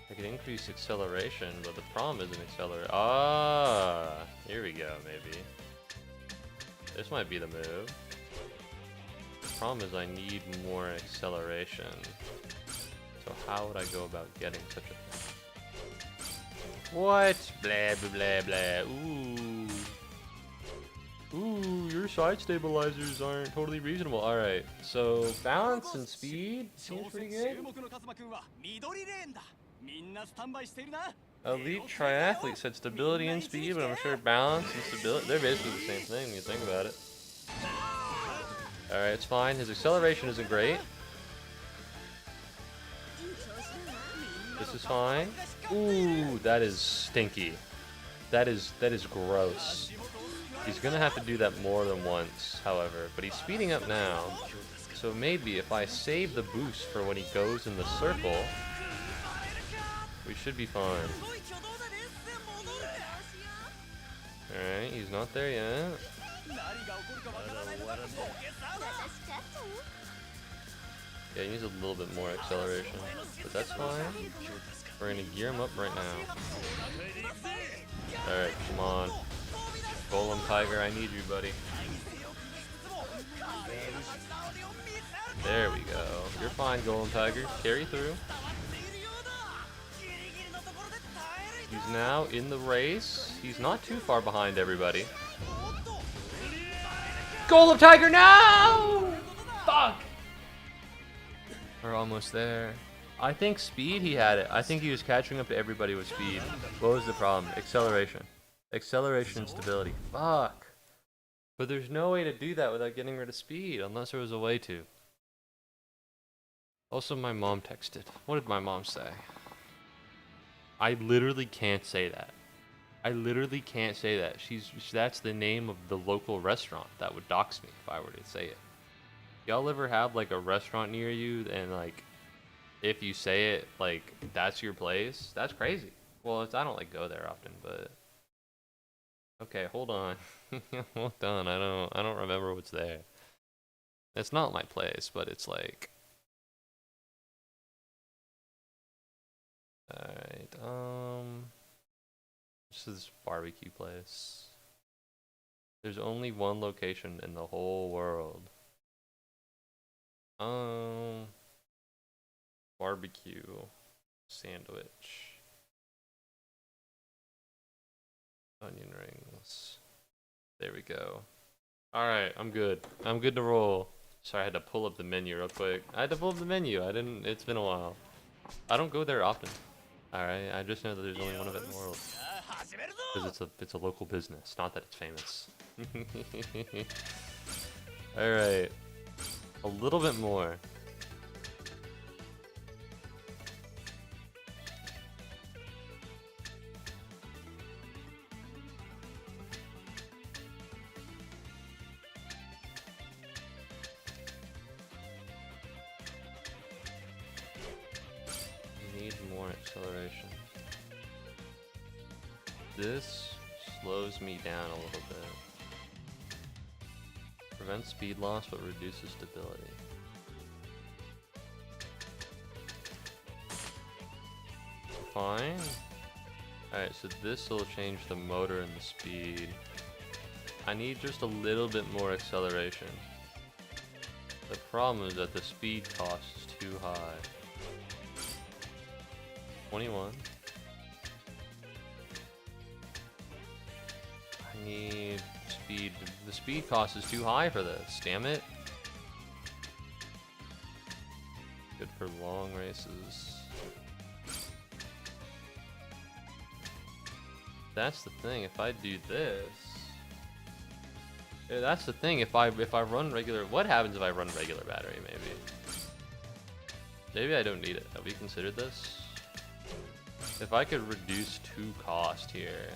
I can increase acceleration, but the problem isn't accelerate. Ah, here we go, maybe. This might be the move. The problem is I need more acceleration. So how would I go about getting such a thing? What? Blah, blah, blah, blah. Ooh. Ooh, your side stabilizers aren't totally reasonable. Alright, so balance and speed seems pretty good. Elite Triathlete said stability and speed, but I'm sure balance and stability, they're basically the same thing when you think about it. Alright, it's fine. His acceleration isn't great. This is fine. Ooh, that is stinky. That is gross. He's gonna have to do that more than once, however, but he's speeding up now. So maybe if I save the boost for when he goes in the circle, we should be fine. Alright, he's not there yet. Yeah, he needs a little bit more acceleration, but that's fine. We're gonna gear him up right now. Alright, come on. Golem Tiger, I need you, buddy. There we go. You're fine, Golem Tiger. Carry through. He's now in the race. He's not too far behind everybody. Golem Tiger, no! Fuck! We're almost there. I think speed, he had it. I think he was catching up to everybody with speed. What was the problem? Acceleration. Acceleration and stability. Fuck. But there's no way to do that without getting rid of speed, unless there was a way to. Also, my mom texted. What did my mom say? I literally can't say that. I literally can't say that. That's the name of the local restaurant that would dox me if I were to say it. Y'all ever have like a restaurant near you and like if you say it like that's your place? That's crazy. Well, I don't like go there often, but okay, hold on. Hold on. I don't remember what's there. It's not my place, but it's like alright, this is barbecue place. There's only one location in the whole world. Barbecue sandwich. Onion rings. There we go. Alright, I'm good. I'm good to roll. Sorry, I had to pull up the menu real quick. I had to pull up the menu. It's been a while. I don't go there often. Alright, I just know that there's only one of it in the world. Because it's a local business, not that it's famous. Alright. A little bit more. Need more acceleration. This slows me down a little bit. Prevents speed loss but reduces stability. Fine. Alright, so this will change the motor and the speed. I need just a little bit more acceleration. The problem is that the speed cost is too high. 21. I need speed. The speed cost is too high for this. Damn it. Good for long races. That's the thing. If I do this, yeah, that's the thing. If I run regular, what happens if I run regular battery? Maybe I don't need it. Have we considered this? If I could reduce 2 cost here.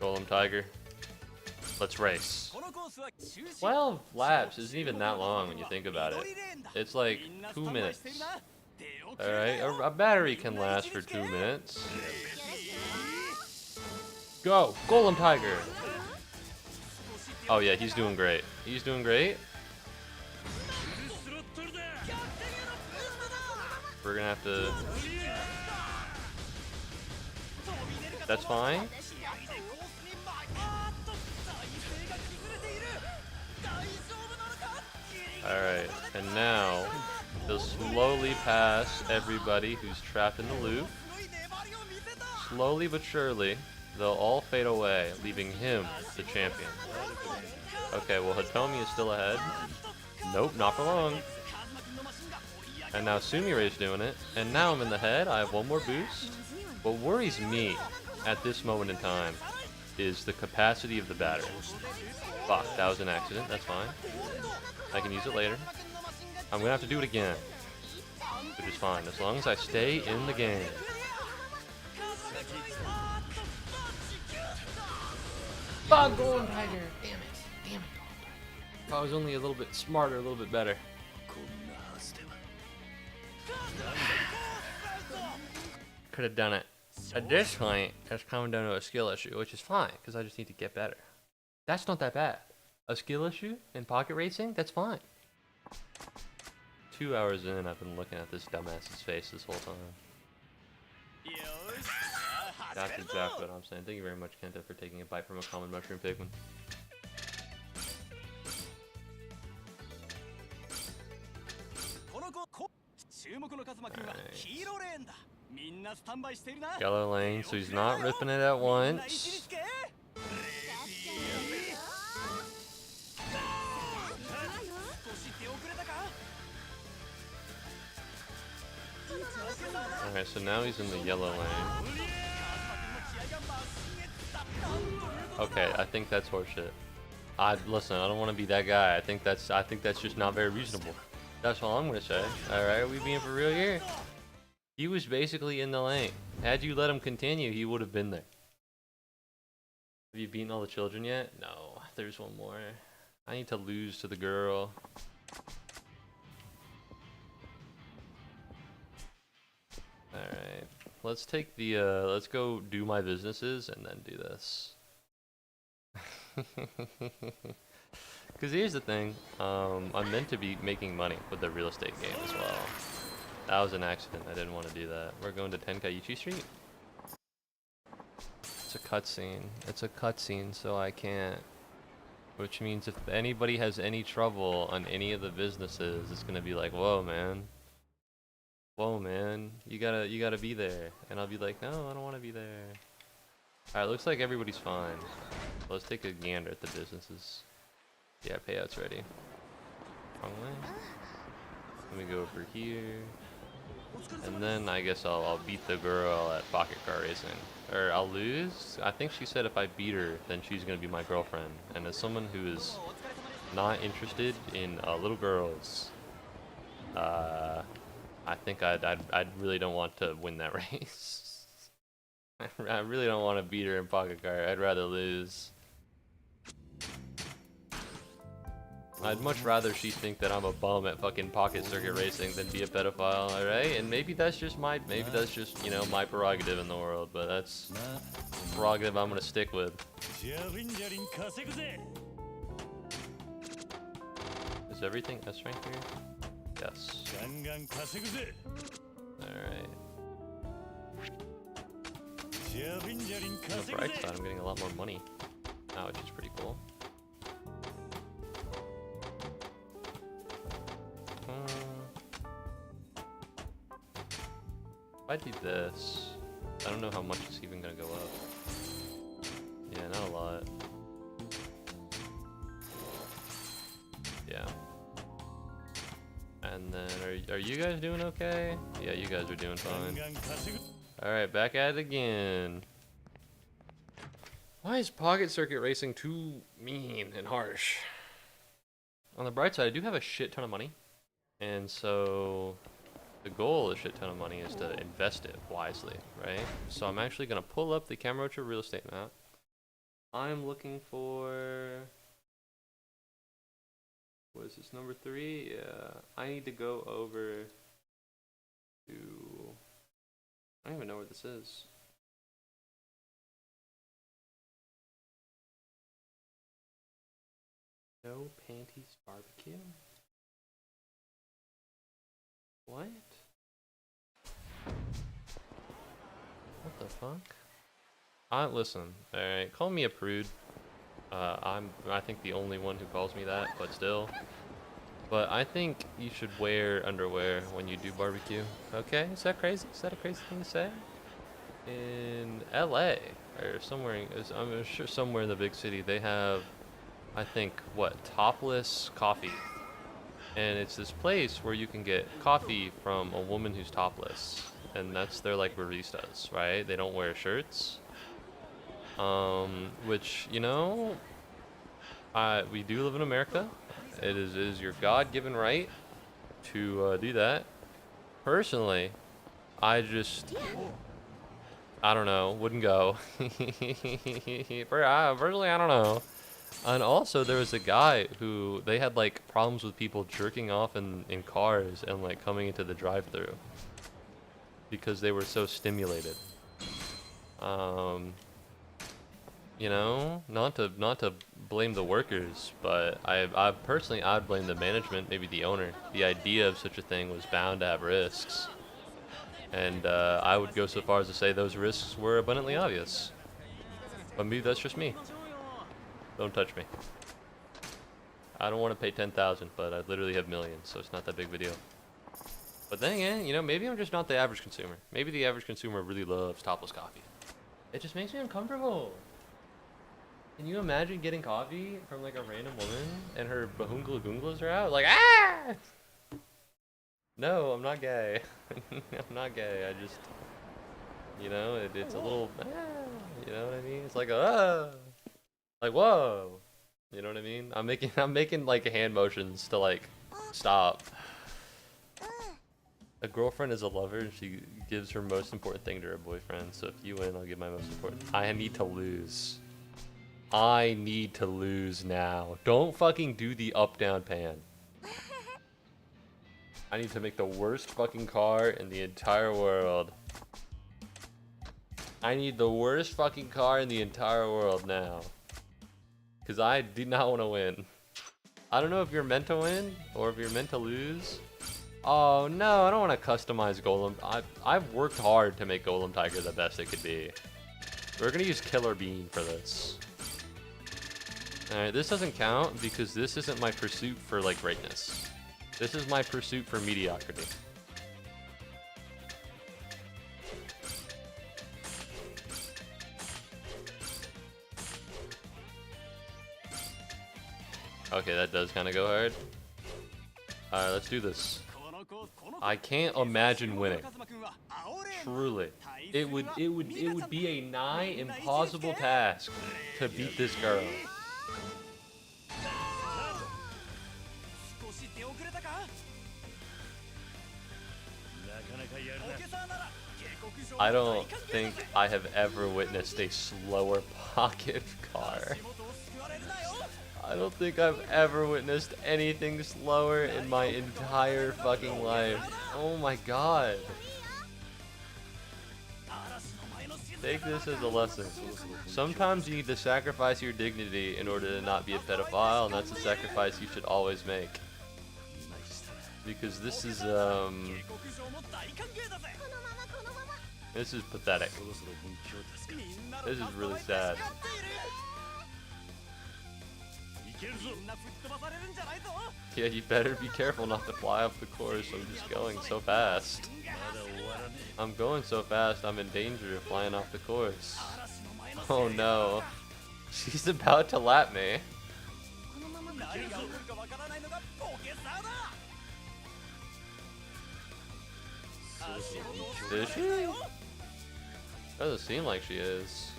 Golem Tiger. Let's race. 12 laps isn't even that long when you think about it. It's like 2 minutes. Alright, a battery can last for 2 minutes. Go! Golem Tiger! Oh yeah, he's doing great. He's doing great. We're gonna have to... That's fine. Alright, and now he'll slowly pass everybody who's trapped in the loop. Slowly but surely, they'll all fade away, leaving him the champion. Okay, well Hitomi is still ahead. Nope, not for long. And now Sumire's doing it, and now I'm in the head. I have one more boost. What worries me at this moment in time is the capacity of the battery. Fuck, that was an accident, that's fine. I can use it later. I'm gonna have to do it again, which is fine, as long as I stay in the game. Fuck, Golden Tiger! Damn it, damn it. If I was only a little bit smarter, a little bit better. Could have done it. At this point, it's coming down to a skill issue, which is fine, because I just need to get better. That's not that bad. A skill issue in pocket racing? That's fine. 2 hours in, I've been looking at this dumbass's face this whole time. That's exactly what I'm saying. Thank you very much, Kenta, for taking a bite from a common mushroom pigman. Nice. Yellow lane, so he's not ripping it at once. Alright, so now he's in the yellow lane. Okay, I think that's horseshit. Listen, I don't want to be that guy. I think that's just not very reasonable. That's all I'm gonna say. Alright, are we being for real here? He was basically in the lane. Had you let him continue, he would have been there. Have you beaten all the children yet? No, there's one more. I need to lose to the girl. Alright, let's take the, let's go do my businesses and then do this. Because here's the thing, I'm meant to be making money with the real estate game as well. That was an accident, I didn't want to do that. We're going to Tenkaichi Street. It's a cutscene. It's a cutscene, so I can't. Which means if anybody has any trouble on any of the businesses, it's gonna be like, whoa, man. Whoa, man. You gotta be there. And I'll be like, no, I don't want to be there. Alright, looks like everybody's fine. Let's take a gander at the businesses. Yeah, payout's ready. Wrong way. Let me go over here. And then I guess I'll beat the girl at pocket car racing. Or I'll lose? I think she said if I beat her, then she's gonna be my girlfriend. And as someone who is not interested in little girls, I think I really don't want to win that race. I really don't want to beat her in pocket car. I'd rather lose. I'd much rather she think that I'm a bum at fucking pocket circuit racing than be a pedophile, alright? And maybe that's just you know, my prerogative in the world, but that's a prerogative I'm gonna stick with. Is everything S rank here? Yes. Alright. On the bright side, I'm getting a lot more money now, which is pretty cool. If I do this, I don't know how much it's even gonna go up. Yeah, not a lot. Yeah. And then, are you guys doing okay? Yeah, you guys are doing fine. Alright, back at it again. Why is pocket circuit racing too mean and harsh? On the bright side, I do have a shit ton of money. And so the goal of a shit ton of money is to invest it wisely, right? So I'm actually going to pull up the Kamurocho real estate map. I'm looking for... What is this, number 3? Yeah. I need to go over to... I don't even know where this is. No Panties Barbecue? What? What the fuck? Listen, alright, call me a prude. I think the only one who calls me that, but still. But I think you should wear underwear when you do barbecue. Okay, is that crazy? Is that a crazy thing to say? In LA, or somewhere, I'm sure somewhere in the big city, they have, I think, what, topless coffee. And it's this place where you can get coffee from a woman who's topless. And they're like baristas, right? They don't wear shirts. Which, you know, we do live in America. It is your God-given right to do that. Personally, I don't know, wouldn't go. Personally, I don't know. And also, there was a guy who, they had like problems with people jerking off in cars and like coming into the drive-thru because they were so stimulated. You know, not to blame the workers, but I personally, I'd blame the management, maybe the owner. The idea of such a thing was bound to have risks. And I would go so far as to say those risks were abundantly obvious. But maybe that's just me. Don't touch me. I don't want to pay 10,000, but I literally have millions, so it's not that big of a deal. But then again, you know, maybe I'm just not the average consumer. Maybe the average consumer really loves topless coffee. It just makes me uncomfortable. Can you imagine getting coffee from like a random woman and her bahungla goonglas are out? Like, ah! No, I'm not gay. I'm not gay. I just, you know, it's a little, you know what I mean? It's like like whoa, you know what I mean? I'm making like hand motions to like stop. A girlfriend is a lover, and she gives her most important thing to her boyfriend. So if you win, I'll give my most important. I need to lose. I need to lose now. Don't fucking do the up down pan. I need to make the worst fucking car in the entire world. I need the worst fucking car in the entire world now. Because I do not want to win. I don't know if you're meant to win or if you're meant to lose. Oh no, I don't want to customize Golem. I've worked hard to make Golem Tiger the best it could be. We're going to use Killer Bean for this. Alright, this doesn't count because this isn't my pursuit for like greatness. This is my pursuit for mediocrity. Okay, that does kind of go hard. Alright, let's do this. I can't imagine winning. Truly. It would be a nigh impossible task to beat this girl. I don't think I have ever witnessed a slower pocket car. I don't think I've ever witnessed anything slower in my entire fucking life. Oh my god. Take this as a lesson. Sometimes you need to sacrifice your dignity in order to not be a pedophile, and that's a sacrifice you should always make. Because this is pathetic. This is really sad. Yeah, you better be careful not to fly off the course. I'm just going so fast. I'm going so fast, I'm in danger of flying off the course. Oh no. She's about to lap me. Is she? Doesn't seem like she is.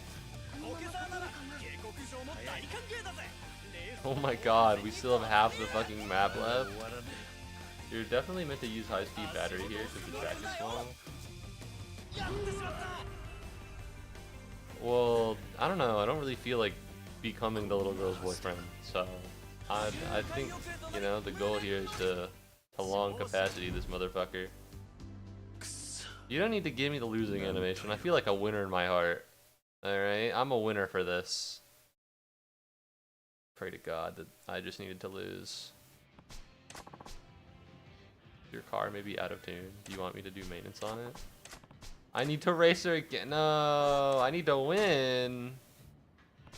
Oh my god, we still have half the fucking map left. You're definitely meant to use high-speed battery here because the track is small. Well, I don't know. I don't really feel like becoming the little girl's boyfriend. So, I think, you know, the goal here is to long capacity this motherfucker. You don't need to give me the losing animation. I feel like a winner in my heart. Alright, I'm a winner for this. Pray to God that I just needed to lose. Your car may be out of tune. Do you want me to do maintenance on it? I need to race her again. No, I need to win.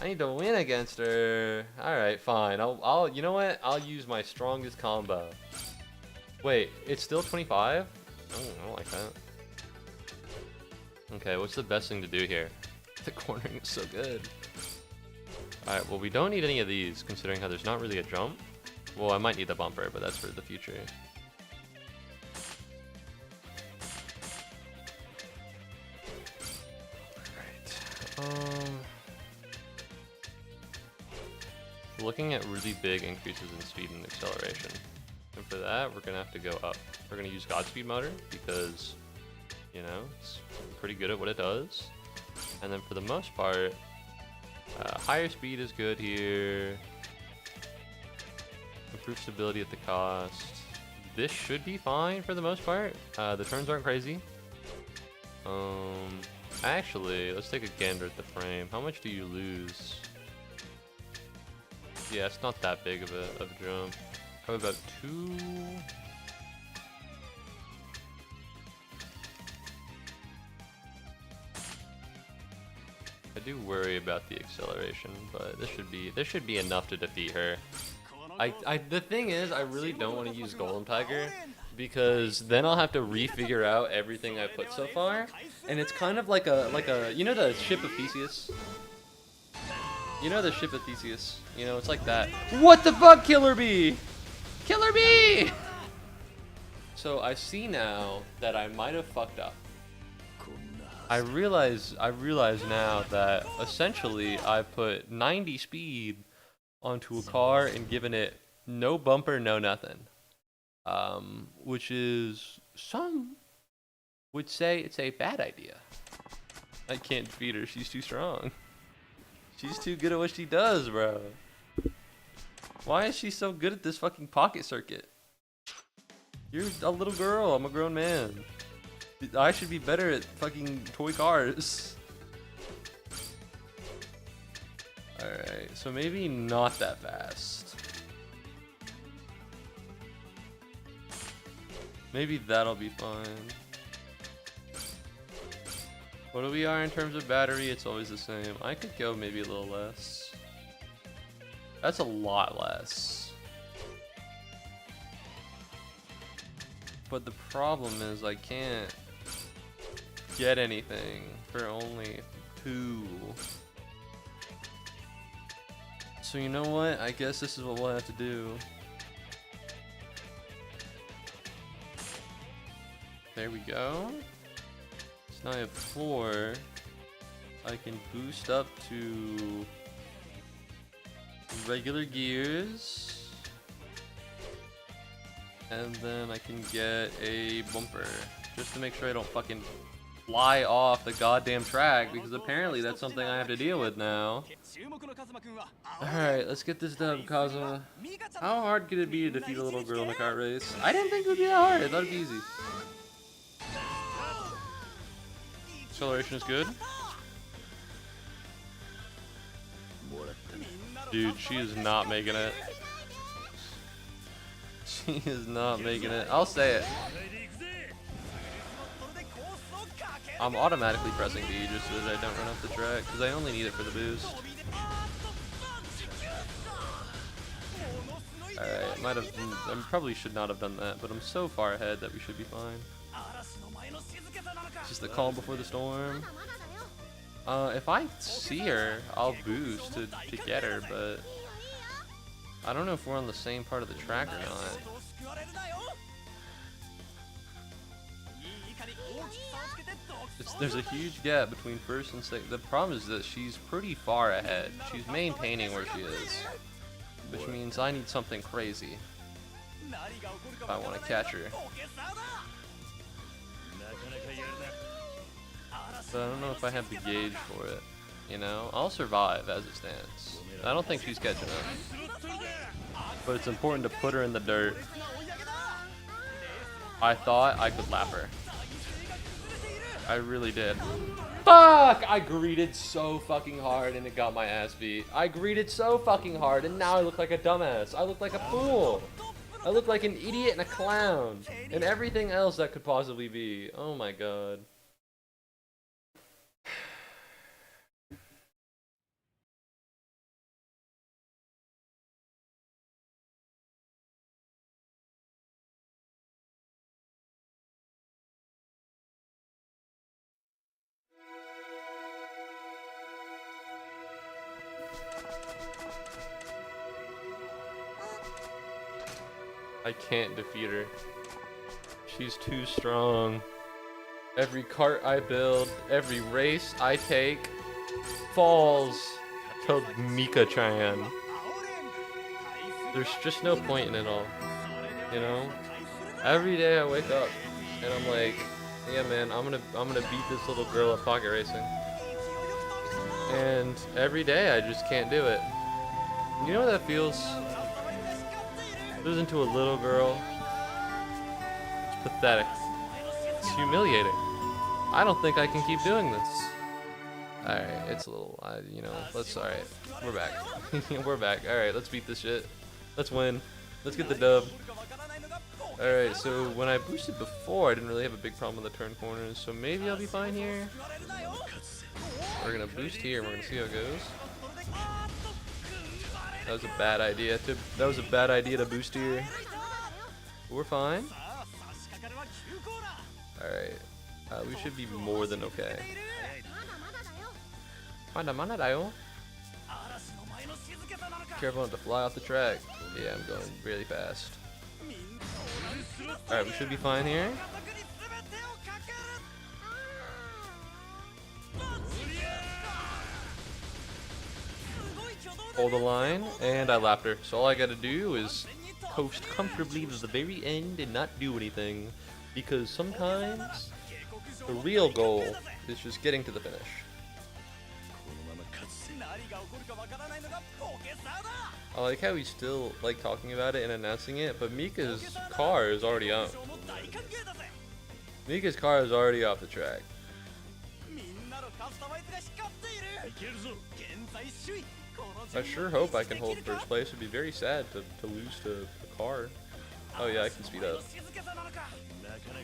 I need to win against her. Alright, fine. I'll you know what? I'll use my strongest combo. Wait, it's still 25? Oh, I don't like that. Okay, what's the best thing to do here? The cornering is so good. Alright, well we don't need any of these, considering how there's not really a jump. Well, I might need the bumper, but that's for the future. Alright. Looking at really big increases in speed and acceleration. And for that, we're gonna have to go up. We're gonna use Godspeed motor because, you know, it's pretty good at what it does. And then for the most part, higher speed is good here. Improve stability at the cost. This should be fine for the most part. The turns aren't crazy. Actually, let's take a gander at the frame. How much do you lose? Yeah, it's not that big of a jump. Probably about 2. I do worry about the acceleration, but this should be enough to defeat her. The thing is, I really don't want to use Golem Tiger because then I'll have to refigure out everything I've put so far, and it's kind of like a you know the ship of Theseus. You know the ship of Theseus. You know, it's like that. What the fuck, Killer Bee? Killer Bee! So I see now that I might have fucked up. I realize now that essentially I put 90 speed onto a car and given it no bumper, no nothing. Which is, some would say it's a bad idea. I can't defeat her, she's too strong. She's too good at what she does, bro. Why is she so good at this fucking pocket circuit? You're a little girl, I'm a grown man. I should be better at fucking toy cars. Alright, so maybe not that fast. Maybe that'll be fine. What do we are in terms of battery? It's always the same. I could go maybe a little less. That's a lot less. But the problem is I can't get anything for only 2. So you know what? I guess this is what we'll have to do. There we go. So now I have 4. I can boost up to regular gears. And then I can get a bumper. Just to make sure I don't fucking fly off the goddamn track, because apparently that's something I have to deal with now. Alright, let's get this done, Kazuma. How hard could it be to defeat a little girl in a kart race? I didn't think it would be that hard. I thought it'd be easy. Acceleration is good. Dude, she is not making it. She is not making it. I'll say it. I'm automatically pressing D just so that I don't run off the track, because I only need it for the boost. Alright, I probably should not have done that, but I'm so far ahead that we should be fine. It's just the calm before the storm. If I see her, I'll boost to get her, but I don't know if we're on the same part of the track or not. There's a huge gap between first and second. The problem is that she's pretty far ahead. She's maintaining where she is, which means I need something crazy if I want to catch her. But I don't know if I have the gauge for it. You know, I'll survive as it stands. I don't think she's catching up, but it's important to put her in the dirt. I thought I could lap her. I really did. Fuck! I greeted so fucking hard and it got my ass beat. I greeted so fucking hard and now I look like a dumbass. I look like a fool. I look like an idiot and a clown. And everything else that could possibly be. Oh my god. I can't defeat her. She's too strong. Every cart I build, every race I take, falls to Mika-chan. There's just no point in it all, you know? Every day I wake up and I'm like, yeah man, I'm gonna beat this little girl at pocket racing. And every day I just can't do it. You know what that feels? Losing to a little girl. It's pathetic. It's humiliating. I don't think I can keep doing this. Alright, it's a little, you know, alright. We're back. We're back. Alright, let's beat this shit. Let's win. Let's get the dub. Alright, so when I boosted before, I didn't really have a big problem with the turn corners, so maybe I'll be fine here. We're gonna boost here and we're gonna see how it goes. That was a bad idea to boost here. But we're fine. Alright. We should be more than okay. Careful not to fly off the track. Yeah, I'm going really fast. Alright, we should be fine here. Hold the line, and I lapped her. So all I gotta do is coast comfortably to the very end and not do anything. Because sometimes the real goal is just getting to the finish. I like how he's still like talking about it and announcing it, but Mika's car is already owned. Mika's car is already off the track. I sure hope I can hold first place. It'd be very sad to lose to the car. Oh yeah, I can speed up.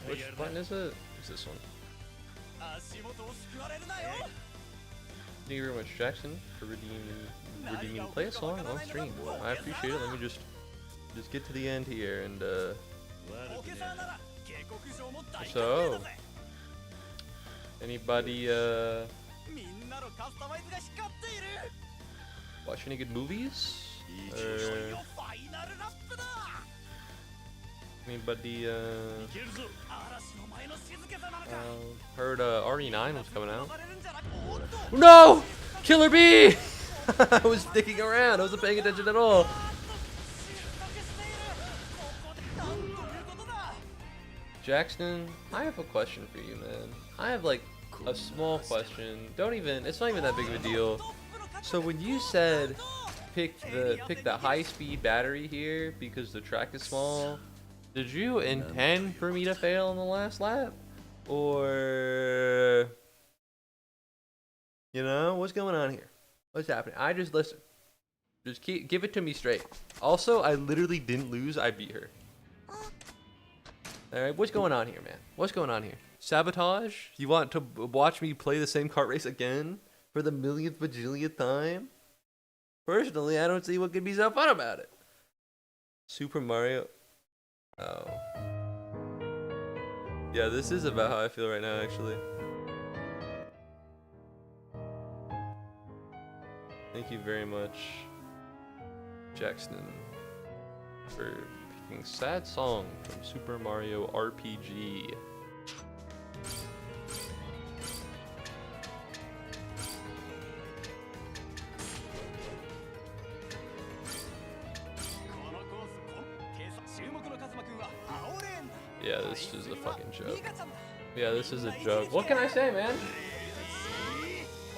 Which button is it? It's this one. Thank you very much, Jackson, for redeeming play a song on stream. I appreciate it. Let me just get to the end here and so anybody watch any good movies? Anybody heard RE9 was coming out? No! Killer Bee! I was sticking around. I wasn't paying attention at all. Jackson, I have a question for you, man. I have like a small question. It's not even that big of a deal. So when you said pick the high-speed battery here because the track is small, did you intend for me to fail in the last lap? Or, you know, what's going on here? What's happening? I just listen. Just give it to me straight. Also, I literally didn't lose. I beat her. All right, what's going on here, man? What's going on here? Sabotage? You want to watch me play the same kart race again for the millionth bajillionth time? Personally, I don't see what could be so fun about it. Super Mario. Oh. Yeah, this is about how I feel right now, actually. Thank you very much, Jackson, for picking Sad Song from Super Mario RPG. Yeah, this is a fucking joke. Yeah, this is a joke. What can I say, man?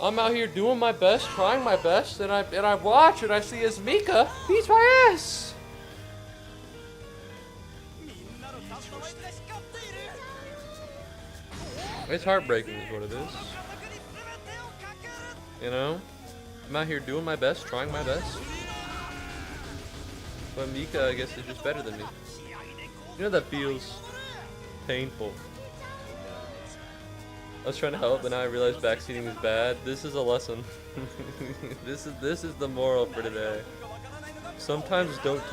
I'm out here doing my best, trying my best, and I watch and I see as Mika beats my ass. It's heartbreaking is what it is. You know? I'm out here doing my best, trying my best. But Mika, I guess, is just better than me. You know that feels painful. I was trying to help, but now I realize backseating is bad. This is a lesson. This is the moral for today. Sometimes don't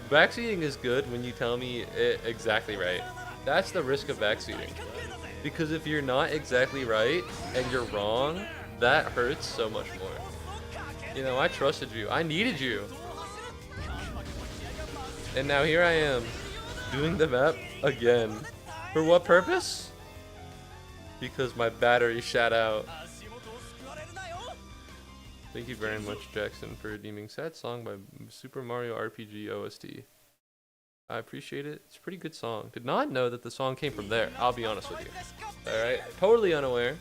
backseating is good when you tell me it exactly right. That's the risk of backseating. Because if you're not exactly right and you're wrong, that hurts so much more. You know, I trusted you. I needed you. And now here I am, doing the map again. For what purpose? Because my battery shot out. Thank you very much, Jackson, for redeeming Sad Song by Super Mario RPG OST. I appreciate it. It's a pretty good song. Did not know that the song came from there. I'll be honest with you. Alright, totally unaware.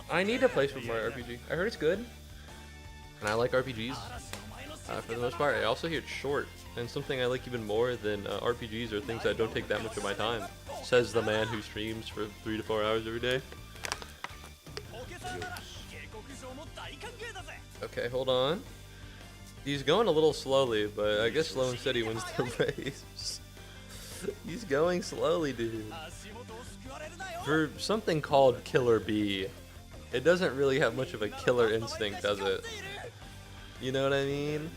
I need to play Super Mario RPG. I heard it's good. And I like RPGs. For the most part, I also hear it's short. And something I like even more than RPGs are things that don't take that much of my time. Says the man who streams for 3 to 4 hours every day. Okay, hold on. He's going a little slowly, but I guess slow and steady wins the race. He's going slowly, dude. For something called Killer Bee, it doesn't really have much of a killer instinct, does it? You know what I mean?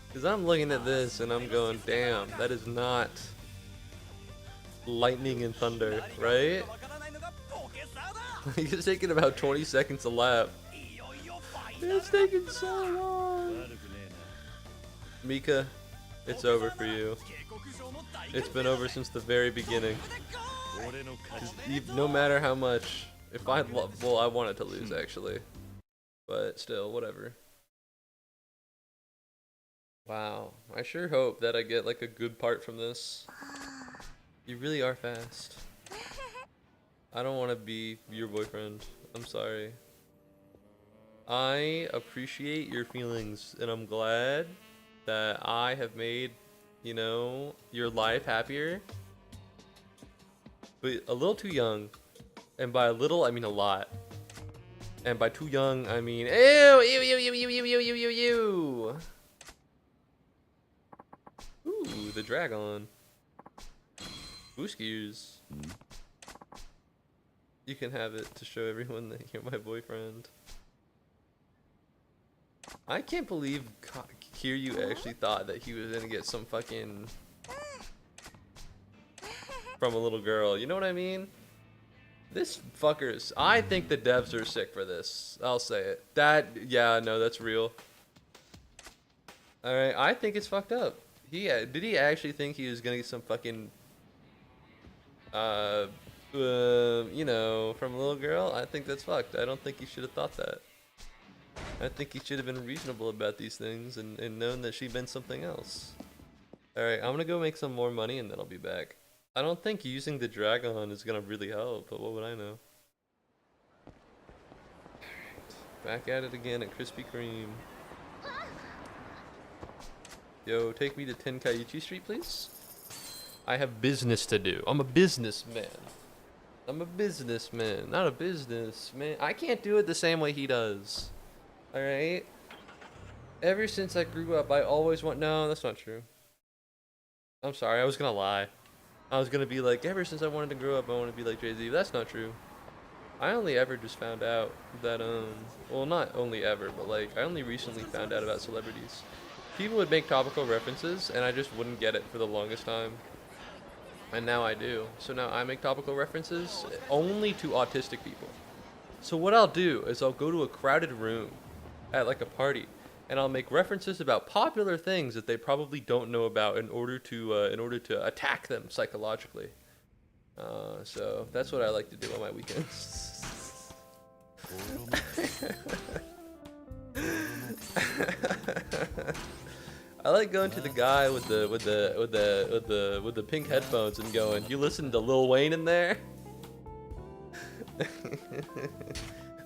Because I'm looking at this and I'm going, damn, that is not lightning and thunder, right? It's taking about 20 seconds a lap. It's taking so long. Mika, It's over for you. It's been over since the very beginning. 'Cause no matter how much, if I well, I wanted to lose actually, but still, whatever. Wow, I sure hope that I get like a good part from this. You really are fast. I don't want to be your boyfriend. I'm sorry. I appreciate your feelings, and I'm glad that I have made, you know, your life happier. But a little too young. And by a little, I mean a lot. And by too young, I mean, ew, ew, ew, ew, ew, ew, ew, ew, ew, ew. Ooh, the dragon. Booskiers. You can have it to show everyone that you're my boyfriend. I can't believe Kiryu actually thought that he was gonna get some fucking from a little girl. You know what I mean? This fuckers. I think the devs are sick for this. I'll say it. Yeah, no, that's real. All right, I think it's fucked up. Did he actually think he was gonna get some fucking you know, from a little girl? I think that's fucked. I don't think he should have thought that. I think he should have been reasonable about these things and known that she meant something else. Alright, I'm gonna go make some more money and then I'll be back. I don't think using the dragon is gonna really help, but what would I know? Alright, back at it again at Krispy Kreme. Yo, take me to Tenkaichi Street, please. I have business to do. I'm a businessman. I'm a businessman, not a businessman. I can't do it the same way he does. Alright? Ever since I grew up, I always want. No, that's not true. I'm sorry, I was gonna lie. I was gonna be like, ever since I wanted to grow up, I want to be like Jay-Z. That's not true. I only ever just found out that, well, not only ever, but like, I only recently found out about celebrities. People would make topical references, and I just wouldn't get it for the longest time. And now I do. So now I make topical references only to autistic people. So what I'll do is I'll go to a crowded room at like a party, and I'll make references about popular things that they probably don't know about in order to attack them psychologically. So that's what I like to do on my weekends. I like going to the guy with the pink headphones and going, "You listen to Lil Wayne in there?"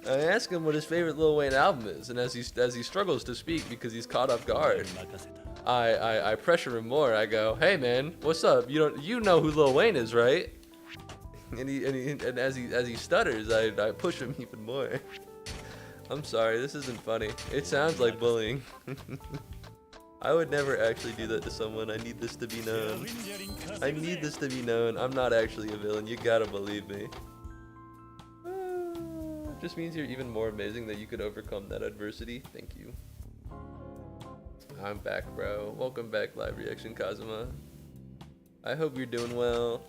I ask him what his favorite Lil Wayne album is, and as he struggles to speak because he's caught off guard, I pressure him more. I go, "Hey man, what's up? You know who Lil Wayne is, right?" And as he stutters, I push him even more. I'm sorry, this isn't funny. It sounds like bullying. I would never actually do that to someone. I need this to be known. I need this to be known. I'm not actually a villain. You gotta believe me. Just means you're even more amazing that you could overcome that adversity. Thank you. I'm back, bro. Welcome back, Live Reaction Kazuma. I hope you're doing well.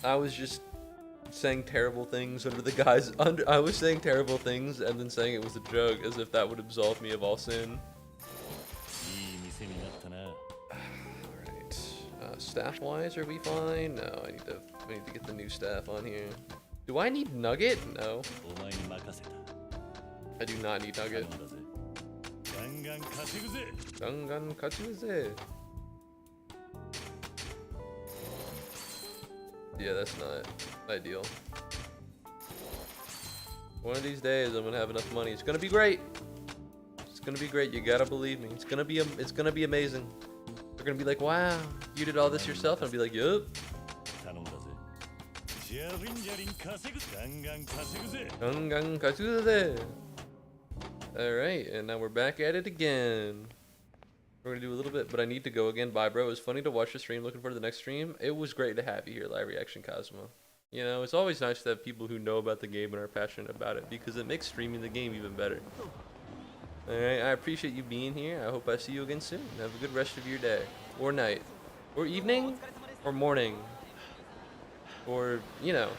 I was just saying terrible things under the guise I was saying terrible things and then saying it was a joke, as if that would absolve me of all sin. Alright. Staff-wise, are we fine? No, I need to get the new staff on here. Do I need Nugget? No. I do not need Nugget. Gangan kachuze. Yeah, that's not ideal. One of these days, I'm gonna have enough money. It's gonna be great. It's gonna be great. You gotta believe me. It's gonna be amazing. They're gonna be like, "Wow, you did all this yourself?" And I'll be like, "Yup." Gangan kachuze. All right, and now we're back at it again. We're gonna do a little bit, but I need to go again. Bye, bro. It was funny to watch the stream. Looking forward to the next stream. It was great to have you here, Live Reaction Cosmo. You know, it's always nice to have people who know about the game and are passionate about it, because it makes streaming the game even better. Alright, I appreciate you being here. I hope I see you again soon. Have a good rest of your day. Or night. Or evening. Or morning. Or, you know,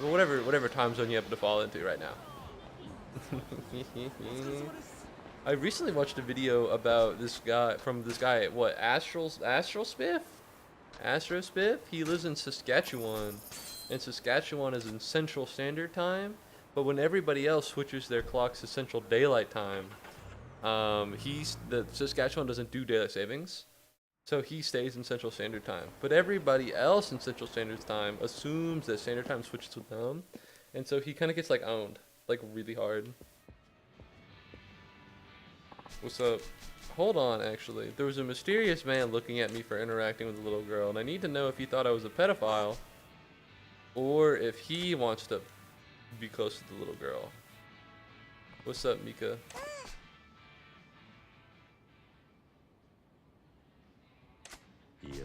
whatever time zone you happen to fall into right now. I recently watched a video about this guy what, Astrospiff? Astrospiff? He lives in Saskatchewan, and Saskatchewan is in Central Standard Time, but when everybody else switches their clocks to Central Daylight Time, the Saskatchewan doesn't do daylight savings, so he stays in Central Standard Time. But everybody else in Central Standard Time assumes that Standard Time switches with them, and so he kind of gets like owned, like really hard. What's up? Hold on, actually. There was a mysterious man looking at me for interacting with a little girl, and I need to know if he thought I was a pedophile or if he wants to be close to the little girl. What's up, Mika?
Yeah.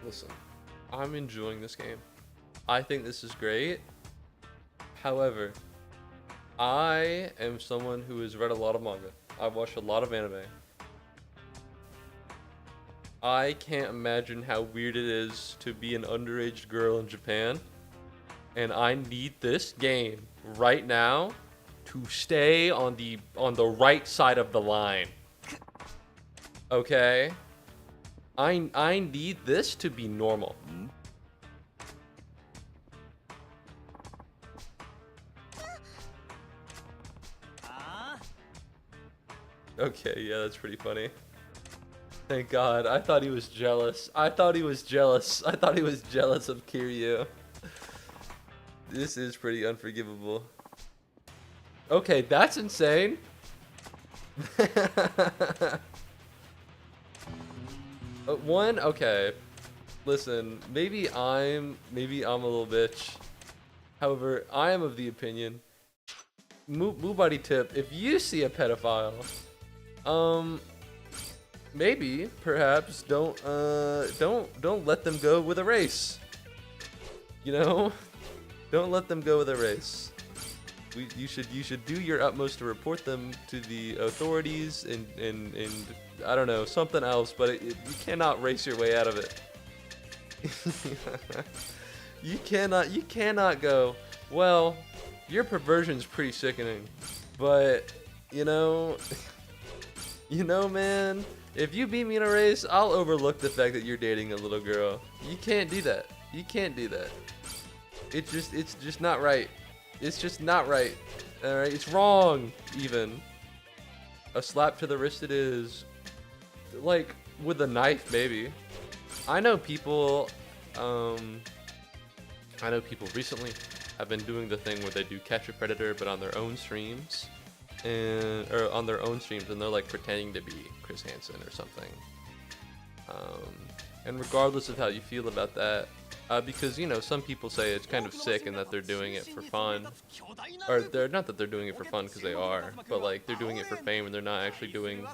Listen, I'm enjoying this game. I think this is great. However, I am someone who has read a lot of manga. I've watched a lot of anime. I can't imagine how weird it is to be an underage girl in Japan. And I need this game right now to stay on the right side of the line. Okay? I need this to be normal. Okay, yeah, that's pretty funny. Thank God. I thought he was jealous. I thought he was jealous of Kiryu. This is pretty unforgivable. Okay, that's insane. Okay. Listen, maybe I'm a little bitch. However, I am of the opinion. Muubody tip: if you see a pedophile, maybe, perhaps, don't let them go with a race. You know, don't let them go with a race. You should do your utmost to report them to the authorities and I don't know, something else, but you cannot race your way out of it. You cannot go, well, your perversion's pretty sickening, but you know, man, if you beat me in a race, I'll overlook the fact that you're dating a little girl. You can't do that. You can't do that. It's just not right. It's just not right. Alright, it's wrong, even. A slap to the wrist it is. Like, with a knife, maybe. I know people recently have been doing the thing where they do Catch a Predator, but on their own streams. And they're like pretending to be Chris Hansen or something. And regardless of how you feel about that, because, you know, some people say it's kind of sick and that they're doing it for fun. Or they're not that they're doing it for fun, because they are, but like they're doing it for fame and they're not actually doing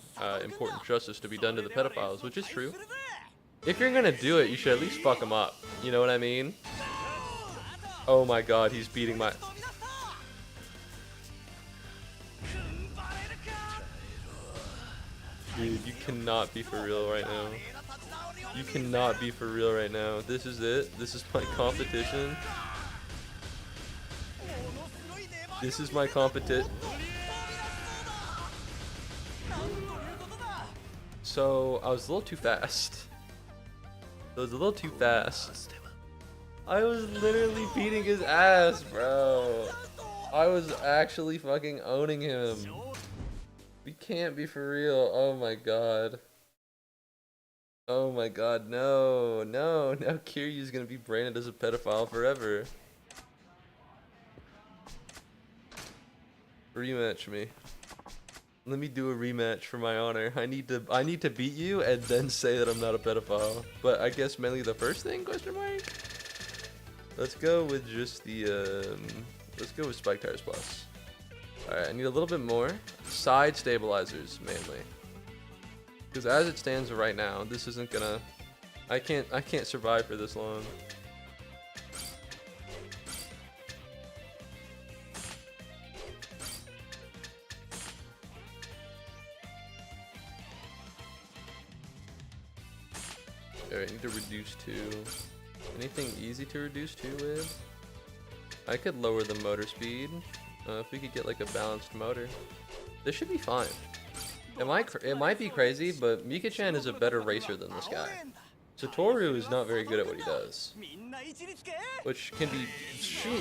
important justice to be done to the pedophiles, which is true. If you're gonna do it, you should at least fuck them up. You know what I mean? Oh my god, he's beating my... Dude, you cannot be for real right now. You cannot be for real right now. This is it. This is my competition. This is my competition. So, I was a little too fast. I was literally beating his ass, bro. I was actually fucking owning him. We can't be for real. Oh my god. Oh my god, no. Now Kiryu's gonna be branded as a pedophile forever. Rematch me. Let me do a rematch for my honor. I need to beat you and then say that I'm not a pedophile. But I guess mainly the first thing, question mark? Let's go with just the let's go with Spike Tires Plus. Alright, I need a little bit more. Side stabilizers mainly. Because as it stands right now, this isn't gonna... I can't survive for this long. Alright, I need to reduce to... Anything easy to reduce 2 with? I could lower the motor speed. If we could get like a balanced motor. This should be fine. It might be crazy, but Mika-chan is a better racer than this guy. Satoru is not very good at what he does. Which can be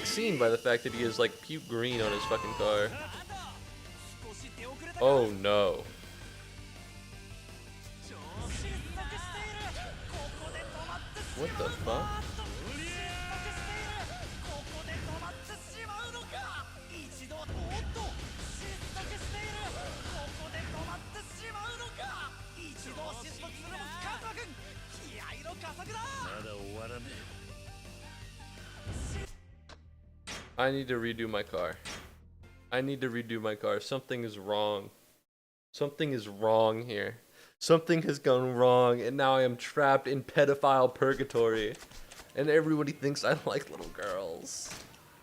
seen by the fact that he is like puke green on his fucking car. Oh no. What the fuck? I need to redo my car. I need to redo my car. Something is wrong. Something is wrong here. Something has gone wrong, and now I am trapped in pedophile purgatory. And everybody thinks I like little girls.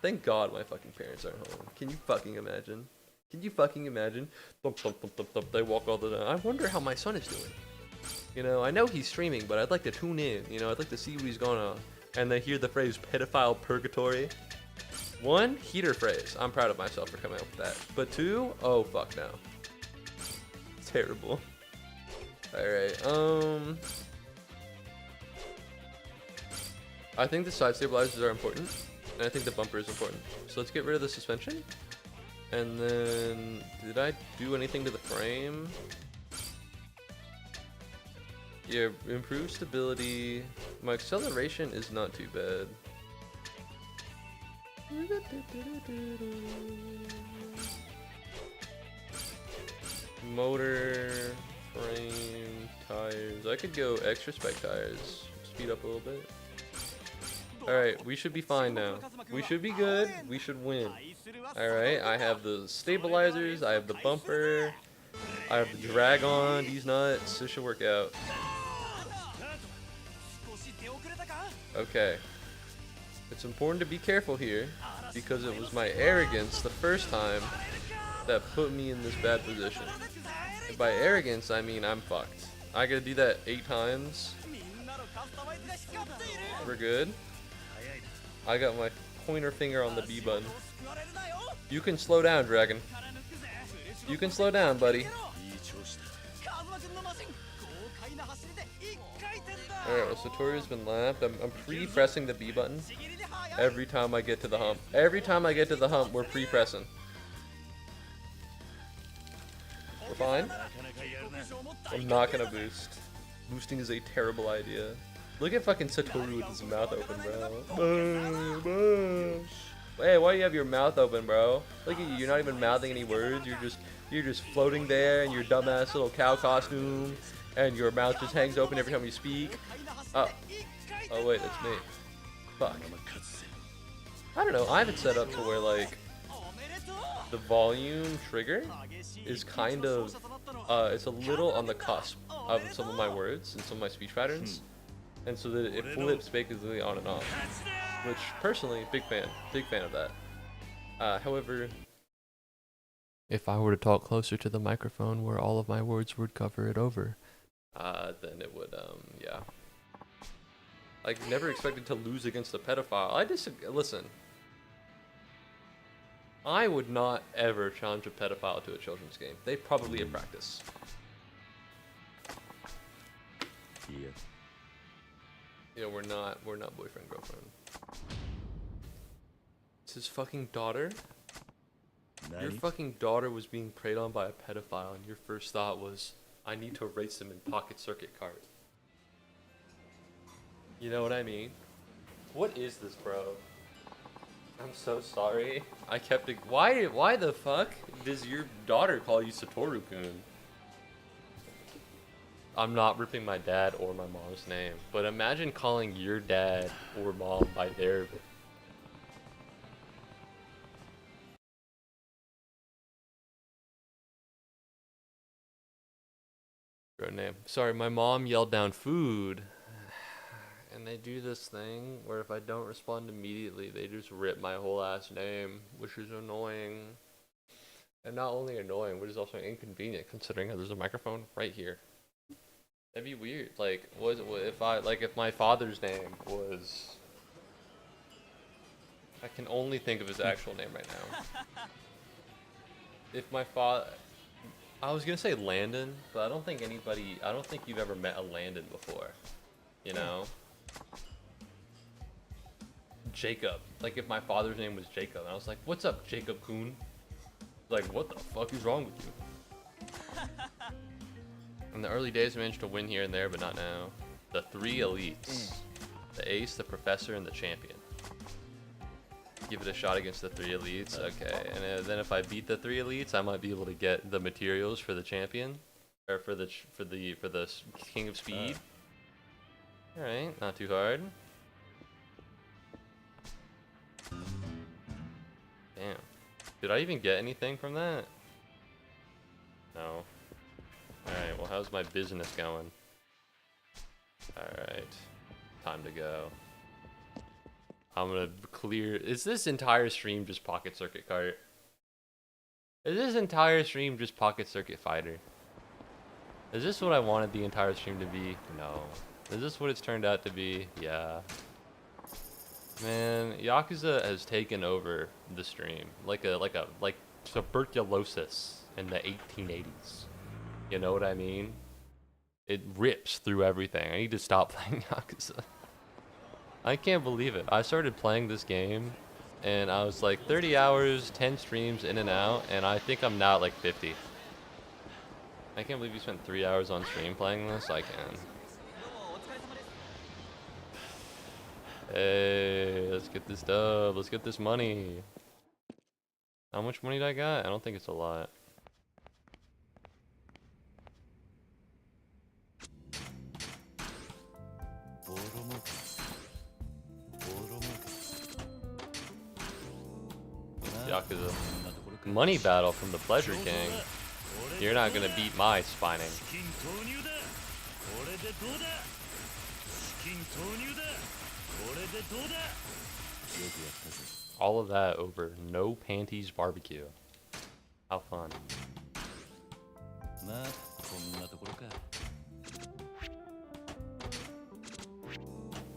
Thank God my fucking parents aren't home. Can you fucking imagine? Can you fucking imagine? Thump, thump, thump, thump, thump. They walk all the time. I wonder how my son is doing. You know, I know he's streaming, but I'd like to tune in. You know, I'd like to see what he's going on. And they hear the phrase pedophile purgatory. 1, heater phrase. I'm proud of myself for coming up with that. But 2, oh fuck no. Terrible. Alright, I think the side stabilizers are important, and I think the bumper is important. So let's get rid of the suspension. And then, did I do anything to the frame? Yeah, improved stability. My acceleration is not too bad. Motor, frame, tires. I could go extra spec tires. Speed up a little bit. Alright, we should be fine now. We should be good. We should win. Alright, I have the stabilizers. I have the bumper. I have the drag on. These nuts. This should work out. Okay. It's important to be careful here because it was my arrogance the first time that put me in this bad position. And by arrogance, I mean I'm fucked. I gotta do that 8 times. We're good. I got my pointer finger on the B button. You can slow down, Dragon. You can slow down, buddy. Alright, well, Satoru's been lapped. I'm pre-pressing the B button every time I get to the hump. Every time I get to the hump, we're pre-pressing. We're fine. I'm not gonna boost. Boosting is a terrible idea. Look at fucking Satoru with his mouth open, bro. Hey, why do you have your mouth open, bro? Look at you. You're not even mouthing any words. You're just floating there in your dumbass little cow costume, and your mouth just hangs open every time you speak. Oh wait, that's me. Fuck. I don't know. I have it set up to where like the volume trigger is kind of it's a little on the cusp of some of my words and some of my speech patterns, and so that it flips basically on and off. Which personally, big fan of that. However, if I were to talk closer to the microphone where all of my words would cover it over, then it would yeah. Like, never expected to lose against a pedophile. Listen. I would not ever challenge a pedophile to a children's game. They probably have practice.
Yeah.
You know, we're not boyfriend, girlfriend. It's his fucking daughter? Your fucking daughter was being preyed on by a pedophile, and your first thought was, I need to race him in pocket circuit cart. You know what I mean? What is this, bro? I'm so sorry. I kept it. Why the fuck does your daughter call you Satoru-kun? I'm not ripping my dad or my mom's name, but imagine calling your dad or mom by their name. Sorry, my mom yelled down food. And they do this thing where if I don't respond immediately, they just rip my whole ass name, which is annoying. And not only annoying, but it's also inconvenient considering how there's a microphone right here. That'd be weird. Like, if my father's name was... I can only think of his actual name right now. If my father... I was gonna say Landon, but I don't think you've ever met a Landon before. You know? Jacob. Like, if my father's name was Jacob, and I was like, what's up, Jacob Kuhn? Like, what the fuck is wrong with you? In the early days, I managed to win here and there, but not now. The 3 elites. The ace, the professor, and the champion. Give it a shot against the 3 elites. Okay, and then if I beat the 3 elites, I might be able to get the materials for the champion, or for the king of speed. All right, not too hard. Damn, did I even get anything from that? No. All right, well, how's my business going? All right, time to go. I'm gonna clear. Is this entire stream just Pocket Circuit Cart? Is this entire stream just Pocket Circuit Fighter? Is this what I wanted the entire stream to be? No. Is this what it's turned out to be? Yeah. Man, Yakuza has taken over the stream like tuberculosis in the 1880s. You know what I mean? It rips through everything. I need to stop playing Yakuza. I can't believe it. I started playing this game, and I was like 30 hours, 10 streams in and out, and I think I'm now at like 50. I can't believe you spent 3 hours on stream playing this. I can. Hey, let's get this dub. Let's get this money. How much money did I got? I don't think it's a lot. Yakuza. Money battle from the Pleasure King. You're not gonna beat my spining. All of that over no panties barbecue. How fun.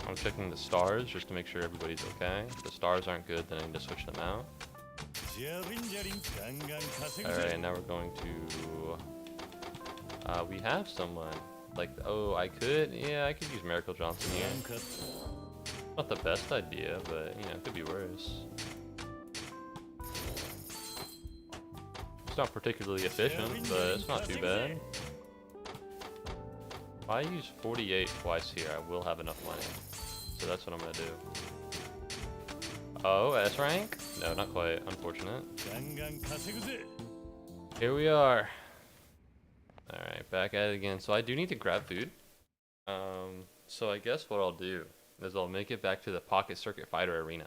I'm checking the stars just to make sure everybody's okay. If the stars aren't good, then I need to switch them out. Alright, now we're going to... we have someone. Like, oh, I could use Miracle Johnson here. Not the best idea, but, you know, it could be worse. It's not particularly efficient, but it's not too bad. If I use 48 twice here, I will have enough money. So that's what I'm gonna do. Oh, S rank? No, not quite. Unfortunate. Here we are. Alright, back at it again. So I do need to grab food. So I guess what I'll do is I'll make it back to the Pocket Circuit Fighter arena.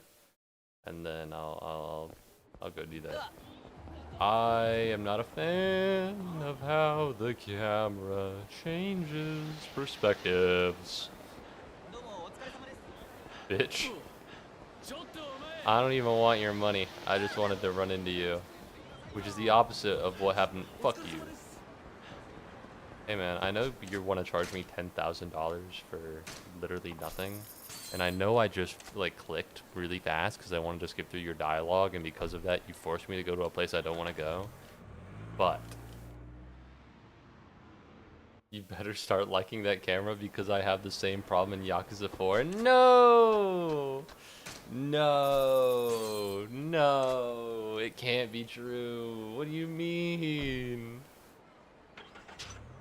And then I'll go do that. I am not a fan of how the camera changes perspectives. Bitch. I don't even want your money. I just wanted to run into you. Which is the opposite of what happened. Fuck you. Hey man, I know you want to charge me $10,000 for literally nothing. And I know I just like clicked really fast because I wanted to skip through your dialogue, and because of that you forced me to go to a place I don't want to go. But you better start liking that camera because I have the same problem in Yakuza 4. No! No! No! It can't be true. What do you mean?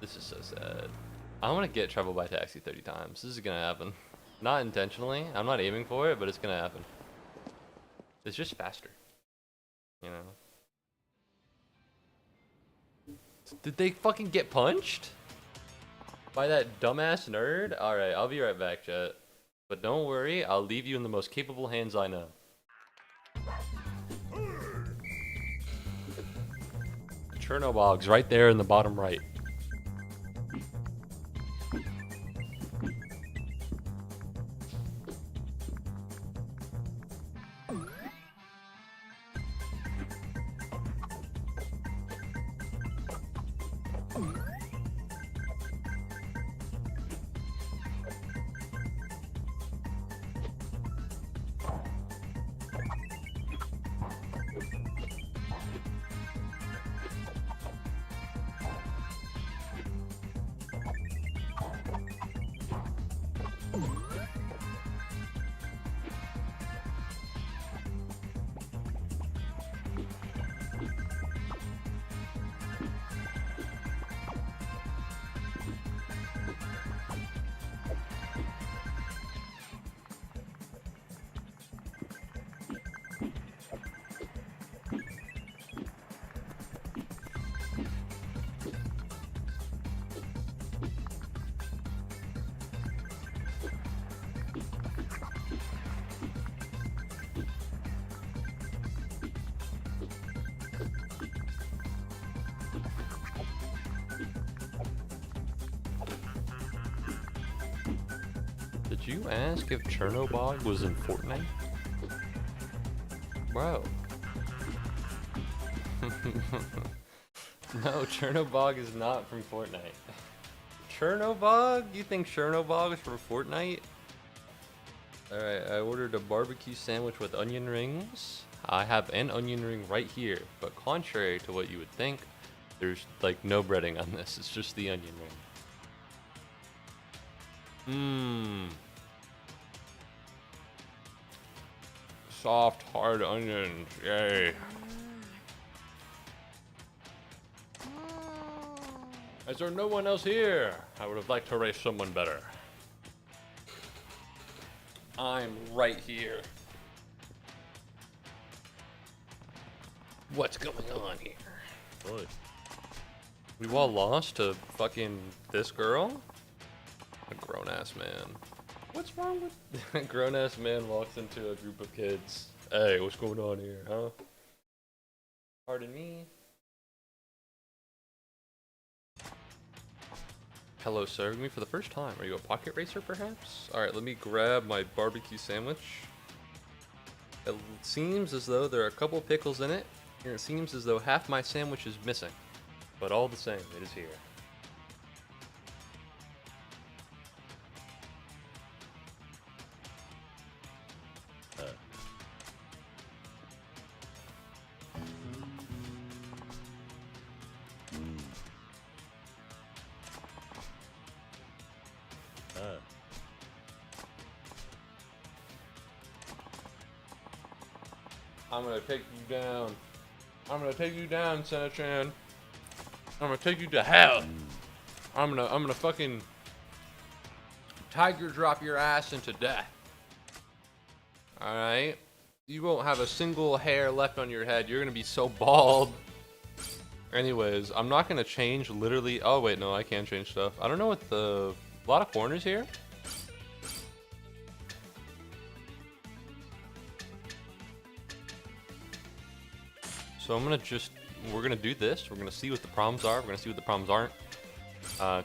This is so sad. I want to get Travel by Taxi 30 times. This is gonna happen. Not intentionally. I'm not aiming for it, but it's gonna happen. It's just faster. You know? Did they fucking get punched? By that dumbass nerd? Alright, I'll be right back, chat. But don't worry, I'll leave you in the most capable hands I know. Chernobog's right there in the bottom right. Did you ask if Chernobog was in Fortnite? Bro. No, Chernobog is not from Fortnite. Chernobog? You think Chernobog is from Fortnite? Alright, I ordered a barbecue sandwich with onion rings. I have an onion ring right here, but contrary to what you would think, there's like no breading on this. It's just the onion ring. Mmm. Soft, hard onions. Yay. Is there no one else here? I would have liked to race someone better. I'm right here. What's going on here?
Oi.
We all lost to fucking this girl? A grown-ass man. What's wrong with... A grown-ass man walks into a group of kids. Hey, what's going on here, huh? Pardon me? Hello, sir. With me for the first time. Are you a pocket racer, perhaps? Alright, let me grab my barbecue sandwich. It seems as though there are a couple pickles in it, and it seems as though half my sandwich is missing. But all the same, it is here. I'm gonna take you down. I'm gonna take you down, Senna-chan. I'm gonna take you to hell. I'm gonna fucking tiger drop your ass into death. Alright? You won't have a single hair left on your head. You're gonna be so bald. Anyways, I'm not gonna change literally. Oh wait, no, I can change stuff. I don't know what the... A lot of corners here? So I'm gonna just, we're gonna do this. We're gonna see what the problems are. We're gonna see what the problems aren't.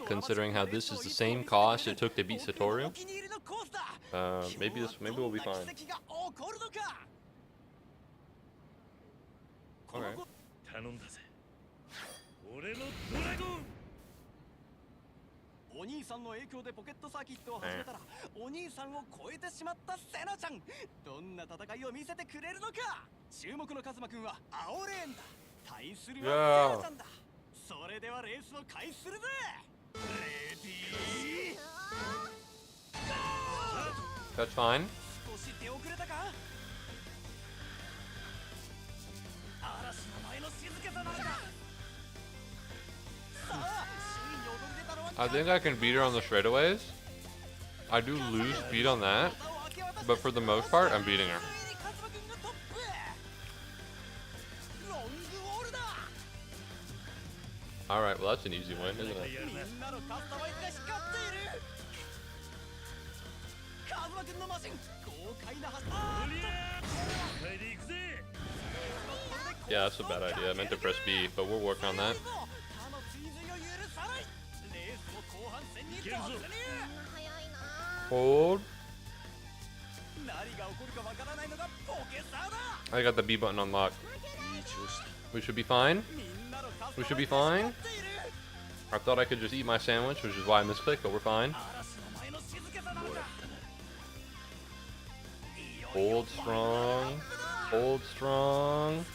Considering how this is the same cost it took to beat Satoru. Maybe we'll be fine. Okay.
頼んだぜ。俺のドラゴン。
お兄さんの影響でポケットサーキットを始めたら、お兄さんを超えてしまったセナちゃん、どんな戦いを見せてくれるのか。注目のカズマくんは青レーンだ。対するはセナちゃんだ。それではレースを開始するぜ。レディー
That's fine.
少し出遅れたか。嵐の前の静けさなんだ。さあ、首位に躍り出たのは
I think I can beat her on the straightaways. I do lose speed on that, but for the most part, I'm beating her. Alright, well that's an easy win, isn't it? Yeah, that's a bad idea. I meant to press B, but we'll work on that. Hold. I got the B button unlocked. We should be fine. We should be fine. I thought I could just eat my sandwich, which is why I misclicked, but we're fine. Hold strong. Hold strong.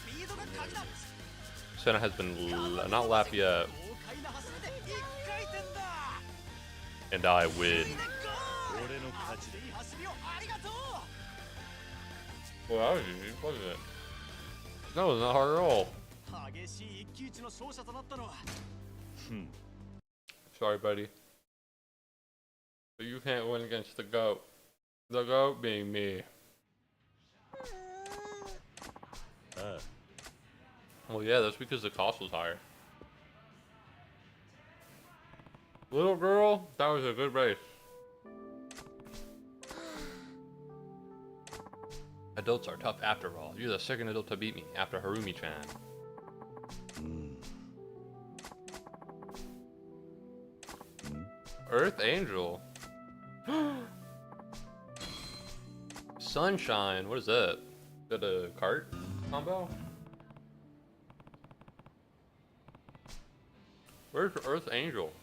Senna has been not lapped yet. And I win. Well, that was easy, wasn't it? That was not hard at all. Sorry, buddy. But you can't win against the GOAT. The GOAT being me. Well, yeah, that's because the cost was higher. Little girl, that was a good race. Adults are tough after all. You're the second adult to beat me after Harumi-chan. Earth Angel. Sunshine. What is that? Is that a cart combo? Where's Earth Angel?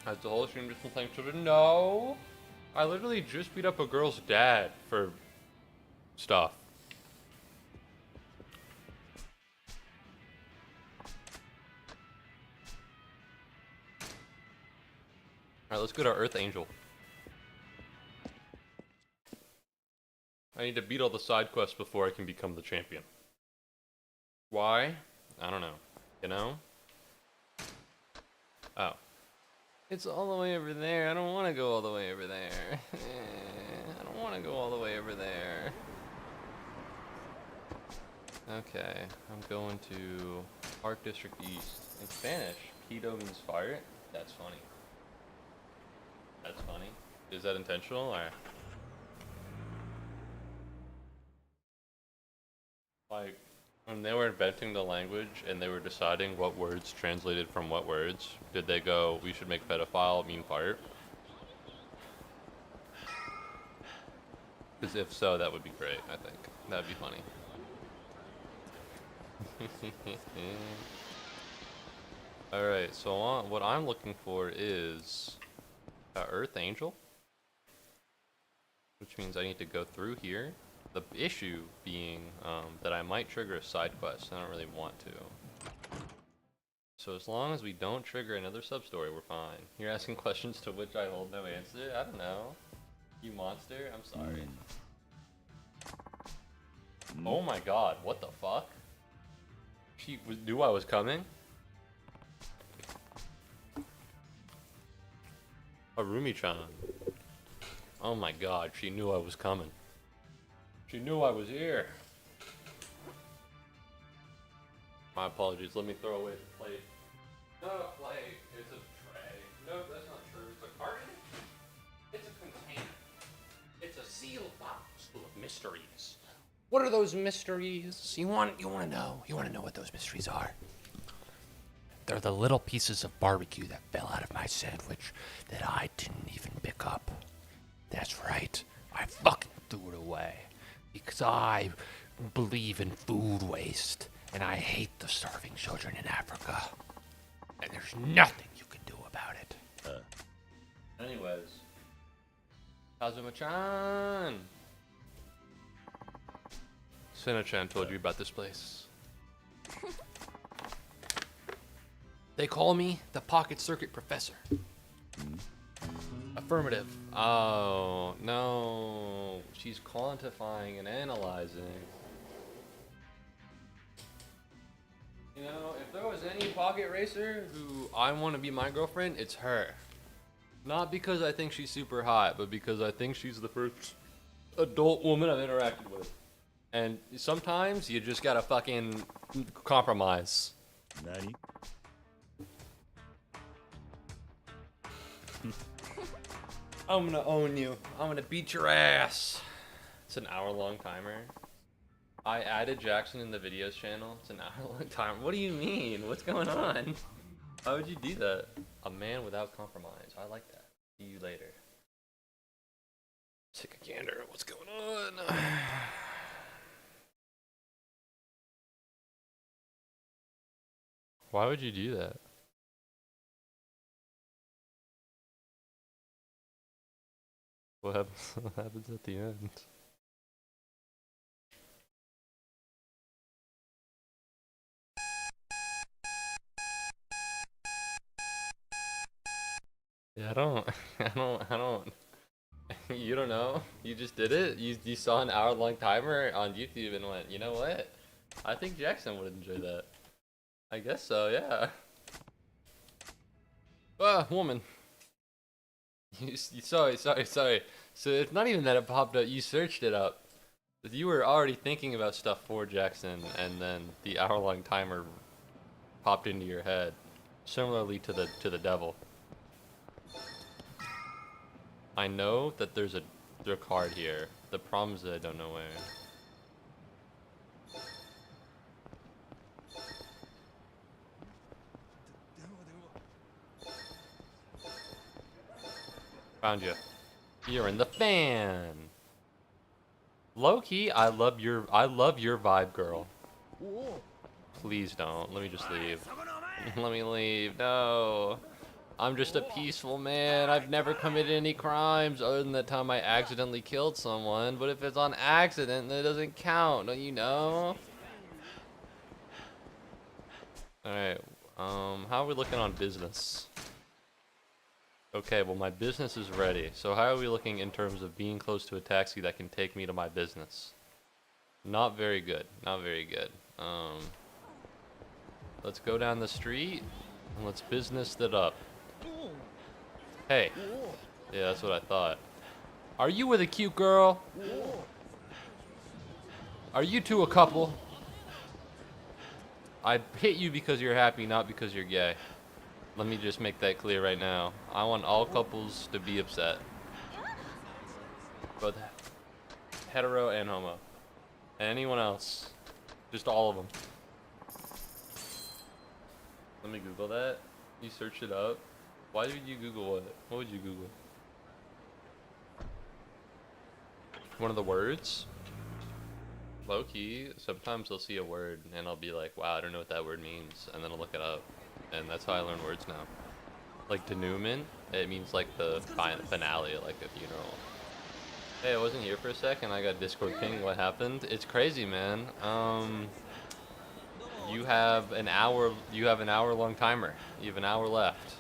Has the whole stream just been playing children? No. I literally just beat up a girl's dad for stuff. Alright, let's go to Earth Angel. I need to beat all the side quests before I can become the champion. Why? I don't know. You know? Oh. It's all the way over there. I don't want to go all the way over there. I don't want to go all the way over there. Okay, I'm going to Park District East. In Spanish, Quito means fire. That's funny. That's funny. Is that intentional or? Like, when they were inventing the language and they were deciding what words translated from what words, did they go, we should make pedophile mean fart? Because if so, that would be great, I think. That would be funny. Alright, so what I'm looking for is Earth Angel, which means I need to go through here. The issue being that I might trigger a side quest. I don't really want to. So as long as we don't trigger another sub-story, we're fine. You're asking questions to which I hold no answer? I don't know. You monster, I'm sorry. Oh my god, what the fuck? She knew I was coming? Harumi-chan. Oh my god, she knew I was coming. She knew I was here. My apologies, let me throw away the plate. No, plate, it's a tray. No, that's not true. It's a carton? It's a container. It's a sealed box full of mysteries. What are those mysteries? You want to know what those mysteries are? They're the little pieces of barbecue that fell out of my sandwich that I didn't even pick up. That's right. I fucking threw it away. Because I believe in food waste. And I hate the starving children in Africa. And there's nothing you can do about it. Anyways. Kazuma-chan! Sena-chan told you about this place. They call me the Pocket Circuit Professor. Affirmative. Oh, no. She's quantifying and analyzing. You know, if there was any pocket racer who I want to be my girlfriend, it's her. Not because I think she's super hot, but because I think she's the first adult woman I've interacted with. And sometimes you just gotta fucking compromise.
Nani?
I'm gonna own you. I'm gonna beat your ass. It's an hour-long timer. I added Jackson in the videos channel. It's an hour-long timer. What do you mean? What's going on? Why would you do that? A man without compromise. I like that. See you later. Sick a gander. What's going on? Why would you do that? What happens at the end? Yeah, I don't. You don't know? You just did it? You saw an hour-long timer on YouTube and went, you know what? I think Jackson would enjoy that. I guess so, yeah. Ah, woman. Sorry. So it's not even that it popped up. You searched it up. You were already thinking about stuff for Jackson, and then the hour-long timer popped into your head, similarly to the devil. I know that there's a card here. The problem is that I don't know where. Found you. You're in the fan. Low key, I love your vibe, girl. Please don't. Let me just leave. Let me leave. No. I'm just a peaceful man. I've never committed any crimes other than the time I accidentally killed someone. But if it's on accident, then it doesn't count. Don't you know? Alright. How are we looking on business? Okay, well my business is ready. So how are we looking in terms of being close to a taxi that can take me to my business? Not very good. Not very good. Let's go down the street and let's business that up. Hey. Yeah, that's what I thought. Are you with a cute girl? Are you two a couple? I hit you because you're happy, not because you're gay. Let me just make that clear right now. I want all couples to be upset. Both hetero and homo. And anyone else. Just all of them. Let me Google that. You searched it up. Why did you Google it? What would you Google? One of the words? Low key, sometimes I'll see a word and I'll be like, wow, I don't know what that word means. And then I'll look it up. And that's how I learn words now. Like denouement, it means like the finale, like a funeral. Hey, I wasn't here for a second. I got Discord ping. What happened? It's crazy, man. You have an hour. You have an hour-long timer. You have an hour left.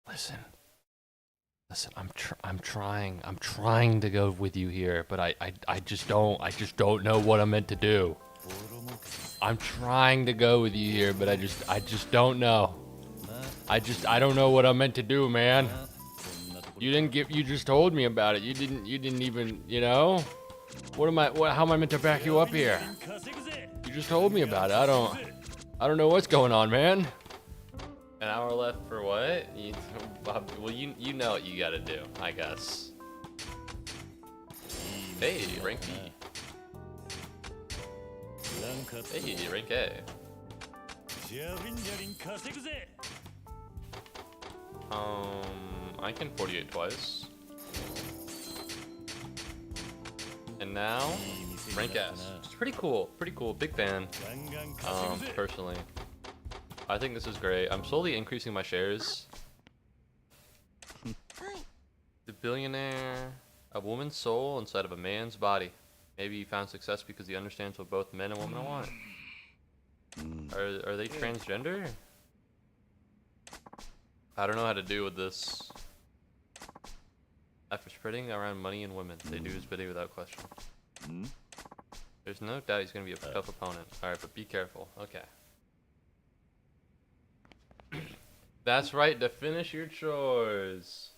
Listen. I'm trying to go with you here, but I just don't know what I'm meant to do. I'm trying to go with you here, but I just don't know. I don't know what I'm meant to do, man. You just told me about it. You didn't even, you know? How am I meant to back you up here? You just told me about it. I don't know what's going on, man. An hour left for what? Well, you know what you gotta do, I guess. Hey, rank E. Hey, rank A. I can 48 twice. And now, rank S. It's pretty cool, big fan. Personally. I think this is great. I'm slowly increasing my shares. The billionaire, a woman's soul inside of a man's body. Maybe he found success because he understands what both men and women want. Are they transgender? I don't know how to do with this. After spreading around money and women, they do his bidding without question. There's no doubt he's gonna be a tough opponent. Alright, but be careful. Okay. That's right, to finish your chores.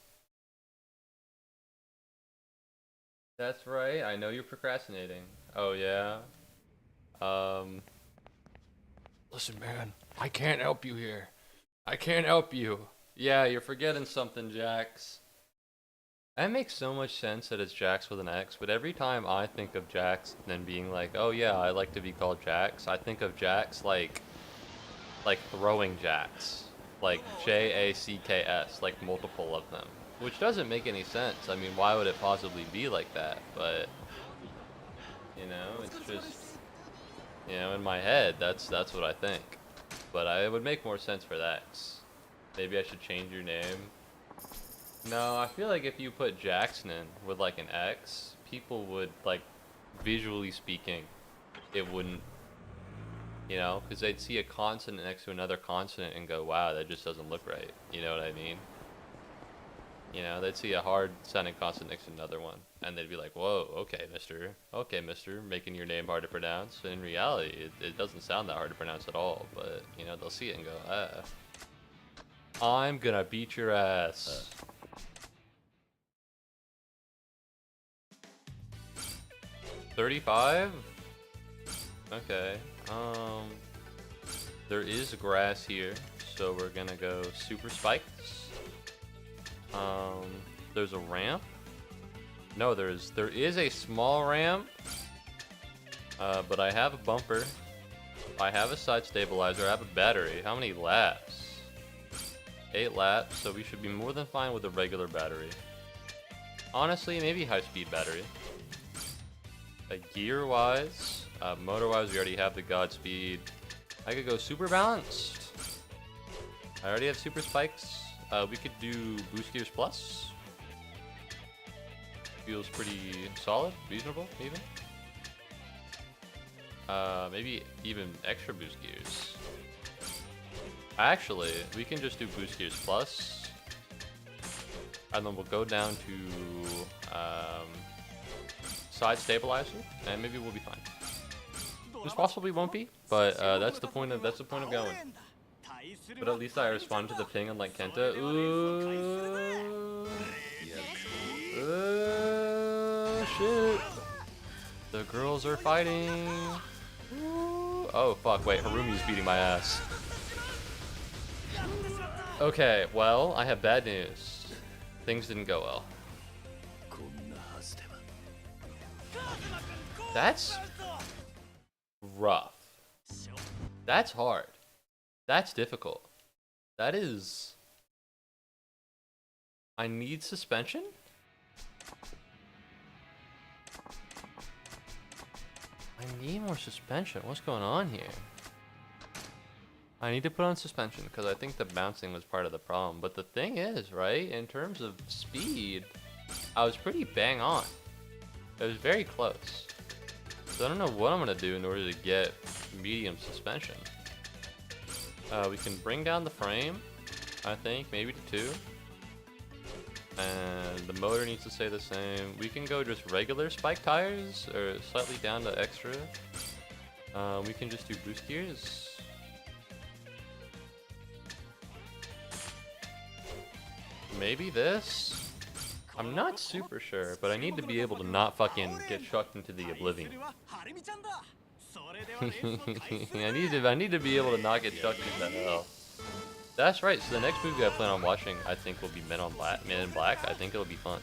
That's right, I know you're procrastinating. Oh yeah? Listen man, I can't help you here. I can't help you. Yeah, you're forgetting something, Jax. That makes so much sense that it's Jax with an X, but every time I think of Jax then being like, oh yeah, I like to be called Jax, I think of Jax like throwing Jacks. Like Jacks, like multiple of them. Which doesn't make any sense. I mean, why would it possibly be like that? But, you know, it's just, you know, in my head, that's what I think. But it would make more sense for that. Maybe I should change your name. No, I feel like if you put Jackson with like an X, people would, like, visually speaking, it wouldn't, you know, because they'd see a consonant next to another consonant and go, wow, that just doesn't look right. You know what I mean? You know, they'd see a hard sounding consonant next to another one, and they'd be like, whoa, okay, mister, making your name hard to pronounce. In reality, it doesn't sound that hard to pronounce at all, but, you know, they'll see it and go, I'm gonna beat your ass. 35? Okay, there is grass here, So we're gonna go super spikes. There's a ramp. No, there is a small ramp. But I have a bumper. I have a side stabilizer. I have a battery. How many laps? 8 laps, so we should be more than fine with a regular battery. Honestly, maybe high-speed battery. Gear-wise, motor-wise, we already have the Godspeed. I could go super balanced. I already have super spikes. We could do boost gears plus. Feels pretty solid, reasonable, even. Maybe even extra boost gears. Actually, we can just do boost gears plus, and then we'll go down to side stabilizer, and maybe we'll be fine. This possibly won't be, but that's the point of going. But at least I respond to the ping unlike Kenta. Ooh. Shit. The girls are fighting. Ooh. Oh fuck, wait, Harumi's beating my ass. Okay, well, I have bad news. Things didn't go well. That's rough. That's hard. That's difficult. That is... I need suspension? I need more suspension. What's going on here? I need to put on suspension because I think the bouncing was part of the problem. But the thing is, right, in terms of speed, I was pretty bang on. It was very close. So I don't know what I'm going to do in order to get medium suspension. We can bring down the frame, I think, maybe to 2. And the motor needs to stay the same. We can go just regular spike tires, or slightly down to extra. We can just do boost gears. Maybe this? I'm not super sure, but I need to be able to not fucking get chucked into the oblivion. I need to be able to not get chucked into hell. That's right, so the next movie I plan on watching, I think, will be Men in Black. I think it'll be fun.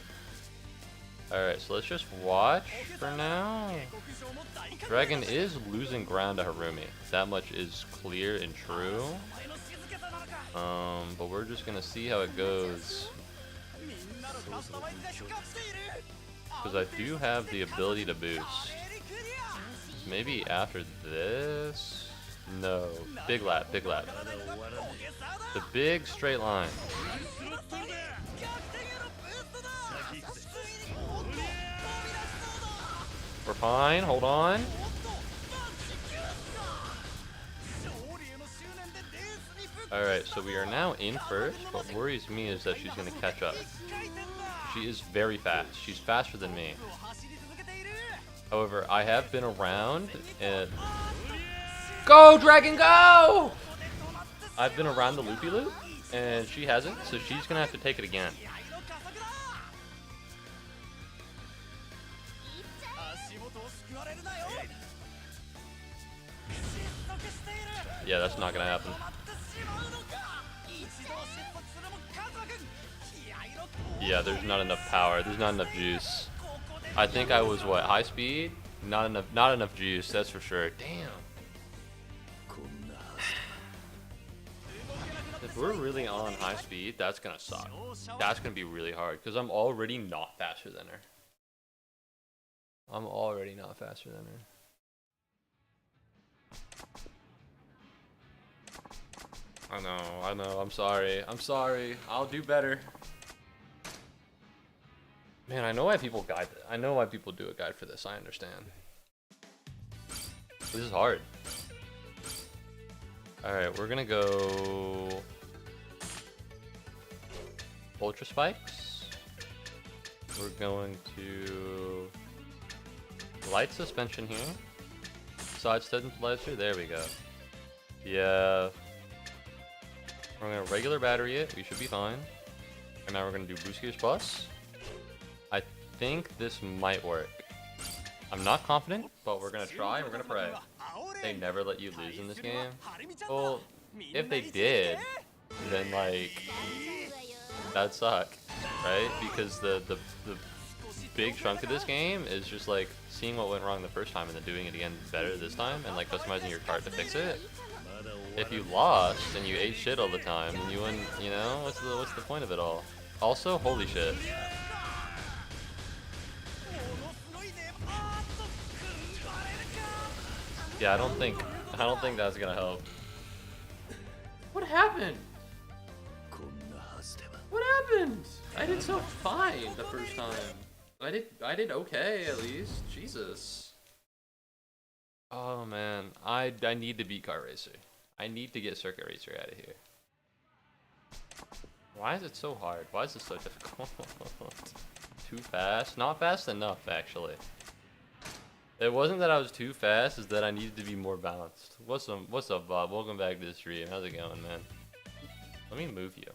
Alright, so let's just watch for now. Dragon is losing ground to Harumi. That much is clear and true. But we're just gonna see how it goes. Because I do have the ability to boost. Maybe after this? No. Big lap, big lap. The big straight line. We're fine, hold on. Alright, so we are now in first. What worries me is that she's gonna catch up. She is very fast. She's faster than me. However, I have been around and... Go, Dragon, go! I've been around the loopy-loop, and she hasn't, so she's gonna have to take it again. Yeah, that's not gonna happen. Yeah, there's not enough power. There's not enough juice. I think I was, what, high speed? Not enough juice, that's for sure. Damn. If we're really on high speed, that's gonna suck. That's gonna be really hard, because I'm already not faster than her. I'm already not faster than her. I know, I'm sorry. I'm sorry. I'll do better. Man, I know why people guide it. I know why people do a guide for this. I understand. This is hard. Alright, we're gonna go Ultra Spikes. We're going to light suspension here. Side stabilizer, there we go. Yeah. We're gonna regular battery it, we should be fine. And now we're gonna do boost gears plus. I think this might work. I'm not confident, but we're gonna try and we're gonna pray. They never let you lose in this game. Well, if they did, then like that'd suck, right? Because the big chunk of this game is just like seeing what went wrong the first time and then doing it again better this time and like customizing your card to fix it. If you lost and you ate shit all the time, then you wouldn't, you know, what's the point of it all? Also, holy shit. Yeah, I don't think that's gonna help. What happened? What happened? I did so fine the first time. I did okay at least. Jesus. Oh man, I need to beat Kart Racer. I need to get Circuit Racer out of here. Why is it so hard? Why is it so difficult? Too fast? Not fast enough, actually. It wasn't that I was too fast, it's that I needed to be more balanced. What's up, Bob? Welcome back to the stream. How's it going, man? Let me move you.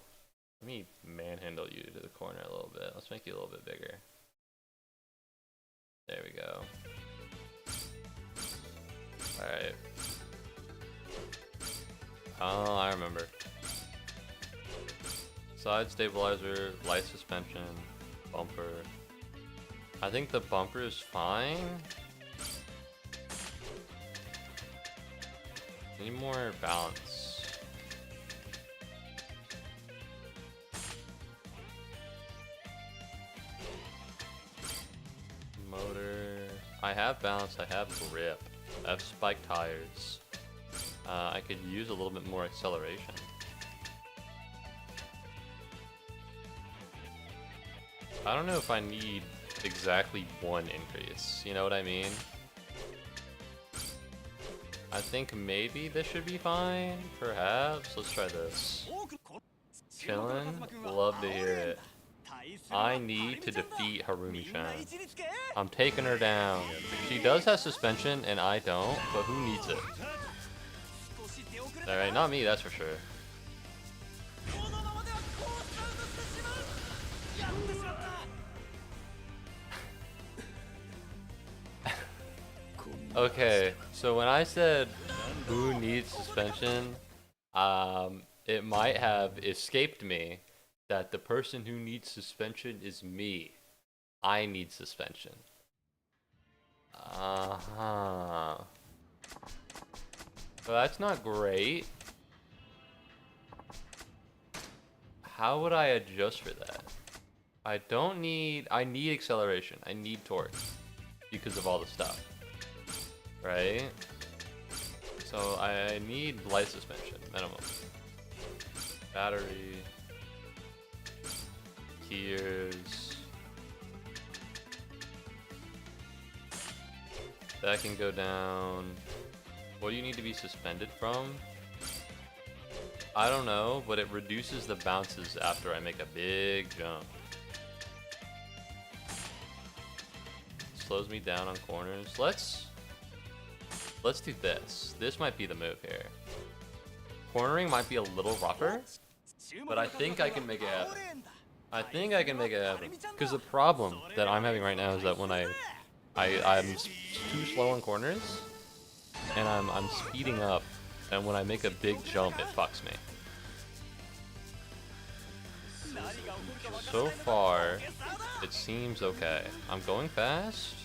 Let me manhandle you to the corner a little bit. Let's make you a little bit bigger. There we go. Alright. Oh, I remember. Side stabilizer, light suspension, bumper. I think the bumper is fine. Need more balance. Motor. I have balance, I have grip. I have spike tires. I could use a little bit more acceleration. I don't know if I need exactly one increase, you know what I mean? I think maybe this should be fine, perhaps. Let's try this. Chillin'? Love to hear it. I need to defeat Harumi-chan. I'm taking her down. She does have suspension and I don't, but who needs it? Alright, not me, that's for sure. Okay, so when I said who needs suspension, it might have escaped me that the person who needs suspension is me. I need suspension. Uh-huh. Well, that's not great. How would I adjust for that? I need acceleration. I need torque because of all the stuff. Right? So I need light suspension, minimum. Battery. Gears. That can go down. What do you need to be suspended from? I don't know, but it reduces the bounces after I make a big jump. Slows me down on corners. Let's do this. This might be the move here. Cornering might be a little rougher, but I think I can make it happen. I think I can make it happen. Because the problem that I'm having right now is that when I'm too slow on corners, and I'm speeding up, and when I make a big jump, it fucks me. So far, it seems okay. I'm going fast.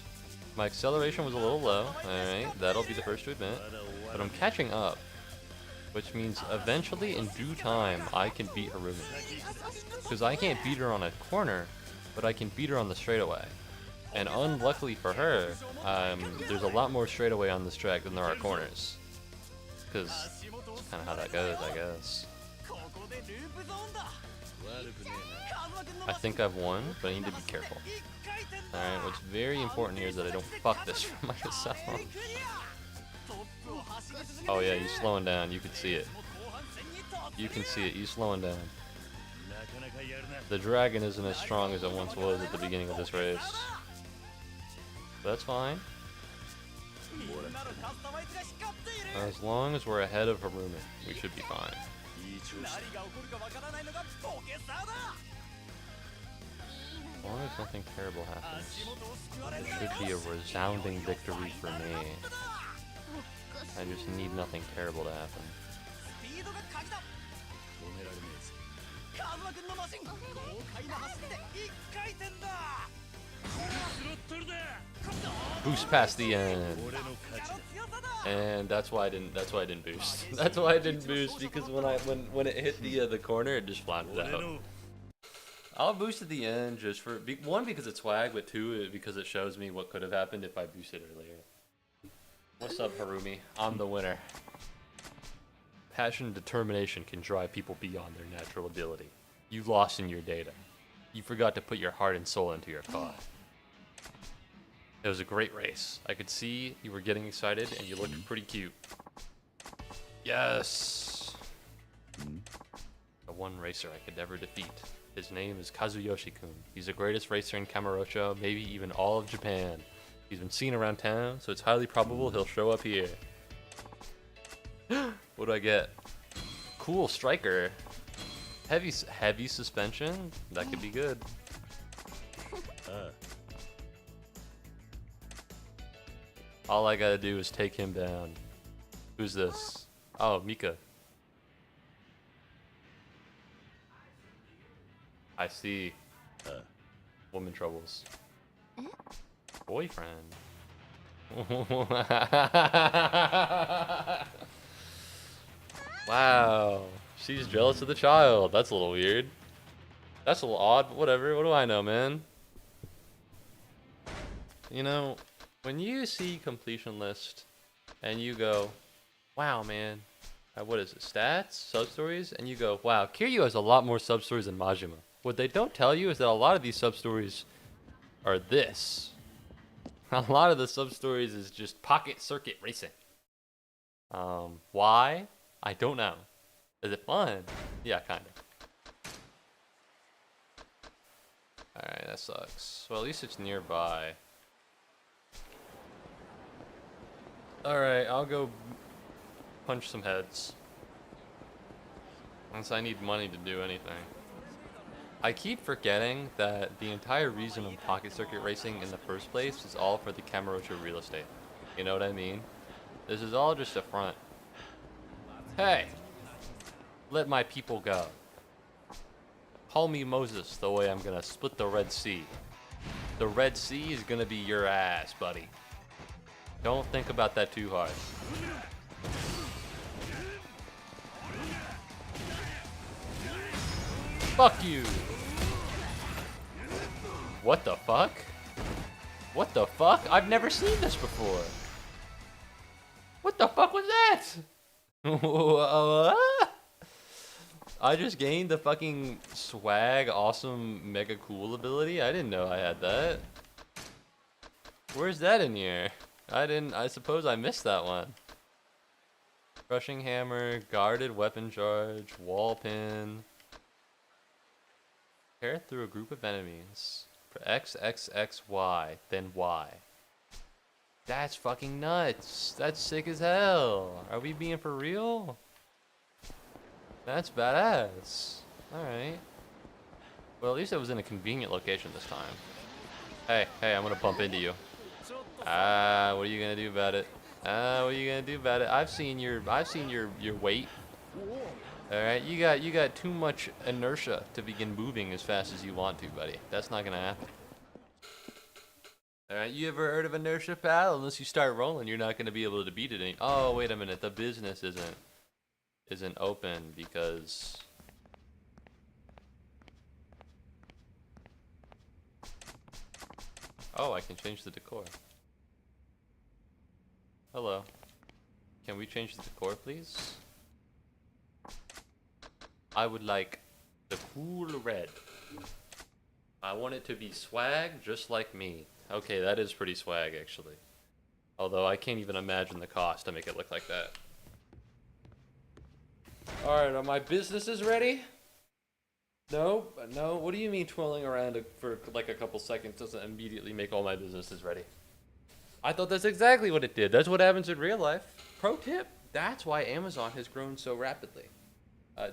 My acceleration was a little low. Alright, that'll be the first to admit. But I'm catching up. Which means eventually, in due time, I can beat Harumi. Because I can't beat her on a corner, but I can beat her on the straightaway. And unluckily for her, there's a lot more straightaway on this track than there are corners. Because that's kind of how that goes, I guess. I think I've won, but I need to be careful. Alright, what's very important here is that I don't fuck this for myself. Oh yeah, he's slowing down, you can see it. You can see it, he's slowing down. The dragon isn't as strong as it once was at the beginning of this race. But that's fine. As long as we're ahead of Harumi, we should be fine. As long as nothing terrible happens, it should be a resounding victory for me. I just need nothing terrible to happen.
ピードが鍵だ。
止められねえぜ。
カズマ君のマシン豪快な走りで一回転だ。
スロットルだ。
Boost past the end.
俺の勝ちだ。
And that's why I didn't boost. That's why I didn't boost, because when it hit the corner, it just floundered
俺
out.
の
I'll boost at the end just for one, because it's swag, but two, because it shows me what could have happened if I boosted earlier. What's up, Harumi? I'm the winner. Passion and determination can drive people beyond their natural ability. You lost in your data. You forgot to put your heart and soul into your car. It was a great race. I could see you were getting excited and you looked pretty cute. Yes! The one racer I could never defeat. His name is Kazuyoshi-kun. He's the greatest racer in Kamurocho, maybe even all of Japan. He's been seen around town, so it's highly probable he'll show up here. What do I get? Cool striker. Heavy suspension? That could be good. All I gotta do is take him down. Who's this? Oh, Mika. I see. Woman troubles. Boyfriend. Wow. She's jealous of the child. That's a little weird. That's a little odd, but whatever. What do I know, man? You know, when you see completion list and you go, wow, man, what is it, stats, sub-stories? And you go, wow, Kiryu has a lot more sub-stories than Majima. What they don't tell you is that a lot of these sub-stories are this. A lot of the sub-stories is just pocket circuit racing. Why? I don't know. Is it fun? Yeah, kind of. Alright, that sucks. Well, at least it's nearby. Alright, I'll go punch some heads. Once I need money to do anything. I keep forgetting that the entire reason of pocket circuit racing in the first place is all for the Kamurocho real estate. You know what I mean? This is all just a front. Hey! Let my people go. Call me Moses the way I'm gonna split the Red Sea. The Red Sea is gonna be your ass, buddy. Don't think about that too hard. Fuck you! What the fuck? What the fuck? I've never seen this before. What the fuck was that? I just gained the fucking swag, awesome, mega cool ability. I didn't know I had that. Where's that in here? I suppose I missed that one. Crushing hammer, guarded weapon charge, wall pin. Tear through a group of enemies. For X, X, X, Y, then Y. That's fucking nuts. That's sick as hell. Are we being for real? That's badass. Alright. Well, at least it was in a convenient location this time. Hey, I'm gonna bump into you. What are you gonna do about it? What are you gonna do about it? I've seen your weight. Alright, you got too much inertia to begin moving as fast as you want to, buddy. That's not gonna happen. Alright, you ever heard of inertia, pal? Unless you start rolling, you're not gonna be able to beat it. Oh, wait a minute, the business isn't open because oh, I can change the decor. Hello. Can we change the decor, please? I would like the cool red. I want it to be swag just like me. Okay, that is pretty swag, actually. Although I can't even imagine the cost to make it look like that. Alright, are my businesses ready? No? No? What do you mean twirling around for like a couple seconds doesn't immediately make all my businesses ready? I thought that's exactly what it did. That's what happens in real life. Pro tip, that's why Amazon has grown so rapidly.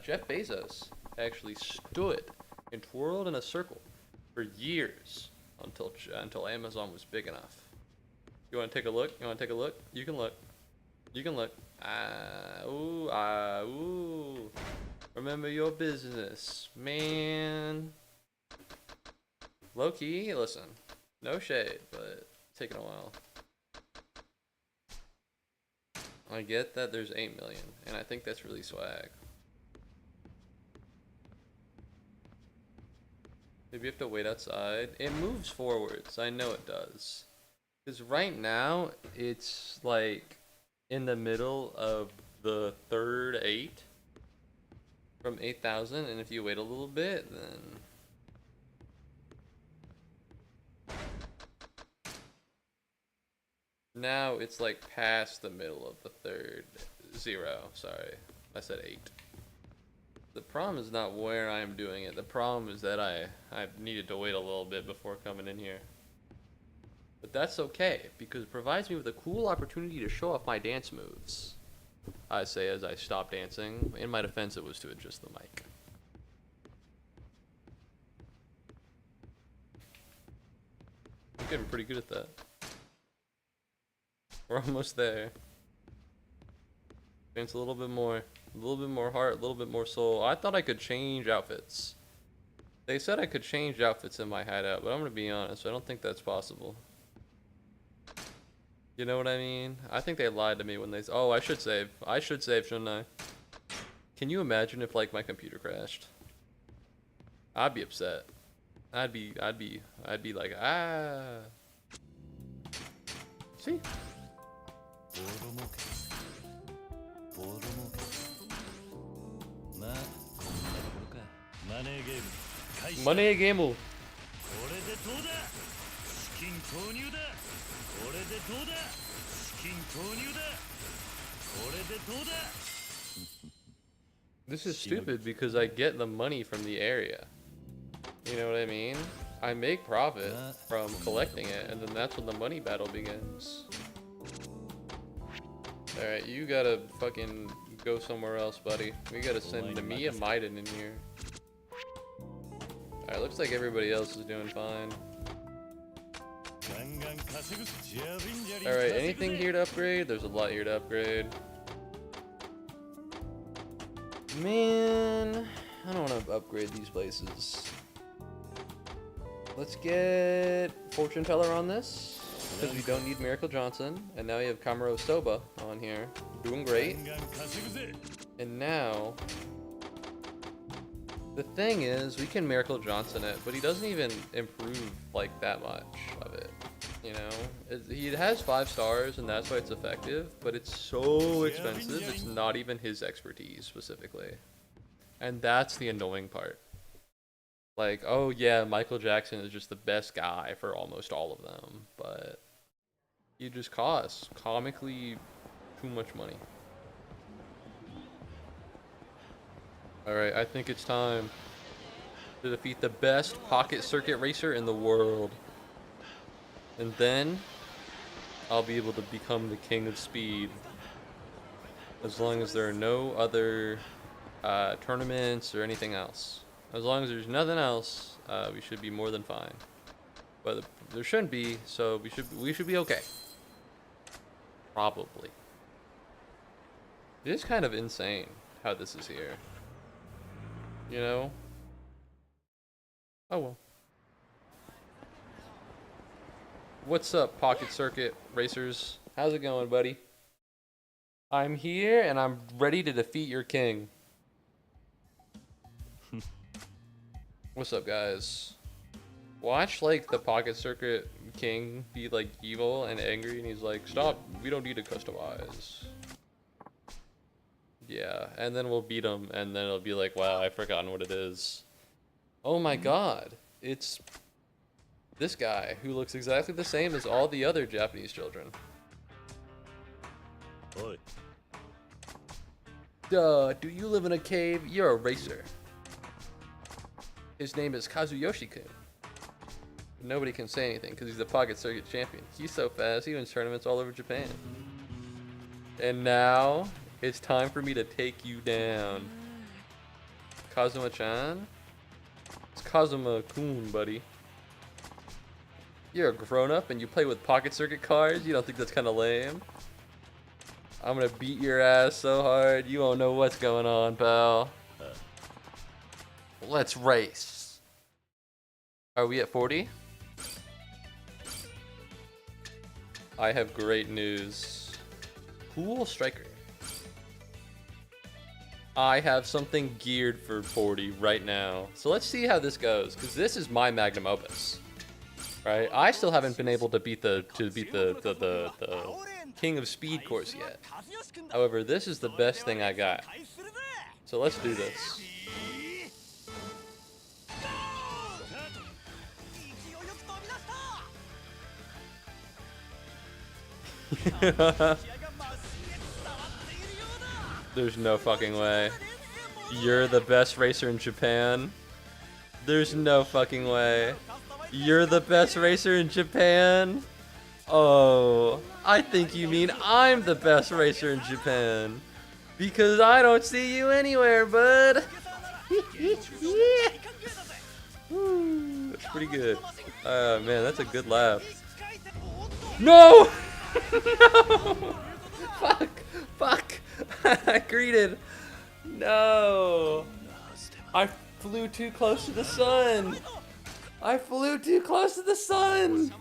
Jeff Bezos actually stood and twirled in a circle for years until Amazon was big enough. You want to take a look? You want to take a look? You can look. You can look. Ooh, remember your business, man. Low key, listen, no shade, but it's taking a while. I get that there's 8 million, and I think that's really swag. Maybe you have to wait outside. It moves forwards, I know it does. Because right now, it's like in the middle of the third 8 from 8,000, and if you wait a little bit, then... Now it's like past the middle of the third 0. Sorry, I said 8. The problem is not where I'm doing it. The problem is that I needed to wait a little bit before coming in here. But that's okay, because it provides me with a cool opportunity to show off my dance moves. I say as I stop dancing. In my defense, it was to adjust the mic. I'm getting pretty good at that. We're almost there. Dance a little bit more heart, a little bit more soul. I thought I could change outfits. They said I could change outfits in my hideout, but I'm gonna be honest, I don't think that's possible. You know what I mean? I think they lied to me when they said, oh, I should save. I should save, shouldn't I? Can you imagine if like my computer crashed? I'd be upset. I'd be like, ah. See? Money game. This is stupid because I get the money from the area. You know what I mean? I make profit from collecting it, and then that's when the money battle begins. Alright, you gotta fucking go somewhere else, buddy. We gotta send Namiya Maiden in here. Alright, looks like everybody else is doing fine. Alright, anything here to upgrade? There's a lot here to upgrade. Man, I don't want to upgrade these places. Let's get Fortune Teller on this, because we don't need Miracle Johnson. And now we have Kamuro Soba on here. Doing great. And now... the thing is, we can Miracle Johnson it, but he doesn't even improve like that much of it. You know, he has 5 stars, and that's why it's effective. But it's so expensive; it's not even his expertise specifically, and that's the annoying part. Like, oh yeah, Michael Jackson is just the best guy for almost all of them, but he just costs comically too much money. Alright, I think it's time to defeat the best pocket circuit racer in the world. And then, I'll be able to become the king of speed. As long as there are no other tournaments or anything else. As long as there's nothing else, we should be more than fine. But there shouldn't be, so we should be okay. Probably. It is kind of insane how this is here. You know? Oh well. What's up, Pocket Circuit Racers? How's it going, buddy? I'm here and I'm ready to defeat your king. What's up, guys? Watch like the Pocket Circuit King be like evil and angry, and he's like, "Stop! We don't need to customize." Yeah, and then we'll beat him, and then it'll be like, "Wow, I've forgotten what it is." Oh my God! It's this guy who looks exactly the same as all the other Japanese children.
Oi.
Duh! Do you live in a cave? You're a racer. His name is Kazuyoshi-kun. Nobody can say anything because he's the Pocket Circuit champion. He's so fast, he wins tournaments all over Japan. And now, it's time for me to take you down. Kazuma-chan? It's Kazuma-kun, buddy. You're a grown-up and you play with Pocket Circuit cards? You don't think that's kind of lame? I'm gonna beat your ass so hard, you won't know what's going on, pal. Let's race. Are we at 40? I have great news. Pool striker. I have something geared for 40 right now. So let's see how this goes, because this is my magnum opus. Right? I still haven't been able to beat the King of Speed course yet. However, this is the best thing I got. So let's do this. There's no fucking way. You're the best racer in Japan? There's no fucking way. You're the best racer in Japan? Oh, I think you mean I'm the best racer in Japan. Because I don't see you anywhere, bud. Woo, that's pretty good. Man, that's a good laugh. No! No! Fuck! Fuck! I greeted. No! I flew too close to the sun! I flew too close to the sun!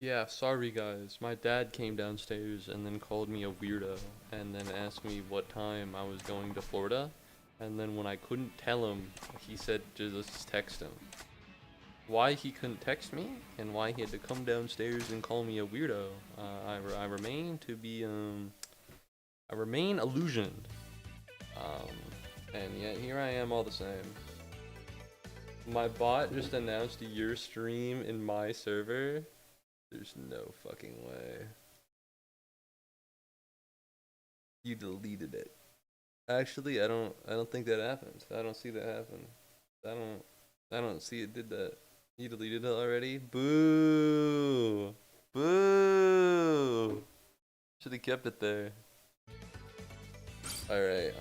Yeah, sorry guys. My dad came downstairs and then called me a weirdo and then asked me what time I was going to Florida. And then when I couldn't tell him, he said just text him. Why he couldn't text me and why he had to come downstairs and call me a weirdo, I remain to be, I remain illusioned. And yet here I am all the same. My bot just announced your stream in my server. There's no fucking way. You deleted it. Actually, I don't think that happened. I don't see that happen. I don't see it did that. You deleted it already? Boo! Boo! Should have kept it there. Alright,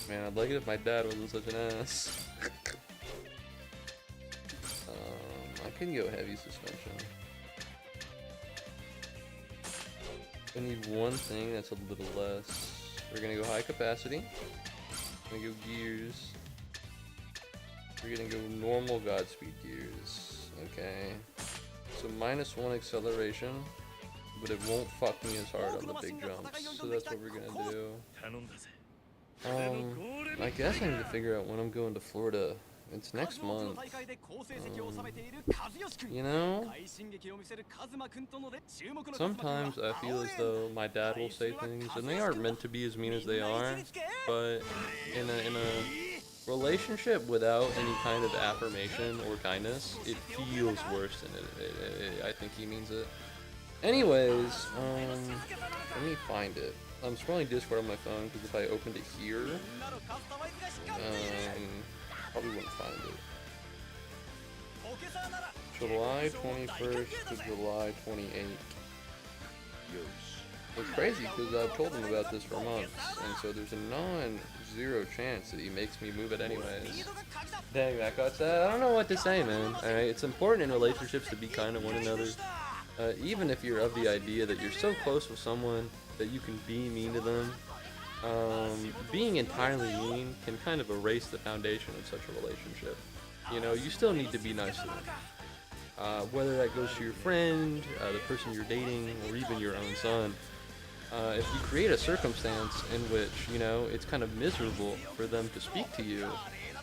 man, I'd like it if my dad wasn't such an ass. I can go heavy suspension. I need one thing that's a little less. We're gonna go high capacity. We're gonna go gears. We're gonna go normal Godspeed gears. Okay. So -1 acceleration, but it won't fuck me as hard on the big jumps. So that's what we're gonna do. I guess I need to figure out when I'm going to Florida. It's next month. You know? Sometimes I feel as though my dad will say things, and they aren't meant to be as mean as they are, but in a relationship without any kind of affirmation or kindness, it feels worse than it I think he means it. Anyways, let me find it. I'm scrolling Discord on my phone because if I opened it here, probably wouldn't find it. July 21st to July 28th. It's crazy because I've told him about this for months, and so there's a non-zero chance that he makes me move it anyways. Dang, that got sad. I don't know what to say, man. Alright, it's important in relationships to be kind to one another. Even if you're of the idea that you're so close with someone that you can be mean to them, being entirely mean can kind of erase the foundation of such a relationship. You know, you still need to be nice to them. Whether that goes to your friend, the person you're dating, or even your own son. If you create a circumstance in which, you know, it's kind of miserable for them to speak to you,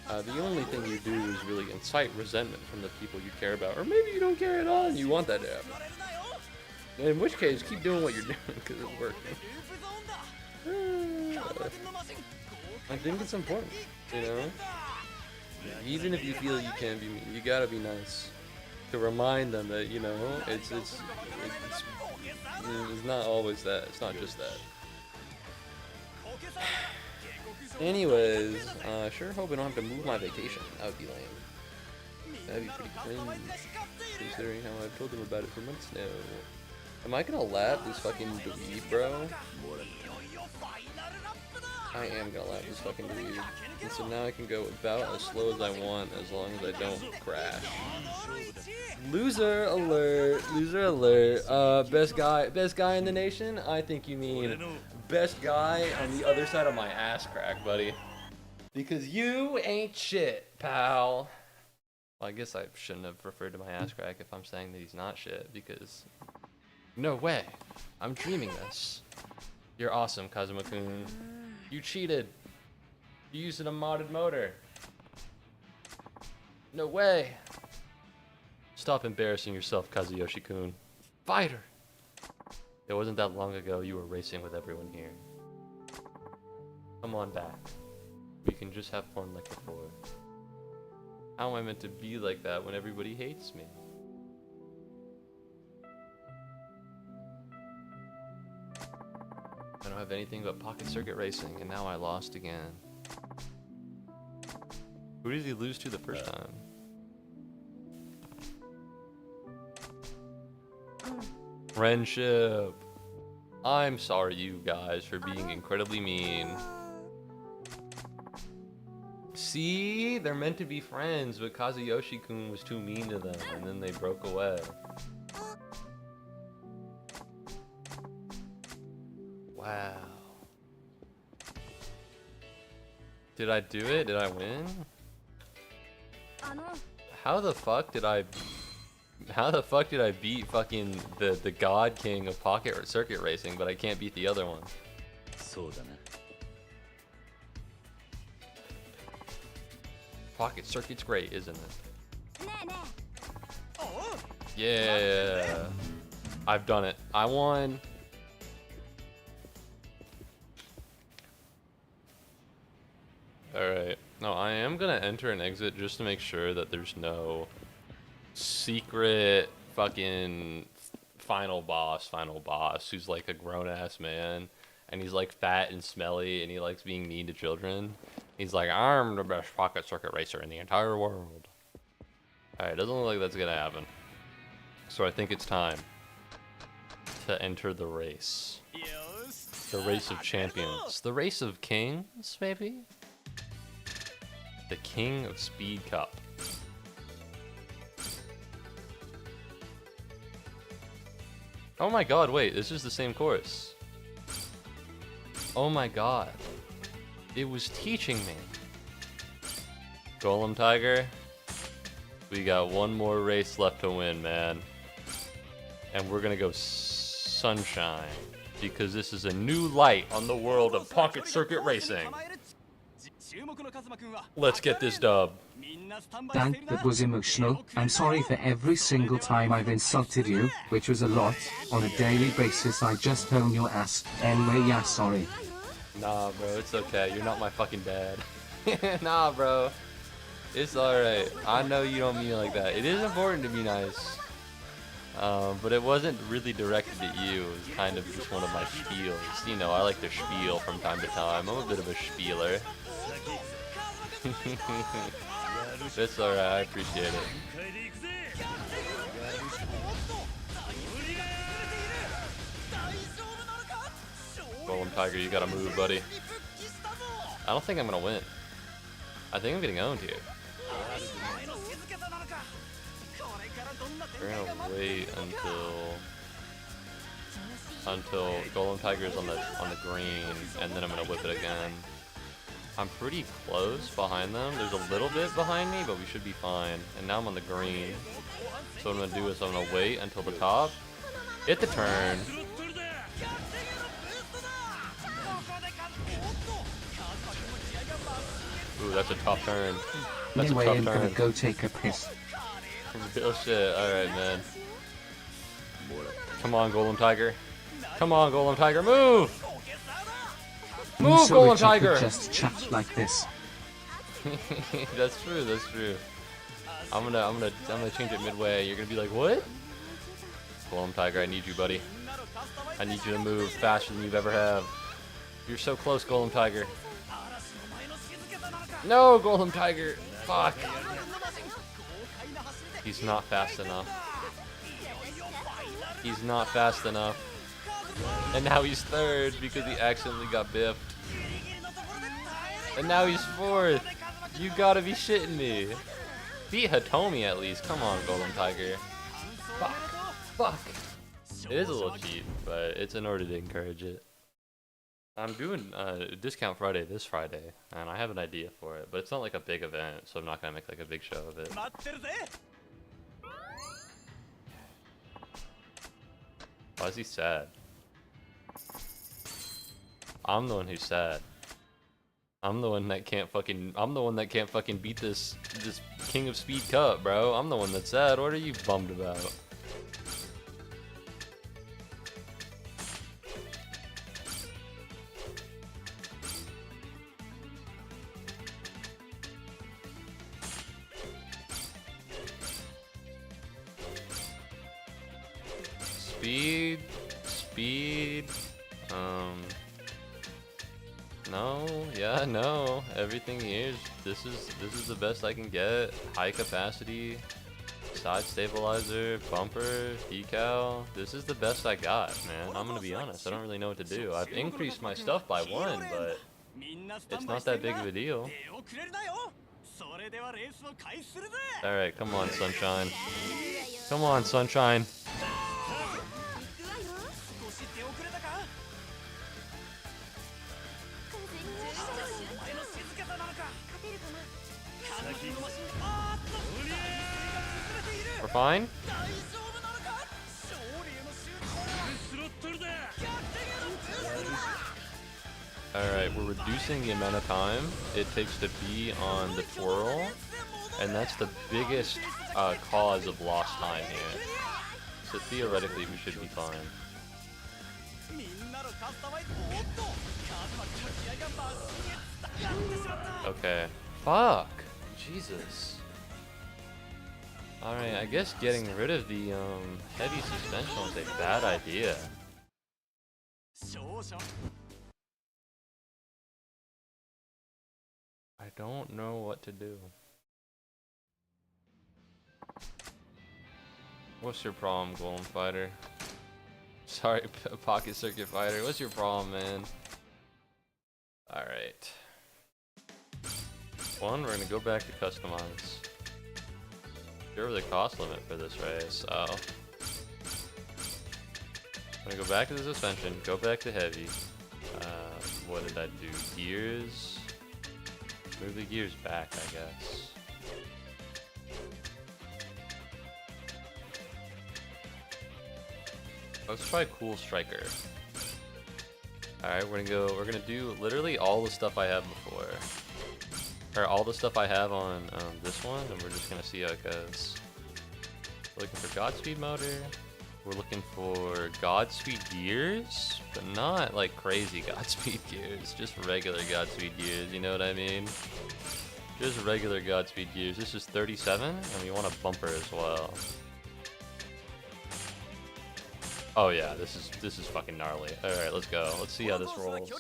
the only thing you do is really incite resentment from the people you care about. Or maybe you don't care at all and you want that to happen. In which case, keep doing what you're doing because it's working. I think it's important, you know? Even if you feel you can be mean, you gotta be nice. To remind them that, you know, it's not always that. It's not just that. Anyways, sure hope I don't have to move my vacation. That would be lame. That'd be pretty cringe, considering how I've told them about it for months now. Am I gonna lap this fucking dweeb, bro? I am gonna lap this fucking dweeb. And so now I can go about as slow as I want, as long as I don't crash. Loser alert! Loser alert! Best guy in the nation? I think you mean best guy on the other side of my ass crack, buddy. Because you ain't shit, pal. Well, I guess I shouldn't have referred to my ass crack if I'm saying that he's not shit, because no way. I'm dreaming this. You're awesome, Kazuma-kun. You cheated. You used a modded motor. No way. Stop embarrassing yourself, Kazuyoshi-kun. Fighter! It wasn't that long ago you were racing with everyone here. Come on back. We can just have fun like before. How am I meant to be like that when everybody hates me? I don't have anything but pocket circuit racing, and now I lost again. Who did he lose to the first time? Friendship. I'm sorry, you guys, for being incredibly mean. See? They're meant to be friends, but Kazuyoshi-kun was too mean to them, and then they broke away. Wow. Did I do it? Did I win? How the fuck did I beat fucking the god king of pocket circuit racing, but I can't beat the other one? Pocket circuit's great, isn't it? Yeah. I've done it. I won. Alright. No, I am gonna enter and exit just to make sure that there's no secret fucking final boss who's like a grown-ass man, and he's like fat and smelly, and he likes being mean to children. He's like, I'm the best pocket circuit racer in the entire world. Alright, doesn't look like that's gonna happen. So I think it's time to enter the race. The race of champions. The race of kings, maybe? The King of Speed Cup. Oh my god, wait, this is the same course. Oh my god. It was teaching me. Golem Tiger, we got one more race left to win, man. And we're gonna go sunshine, because this is a new light on the world of pocket circuit racing. Let's get this dub.
Dan, that was emotional. I'm sorry for every single time I've insulted you, which was a lot. On a daily basis I just own your ass. Anyway, yeah, sorry.
Nah, bro, it's okay. You're not my fucking dad. Nah, bro. It's alright. I know you don't mean it like that. It is important to be nice. But it wasn't really directed at you. It was kind of just one of my spiels. You know, I like to spiel from time to time. I'm a bit of a spieler. It's alright, I appreciate it. Golem Tiger, you gotta move, buddy. I don't think I'm gonna win. I think I'm getting owned here. We're gonna wait until Golem Tiger is on the green, and then I'm gonna whip it again. I'm pretty close behind them. There's a little bit behind me, but we should be fine. And now I'm on the green. So what I'm gonna do is I'm gonna wait until the top, hit the turn. Ooh, that's a top turn. That's
Anyway,
a
I'm
tough
gonna
turn.
go take a piss.
Real shit. Alright, man. Come on, Golem Tiger. Come on, Golem Tiger. Move! Move,
So
Golem
wish I could
Tiger!
just chat like this.
That's true, that's true. I'm gonna change it midway. You're gonna be like, what? Golem Tiger, I need you, buddy. I need you to move faster than you've ever have. You're so close, Golem Tiger. No, Golem Tiger. Fuck. He's not fast enough. He's not fast enough. And now he's third because he accidentally got biffed. And now he's fourth. You gotta be shitting me. Beat Hitomi at least. Come on, Golem Tiger. Fuck. Fuck. It is a little cheap, but it's in order to encourage it. I'm doing Discount Friday this Friday, and I have an idea for it, but it's not like a big event, so I'm not gonna make like a big show of it. Why is he sad? I'm the one who's sad. I'm the one that can't fucking beat this King of Speed Cup, bro. I'm the one that's sad. What are you bummed about? Speed. No, yeah, no. Everything here, this is the best I can get. High capacity, side stabilizer, bumper, decal. This is the best I got, man. I'm gonna be honest. I don't really know what to do. I've increased my stuff by 1, but it's not that big of a deal. All right, come on, Sunshine. Come on, Sunshine. We're fine? Alright, we're reducing the amount of time it takes to be on the twirl, and that's the biggest cause of lost time here. So theoretically, we should be fine. Okay. Fuck! Jesus. Alright, I guess getting rid of the heavy suspension was a bad idea. I don't know what to do. What's your problem, Golem Fighter? Sorry, Pocket Circuit Fighter. What's your problem, man? Alright. One, we're gonna go back to customize. You're over the cost limit for this race, so I'm gonna go back to the suspension, go back to heavy. What did I do? Gears? Move the gears back, I guess. Let's try Cool Striker. Alright, we're gonna do literally all the stuff I have before. Or all the stuff I have on this one, and we're just gonna see how it goes. We're looking for Godspeed motor. We're looking for Godspeed gears, but not like crazy Godspeed gears, just regular Godspeed gears, you know what I mean? Just regular Godspeed gears. This is 37, and we want a bumper as well. Oh yeah, this is fucking gnarly. Alright, let's go. Let's see how this rolls.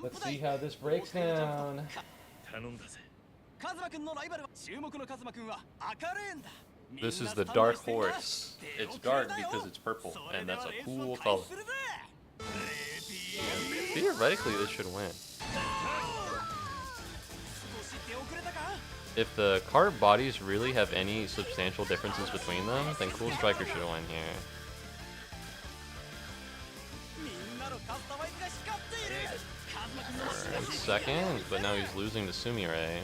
Let's see how this breaks down. This is the Dark Horse. It's dark because it's purple, and that's a cool color. Theoretically, this should win. If the cart bodies really have any substantial differences between them, then Cool Striker should win here. Second, but now he's losing to Sumire.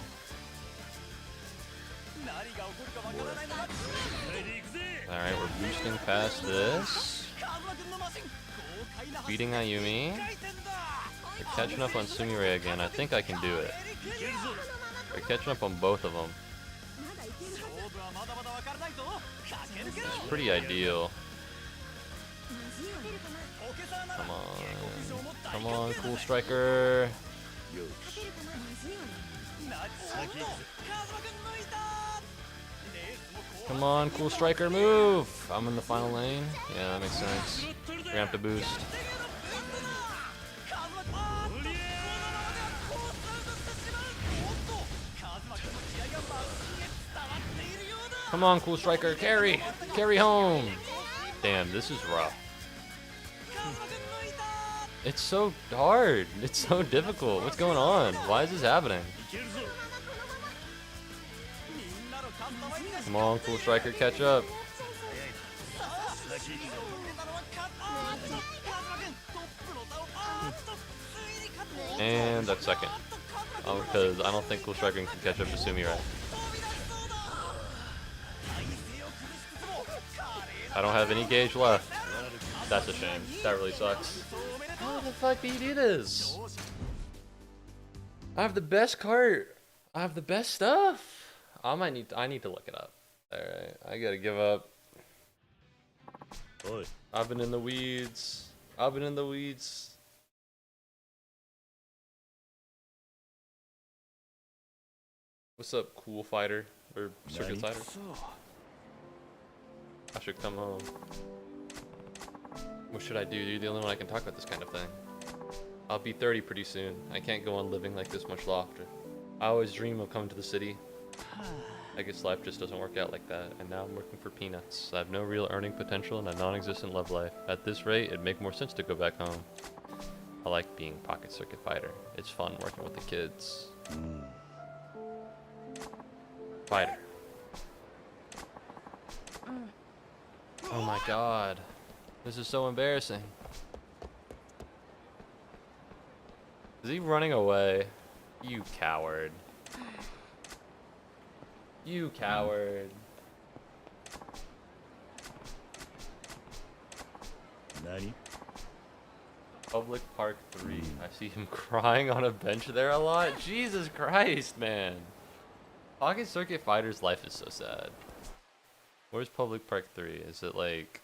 Alright, we're boosting past this. Beating Ayumi. We're catching up on Sumire again. I think I can do it. We're catching up on both of them. It's pretty ideal. Come on. Come on, Cool Striker. Come on, Cool Striker, move! I'm in the final lane. Yeah, that makes sense. We're gonna have to boost. Come on, Cool Striker, carry! Carry home! Damn, this is rough. It's so hard. It's so difficult. What's going on? Why is this happening?
いけるぞ
Come on, Cool Striker, catch up.
先行くぞ
And that's second. Oh, because I don't think Cool Striker can catch up to Sumi right. I don't have any gauge left. That's a shame. That really sucks. How the fuck do you do this? I have the best cart. I have the best stuff. I need to look it up. Alright, I gotta give up.
おい
I've been in the weeds. I've been in the weeds. What's up, cool fighter? Or circuit fighter? I should come home. What should I do? You're the only one I can talk about this kind of thing. I'll be 30 pretty soon. I can't go on living like this much longer. I always dream of coming to the city. I guess life just doesn't work out like that, and now I'm working for peanuts. I have no real earning potential and a non-existent love life. At this rate, it'd make more sense to go back home. I like being pocket circuit fighter. It's fun working with the kids. Fighter. Oh my god. This is so embarrassing. Is he running away? You coward. You coward.
何
Public Park 3. I see him crying on a bench there a lot. Jesus Christ, man. Pocket Circuit Fighter's life is so sad. Where's Public Park 3? Is it like...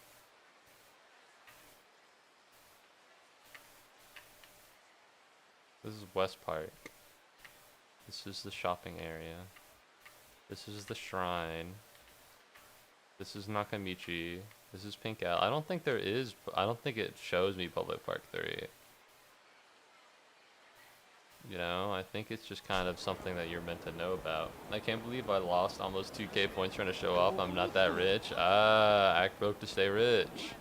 This is West Park. This is the shopping area. This is the shrine. This is Nakamichi. This is Pink Owl. I don't think there is... I don't think it shows me Public Park 3. You know, I think it's just kind of something that you're meant to know about. I can't believe I lost almost 2k points trying to show off I'm not that rich. Act broke to stay rich.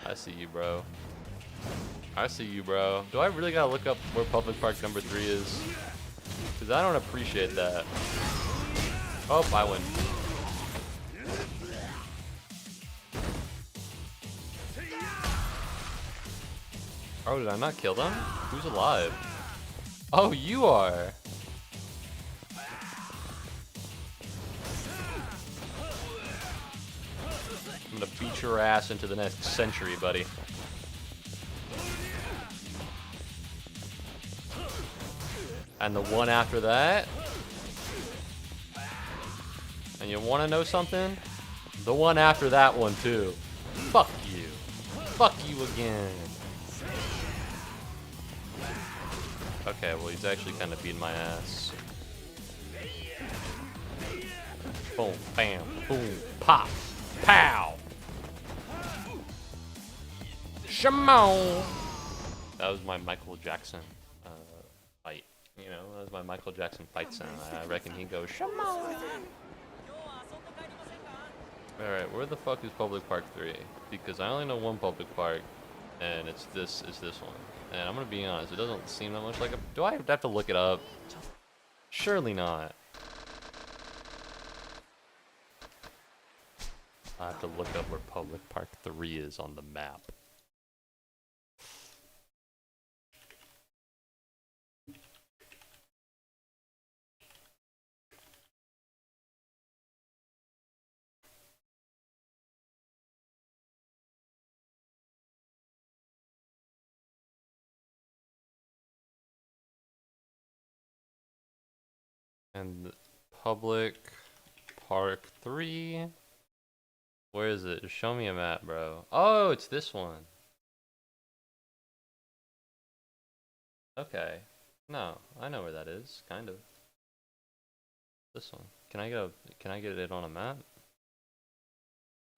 I see you, bro. I see you, bro. Do I really gotta look up where Public Park number 3 is? Because I don't appreciate that. Oh, I win. Oh, did I not kill them? Who's alive? Oh, you are! I'm gonna beat your ass into the next century, buddy. And the one after that. And you wanna know something? The one after that one, too. Fuck you. Fuck you again. Okay, well, he's actually kind of beating my ass. Boom, bam, boom, pop, pow! Shimon! That was my Michael Jackson fight. You know, that was my Michael Jackson fight sound. I reckon he goes, Shimon! Alright, where the fuck is Public Park 3? Because I only know one public park, and it's this one. And I'm gonna be honest, it doesn't seem that much like a... Do I have to look it up? Surely not. I have to look up where Public Park 3 is on the map. And Public Park 3. Where is it? Just show me a map, bro. Oh, it's this one. Okay. No, I know where that is, kind of. This one. Can I get it on a map?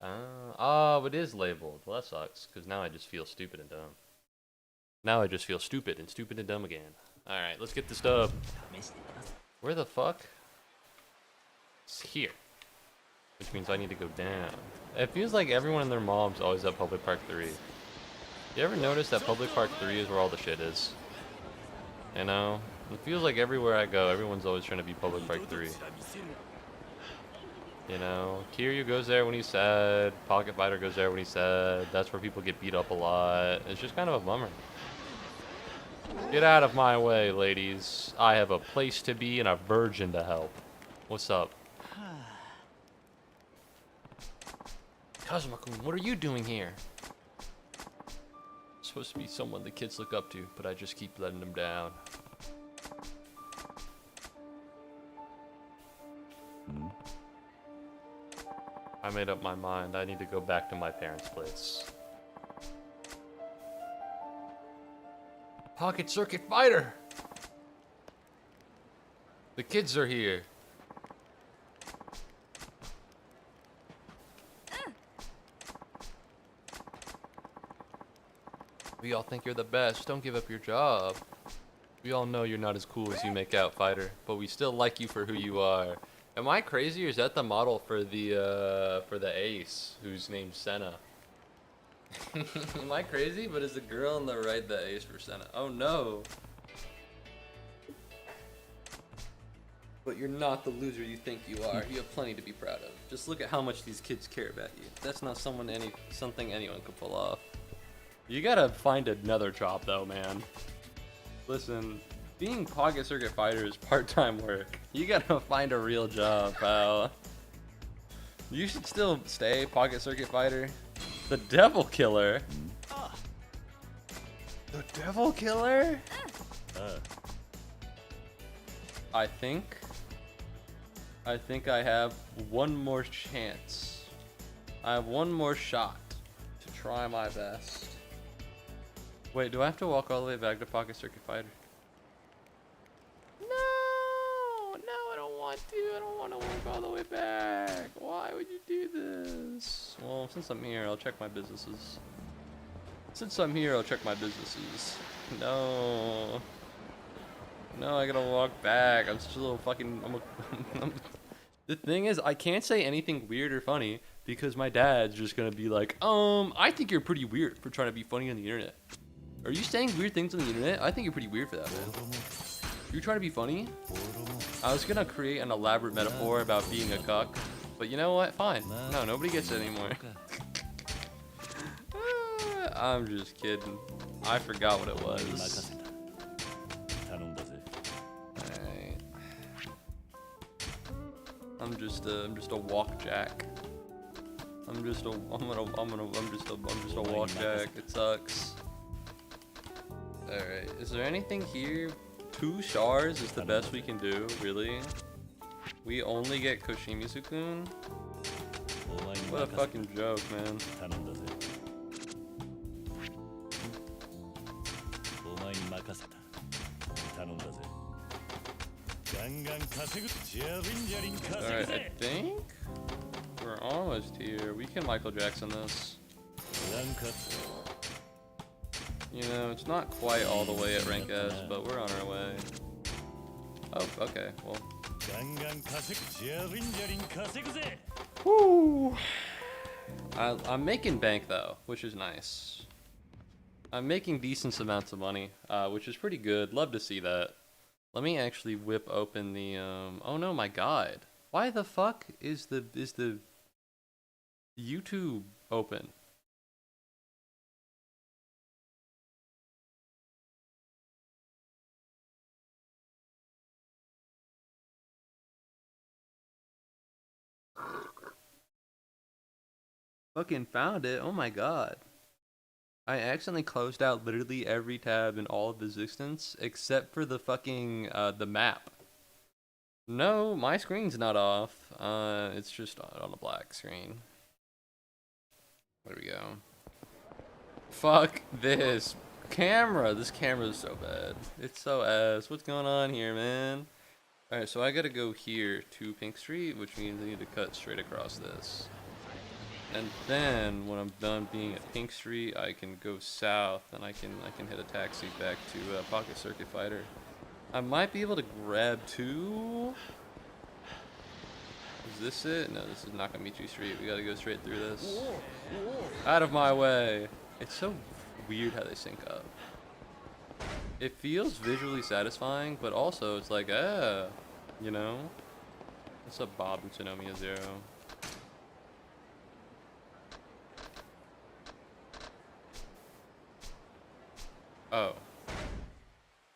Oh, it is labeled. Well, that sucks, because now I just feel stupid and dumb. Now I just feel stupid and dumb again. Alright, let's get this dub. Where the fuck? It's here. which means I need to go down. It feels like everyone and their mom's always at Public Park 3. You ever notice that Public Park 3 is where all the shit is? You know? It feels like everywhere I go, everyone's always trying to be Public Park 3. You know? Kiryu goes there when he's sad, Pocket Fighter goes there when he's sad, that's where people get beat up a lot. It's just kind of a bummer. Get out of my way, ladies. I have a place to be and a virgin to help. What's up? Kazuma-kun, what are you doing here? Supposed to be someone the kids look up to, but I just keep letting them down. I made up my mind. I need to go back to my parents' place. Pocket Circuit Fighter! The kids are here. We all think you're the best. Don't give up your job. We all know you're not as cool as you make out, Fighter, but we still like you for who you are. Am I crazy, or is that the model for the ace, whose name's Senna? Am I crazy? But is the girl on the right the ace for Senna? Oh no! But you're not the loser you think you are. You have plenty to be proud of. Just look at how much these kids care about you. That's not something anyone could pull off. You gotta find another job though, man. Listen, being Pocket Circuit Fighter is part-time work. You gotta find a real job, pal. You should still stay Pocket Circuit Fighter. The Devil Killer? The Devil Killer? I think I have one more chance. I have one more shot to try my best. Wait, do I have to walk all the way back to Pocket Circuit Fighter? No, I don't want to. I don't want to walk all the way back. Why would you do this? Well, since I'm here, I'll check my businesses. No. No, I gotta walk back. I'm such a little fucking... The thing is, I can't say anything weird or funny because my dad's just gonna be like, I think you're pretty weird for trying to be funny on the internet. Are you saying weird things on the internet? I think you're pretty weird for that, man. You're trying to be funny? I was gonna create an elaborate metaphor about being a cuck, but you know what? Fine. No, nobody gets it anymore. I'm just kidding. I forgot what it was. Alright. I'm just a walk jack. I'm just a walk jack. It sucks. Alright, is there anything here? 2 stars is the best we can do, really? We only get Koshimizu-kun? What a fucking joke, man. Alright, I think we're almost here. We can Michael Jackson this. You know, it's not quite all the way at rank S, but we're on our way. Oh, okay, well. Woo! I'm making bank though, which is nice. I'm making decent amounts of money, which is pretty good. Love to see that. Let me actually whip open the oh no, my guide. Why the fuck is the YouTube open? Fucking found it. Oh my god. I accidentally closed out literally every tab in all of existence except for the fucking the map. No, my screen's not off. It's just on a black screen. There we go. Fuck this camera. This camera is so bad. It's so ass. What's going on here, man? Alright, so I gotta go here to Pink Street, which means I need to cut straight across this. And then when I'm done being at Pink Street, I can go south and I can hit a taxi back to Pocket Circuit Fighter. I might be able to grab 2. Is this it? No, this is Nakamichi Street. We gotta go straight through this. Out of my way. It's so weird how they sync up. It feels visually satisfying, but also it's like, you know? What's up, Bob and Tsunomiya Zero? Oh.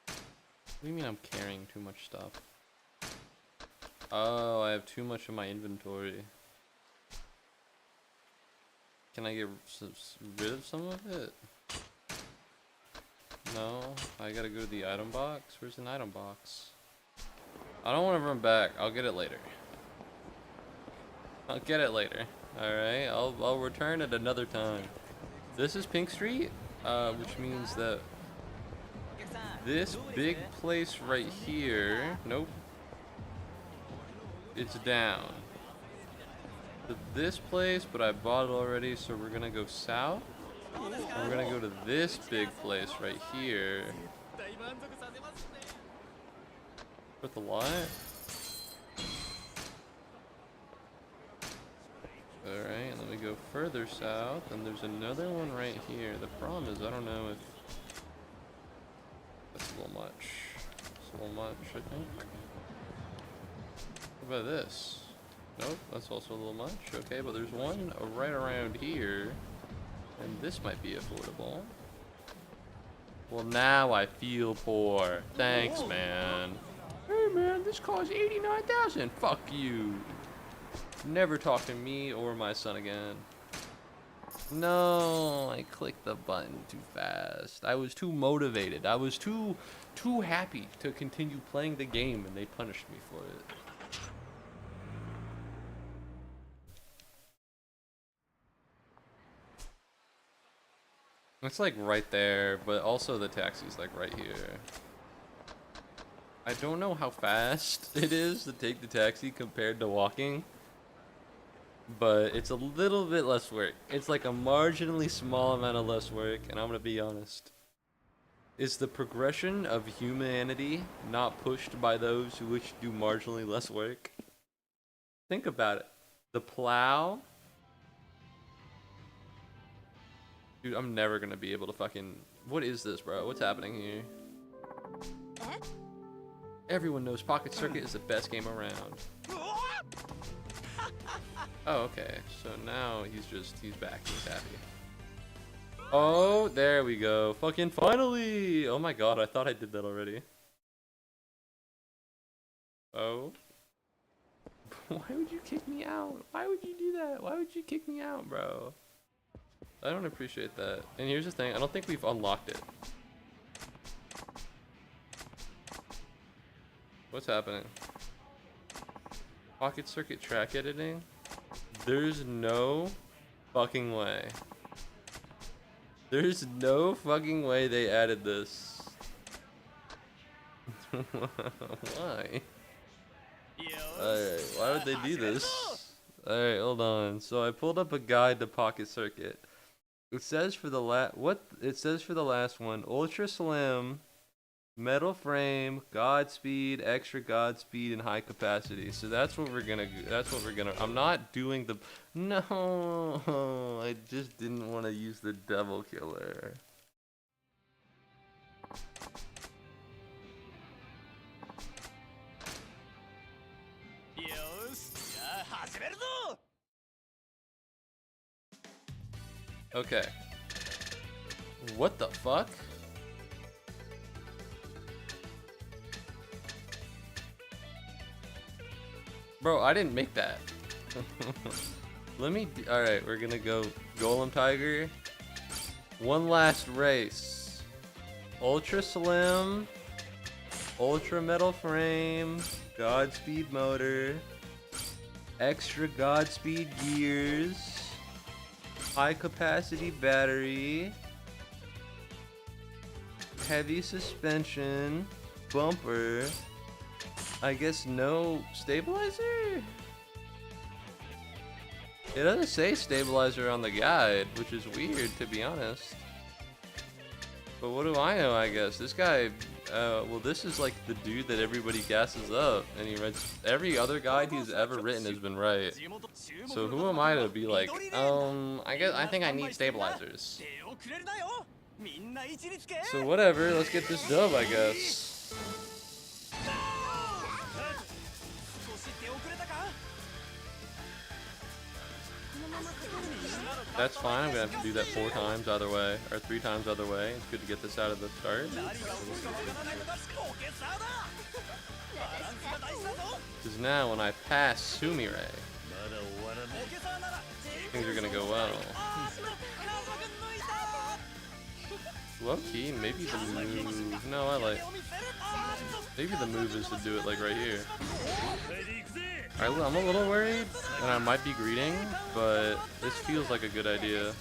What do you mean I'm carrying too much stuff? Oh, I have too much in my inventory. Can I get rid of some of it? No, I gotta go to the item box. Where's an item box? I don't want to run back. I'll get it later. I'll get it later. Alright, I'll return at another time. This is Pink Street, which means that this big place right here, nope, it's down. To this place, but I bought it already, so we're gonna go south. And we're gonna go to this big place right here. With the lot. Alright, and then we go further south, and there's another one right here. The problem is, I don't know if that's a little much. It's a little much, I think. What about this? Nope, that's also a little much. Okay, but there's one right around here, and this might be affordable. Well, now I feel poor. Thanks, man. Hey, man, this costs $89,000. Fuck you. Never talk to me or my son again. No, I clicked the button too fast. I was too motivated. I was too happy to continue playing the game, and they punished me for it. It's like right there, but also the taxi's like right here. I don't know how fast it is to take the taxi compared to walking, but it's a little bit less work. It's like a marginally small amount of less work, and I'm gonna be honest. Is the progression of humanity not pushed by those who wish to do marginally less work? Think about it. The plow. Dude, I'm never gonna be able to fucking... What is this, bro? What's happening here? Everyone knows Pocket Circuit is the best game around. Oh, okay. So now he's back. He's happy. Oh, there we go. Fucking finally! Oh my god, I thought I did that already. Oh. Why would you kick me out? Why would you do that? Why would you kick me out, bro? I don't appreciate that. And here's the thing, I don't think we've unlocked it. What's happening? Pocket Circuit track editing? There's no fucking way. There's no fucking way they added this. Why? Alright, why would they do this? Alright, hold on. So I pulled up a guide to Pocket Circuit. It says for the last one, ultra slim, metal frame, Godspeed, extra Godspeed, and high capacity. So that's what we're gonna do. I'm not doing the... No, I just didn't want to use the Devil Killer. Okay. What the fuck? Bro, I didn't make that. Alright, we're gonna go Golem Tiger. One last race. Ultra slim. Ultra metal frame. Godspeed motor. Extra Godspeed gears. High capacity battery. Heavy suspension. Bumper. I guess no stabilizer? It doesn't say stabilizer on the guide, which is weird, to be honest. But what do I know, I guess? This guy, well, this is like the dude that everybody gasses up, and he writes, every other guide he's ever written has been right. So who am I to be like, I think I need stabilizers. So whatever, let's get this dub, I guess. That's fine, I'm gonna have to do that 4 times either way, or 3 times either way. It's good to get this out of the start. Because now when I pass Sumire, things are gonna go well. Low key, maybe the move. No, maybe the move is to do it like right here. Alright, I'm a little worried, and I might be greeting, but this feels like a good idea.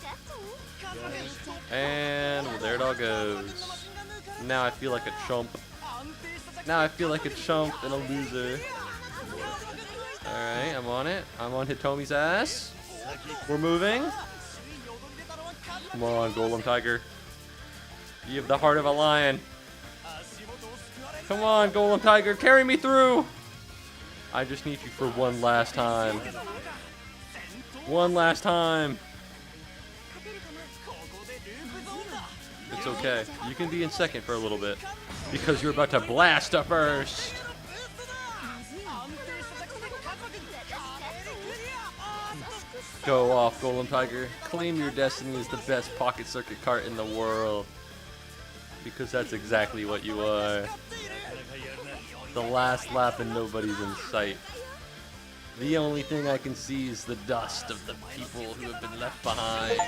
And well, there it all goes. Now I feel like a chump. Now I feel like a chump and a loser. Alright, I'm on it. I'm on Hitomi's ass. We're moving. Come on, Golem Tiger. You have the heart of a lion. Come on, Golem Tiger, carry me through. I just need you for one last time. One last time. It's okay. You can be in second for a little bit. Because you're about to blast a first. Go off, Golem Tiger. Claim your destiny as the best pocket circuit cart in the world. Because that's exactly what you are. The last lap and nobody's in sight. The only thing I can see is the dust of the people who have been left behind.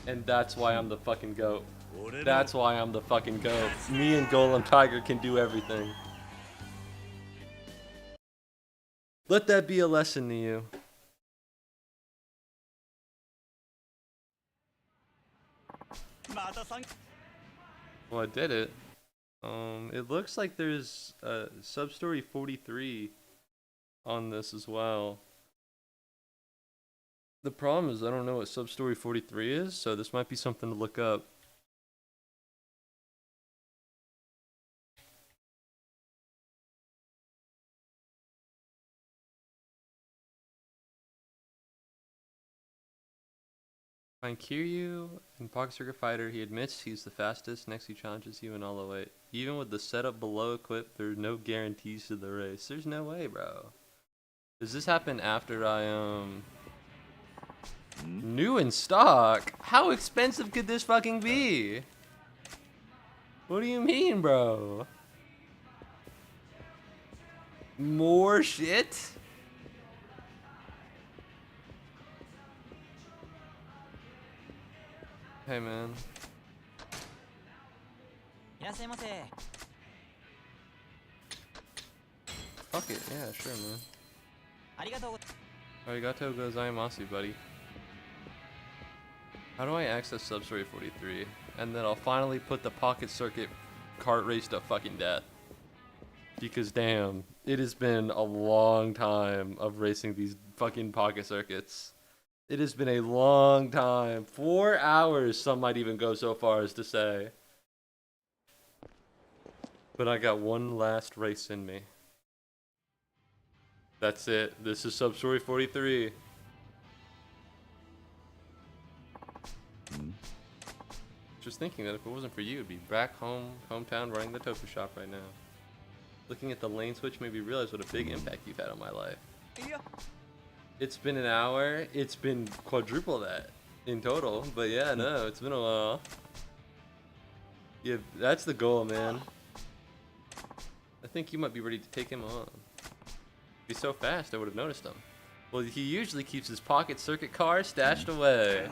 And that's why I'm the fucking GOAT. That's why I'm the fucking GOAT. Me and Golem Tiger can do everything. Let that be a lesson to you. Well, I did it. It looks like there's sub-story 43 on this as well. The problem is I don't know what sub-story 43 is, so this might be something to look up. Find Kiryu in Pocket Circuit Fighter. He admits he's the fastest. Next he challenges you in all the way. Even with the setup below equipped, there's no guarantees to the race. There's no way, bro. Does this happen after I new in stock? How expensive could this fucking be? What do you mean, bro? More shit? Hey, man. Fuck it, yeah, sure, man. Arigato gozaimasu, buddy. How do I access Substory 43? And then I'll finally put the Pocket Circuit kart race to fucking death. Because damn, it has been a long time of racing these fucking Pocket Circuits. It has been a long time. 4 hours, some might even go so far as to say. But I got one last race in me. That's it. This is Substory 43. Just thinking that if it wasn't for you, it'd be back hometown running the tofu shop right now. Looking at the lane switch made me realize what a big impact you've had on my life. It's been an hour. It's been quadruple that in total. But yeah, no, it's been a while. Yeah, that's the goal, man. I think you might be ready to take him on. He's so fast, I would have noticed him. Well, he usually keeps his Pocket Circuit car stashed away.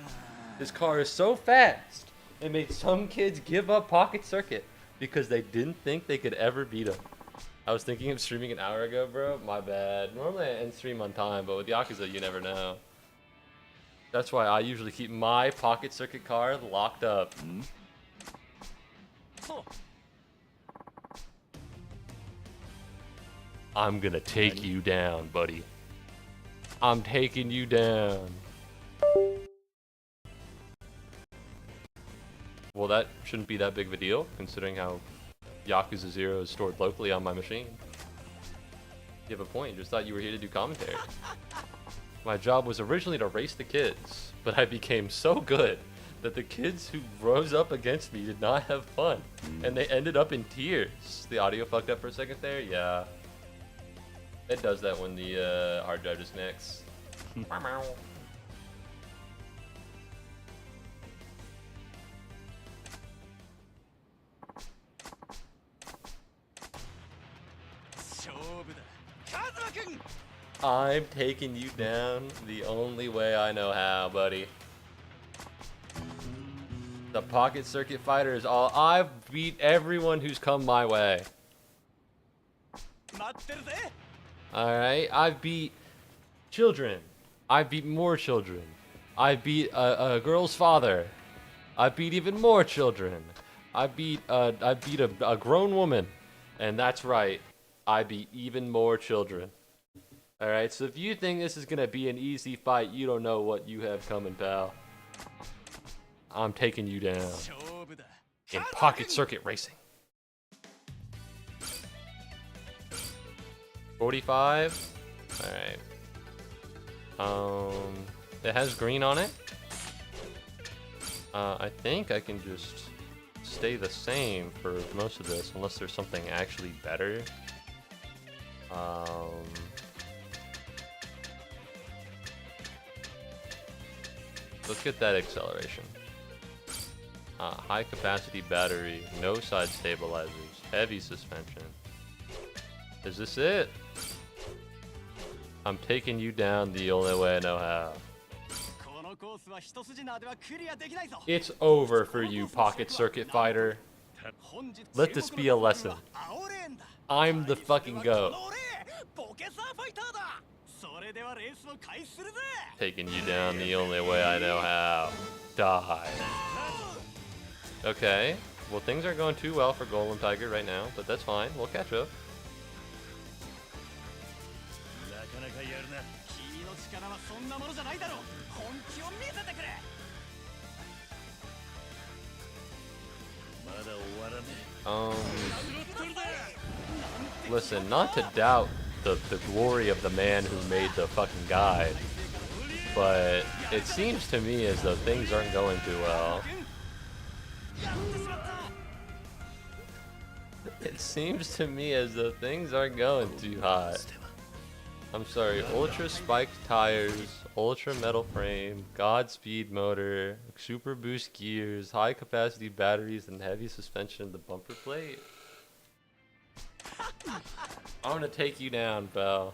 His car is so fast, it made some kids give up Pocket Circuit because they didn't think they could ever beat him. I was thinking of streaming an hour ago, bro. My bad. Normally I end stream on time, but with Yakuza, you never know. That's why I usually keep my Pocket Circuit car locked up. I'm gonna take you down, buddy. I'm taking you down. Well, that shouldn't be that big of a deal, considering how Yakuza 0 is stored locally on my machine. You have a point, just thought you were here to do commentary. My job was originally to race the kids, but I became so good that the kids who rose up against me did not have fun, and they ended up in tears. The audio fucked up for a second there? Yeah. It does that when the hard drive disconnects. I'm taking you down the only way I know how, buddy. The pocket circuit fighter is all. I've beat everyone who's come my way. Alright, I've beat children. I beat more children. I beat a girl's father. I beat even more children. I beat a grown woman. And that's right, I beat even more children. Alright, so if you think this is gonna be an easy fight, you don't know what you have coming, pal. I'm taking you down. In pocket circuit racing. 45? Alright. It has green on it. I think I can just stay the same for most of this, unless there's something actually better. Let's get that acceleration. High capacity battery, no side stabilizers, heavy suspension. Is this it? I'm taking you down the only way I know how. It's over for you, pocket circuit fighter. Let this be a lesson. I'm the fucking GOAT. Taking you down the only way I know how. Die. Okay. Well, things aren't going too well for Golem Tiger right now, but that's fine. We'll catch up. Listen, not to doubt the glory of the man who made the fucking guide, but it seems to me as though things aren't going too well. It seems to me as though things aren't going too hot. I'm sorry, ultra spiked tires, ultra metal frame, Godspeed motor, super boost gears, high capacity batteries, and heavy suspension of the bumper plate. I'm gonna take you down, pal.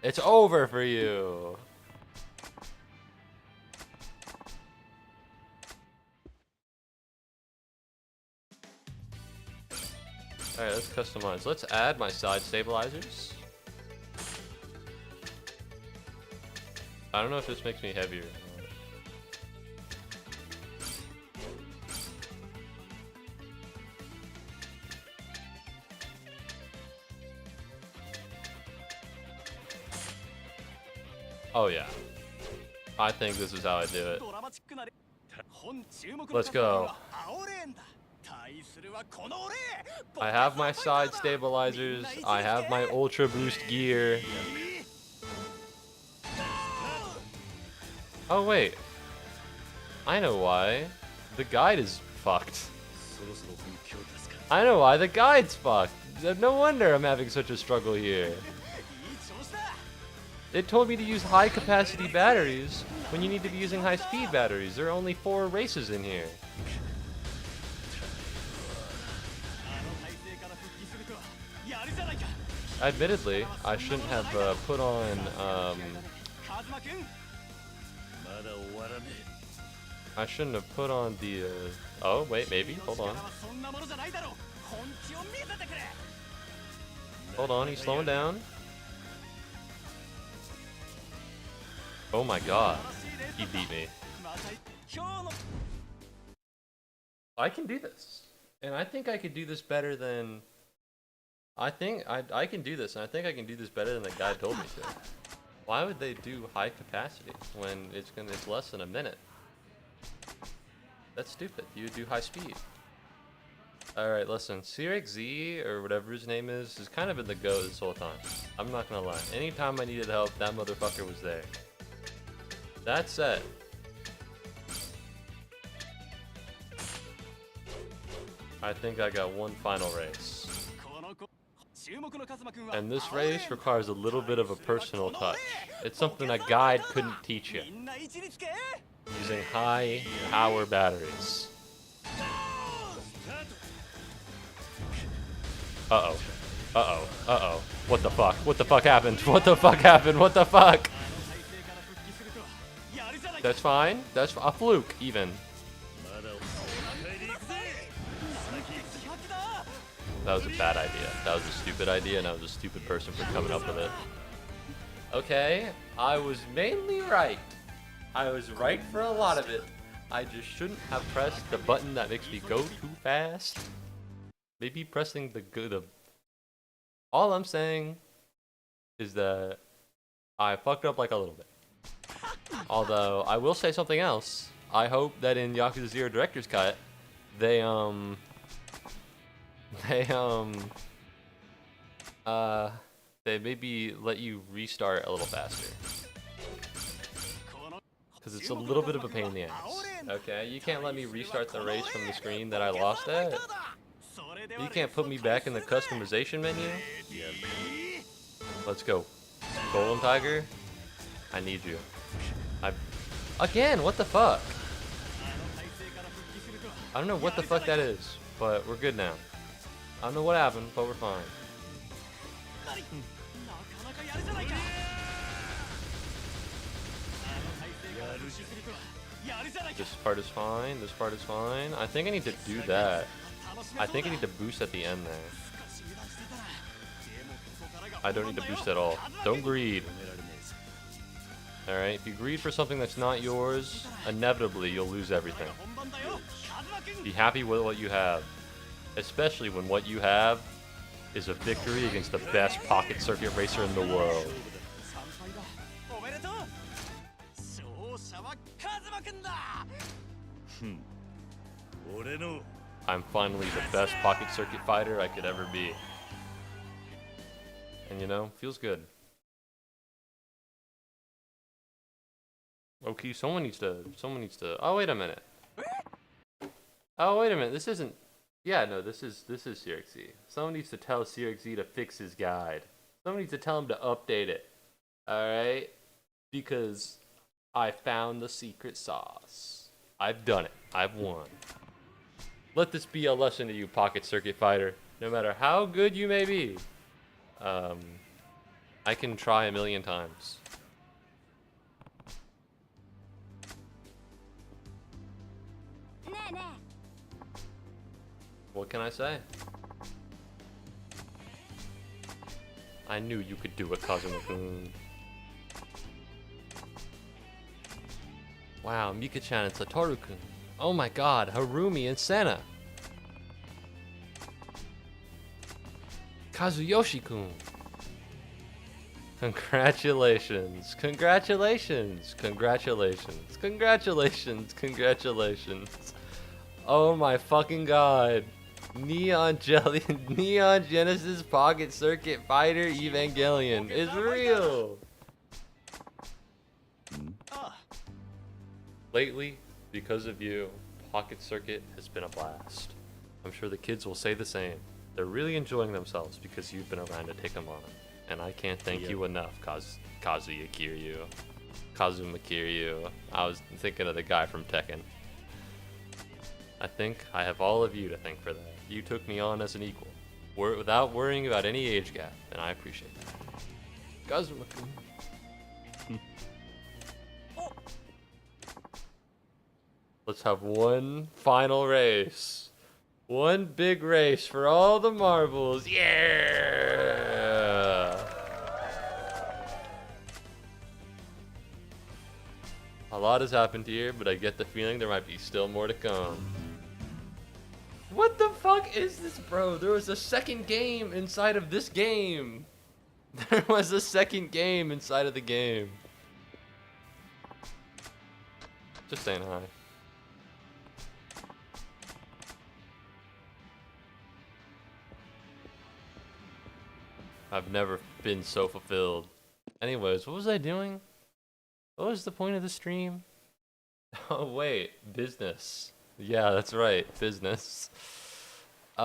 It's over for you. Alright, let's customize. Let's add my side stabilizers. I don't know if this makes me heavier. Oh yeah. I think this is how I do it. Let's go. I have my side stabilizers. I have my ultra boost gear. Oh wait. I know why. The guide is fucked. I know why the guide's fucked. No wonder I'm having such a struggle here. It told me to use high capacity batteries when you need to be using high speed batteries. There are only 4 races in here. Admittedly, I shouldn't have put on I shouldn't have put on the oh wait, maybe, hold on. Hold on, he's slowing down. Oh my god, he beat me. I can do this. And I think I could do this better than... I can do this, and I think I can do this better than the guy told me to. Why would they do high capacity when it's less than a minute? That's stupid. You would do high speed. Alright, listen. CRXZ, or whatever his name is kind of been the GOAT this whole time. I'm not gonna lie. Anytime I needed help, that motherfucker was there. That said, I think I got one final race. And this race requires a little bit of a personal touch. It's something a guide couldn't teach you. Using high power batteries. Uh-oh. Uh-oh. Uh-oh. What the fuck? What the fuck happened? What the fuck happened? What the fuck? That's fine. That's a fluke, even. That was a bad idea. That was a stupid idea, and I was a stupid person for coming up with it. Okay, I was mainly right. I was right for a lot of it. I just shouldn't have pressed the button that makes me go too fast. Maybe pressing the all I'm saying is that I fucked up like a little bit. Although I will say something else. I hope that in Yakuza 0 Director's Cut, they maybe let you restart a little faster. Because it's a little bit of a pain in the ass. Okay, you can't let me restart the race from the screen that I lost at. You can't put me back in the customization menu. Let's go. Golden Tiger, I need you. Again, what the fuck? I don't know what the fuck that is, but we're good now. I don't know what happened, but we're fine. This part is fine, this part is fine. I think I need to do that. I think I need to boost at the end there. I don't need to boost at all. Don't greed. Alright, if you greed for something that's not yours, inevitably you'll lose everything. Be happy with what you have. Especially when what you have is a victory against the best pocket circuit racer in the world. I'm finally the best pocket circuit fighter I could ever be. And you know, feels good. Okay, someone needs to, oh wait a minute. Oh wait a minute, this isn't, yeah, no, this is CRXZ. Someone needs to tell CRXZ to fix his guide. Someone needs to tell him to update it. Alright? Because I found the secret sauce. I've done it. I've won. Let this be a lesson to you, Pocket Circuit Fighter. No matter how good you may be, I can try a million times. What can I say? I knew you could do it, Kazuma-kun. Wow, Mika-chan and Satoru-kun. Oh my god, Harumi and Senna. Kazuyoshi-kun. Congratulations, congratulations, congratulations, congratulations, congratulations. Oh my fucking god. Neon Genesis Pocket Circuit Fighter Evangelion is real. Lately, because of you, Pocket Circuit has been a blast. I'm sure the kids will say the same. They're really enjoying themselves because you've been around to take them on. And I can't thank you enough, Kazuma Kiryu. I was thinking of the guy from Tekken. I think I have all of you to thank for that. You took me on as an equal, without worrying about any age gap, and I appreciate that. Kazuma-kun. Let's have one final race. One big race for all the marbles. Yeah! A lot has happened here, but I get the feeling there might be still more to come. What the fuck is this, bro? There was a second game inside of this game. There was a second game inside of the game. Just saying hi. I've never been so fulfilled. Anyways, what was I doing? What was the point of the stream? Oh wait, business. Yeah, that's right, business. You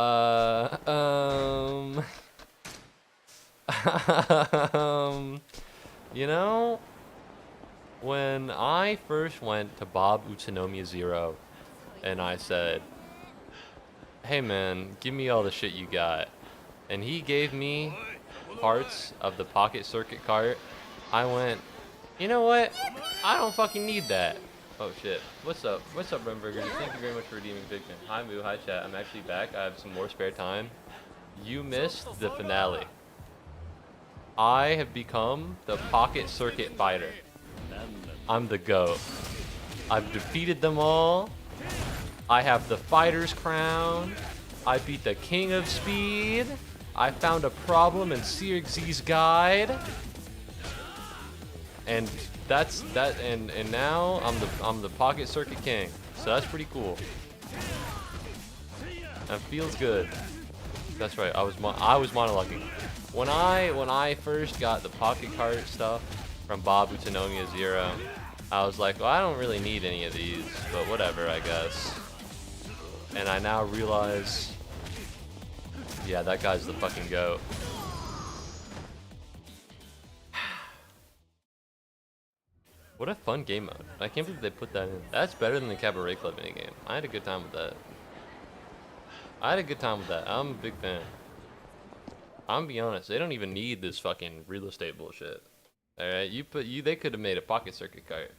know, when I first went to Bob Utsunomiya Zero, and I said, "Hey man, give me all the shit you got," and he gave me parts of the pocket circuit cart, I went, you know what? I don't fucking need that. Oh shit. What's up? What's up, Brimburger? Thank you very much for redeeming Bigman. Hi Moo, hi chat. I'm actually back. I have some more spare time. You missed the finale. I have become the pocket circuit fighter. I'm the GOAT. I've defeated them all. I have the fighter's crown. I beat the king of speed. I found a problem in Sirix's guide. And that's that, and now I'm the pocket circuit king. So that's pretty cool. That feels good. That's right. I was monologuing. When I first got the pocket cart stuff from Bob Utsunomiya Zero, I was like, well, I don't really need any of these, but whatever, I guess. And I now realize, yeah, that guy's the fucking GOAT. What a fun game mode. I can't believe they put that in. That's better than the Cabaret Club minigame. I had a good time with that. I'm a big fan. I'm gonna be honest, they don't even need this fucking real estate bullshit. Alright, they could have made a pocket circuit cart.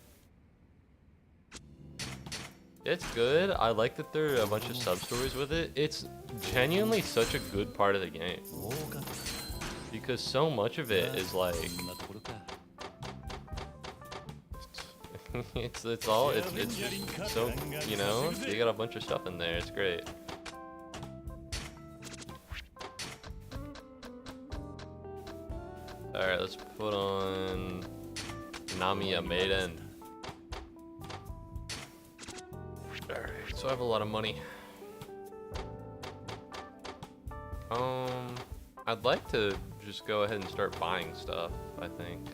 It's good. I like that there are a bunch of sub-stories with it. It's genuinely such a good part of the game. Because so much of it is like... it's so, you know, you got a bunch of stuff in there. It's great. Alright, let's put on Namiya Maiden. Alright, so I have a lot of money. I'd like to just go ahead and start buying stuff, I think.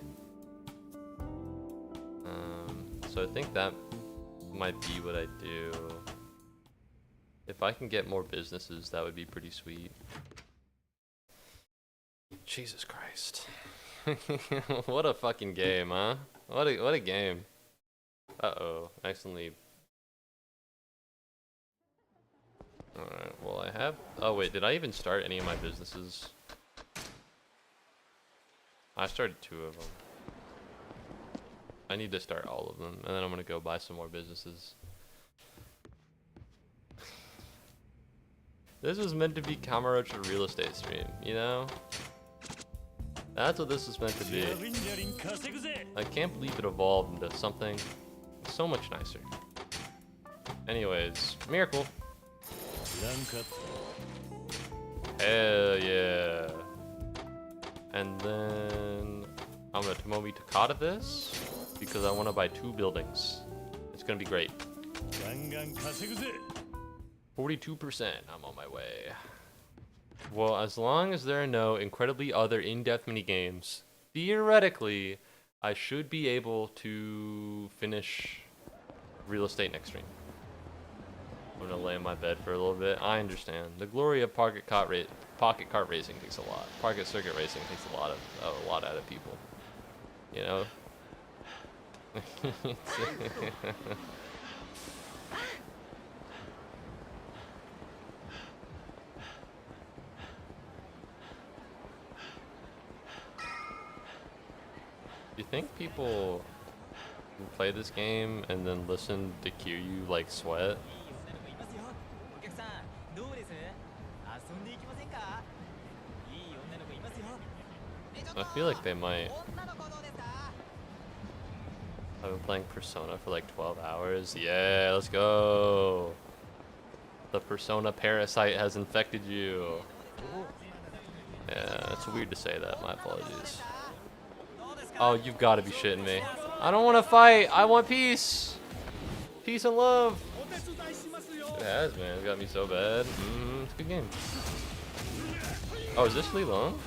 So I think that might be what I do. If I can get more businesses, that would be pretty sweet. Jesus Christ. What a fucking game, huh? What a game. Uh-oh, accidentally. Alright, well I have... Oh wait, did I even start any of my businesses? I started 2 of them. I need to start all of them, and then I'm gonna go buy some more businesses. This was meant to be Kamarocha real estate stream, you know? That's what this was meant to be. I can't believe it evolved into something so much nicer. Anyways, miracle. Hell yeah. And then I'm gonna Tomomi Takata this because I want to buy 2 buildings. It's gonna be great. 42%, I'm on my way. Well, as long as there are no incredibly other in-depth minigames, theoretically, I should be able to finish real estate next stream. I'm gonna lay in my bed for a little bit. I understand. The glory of pocket cart racing takes a lot. Pocket circuit racing takes a lot out of people. You know? Do you think people who play this game and then listen to Kiryu like sweat? I feel like they might. I've been playing Persona for like 12 hours. Yeah, let's go. The Persona parasite has infected you. Yeah, it's weird to say that. My apologies. Oh, you've got to be shitting me. I don't want to fight. I want peace. Peace and love. It has, man. It got me so bad. It's a good game. Oh, is this Li Long?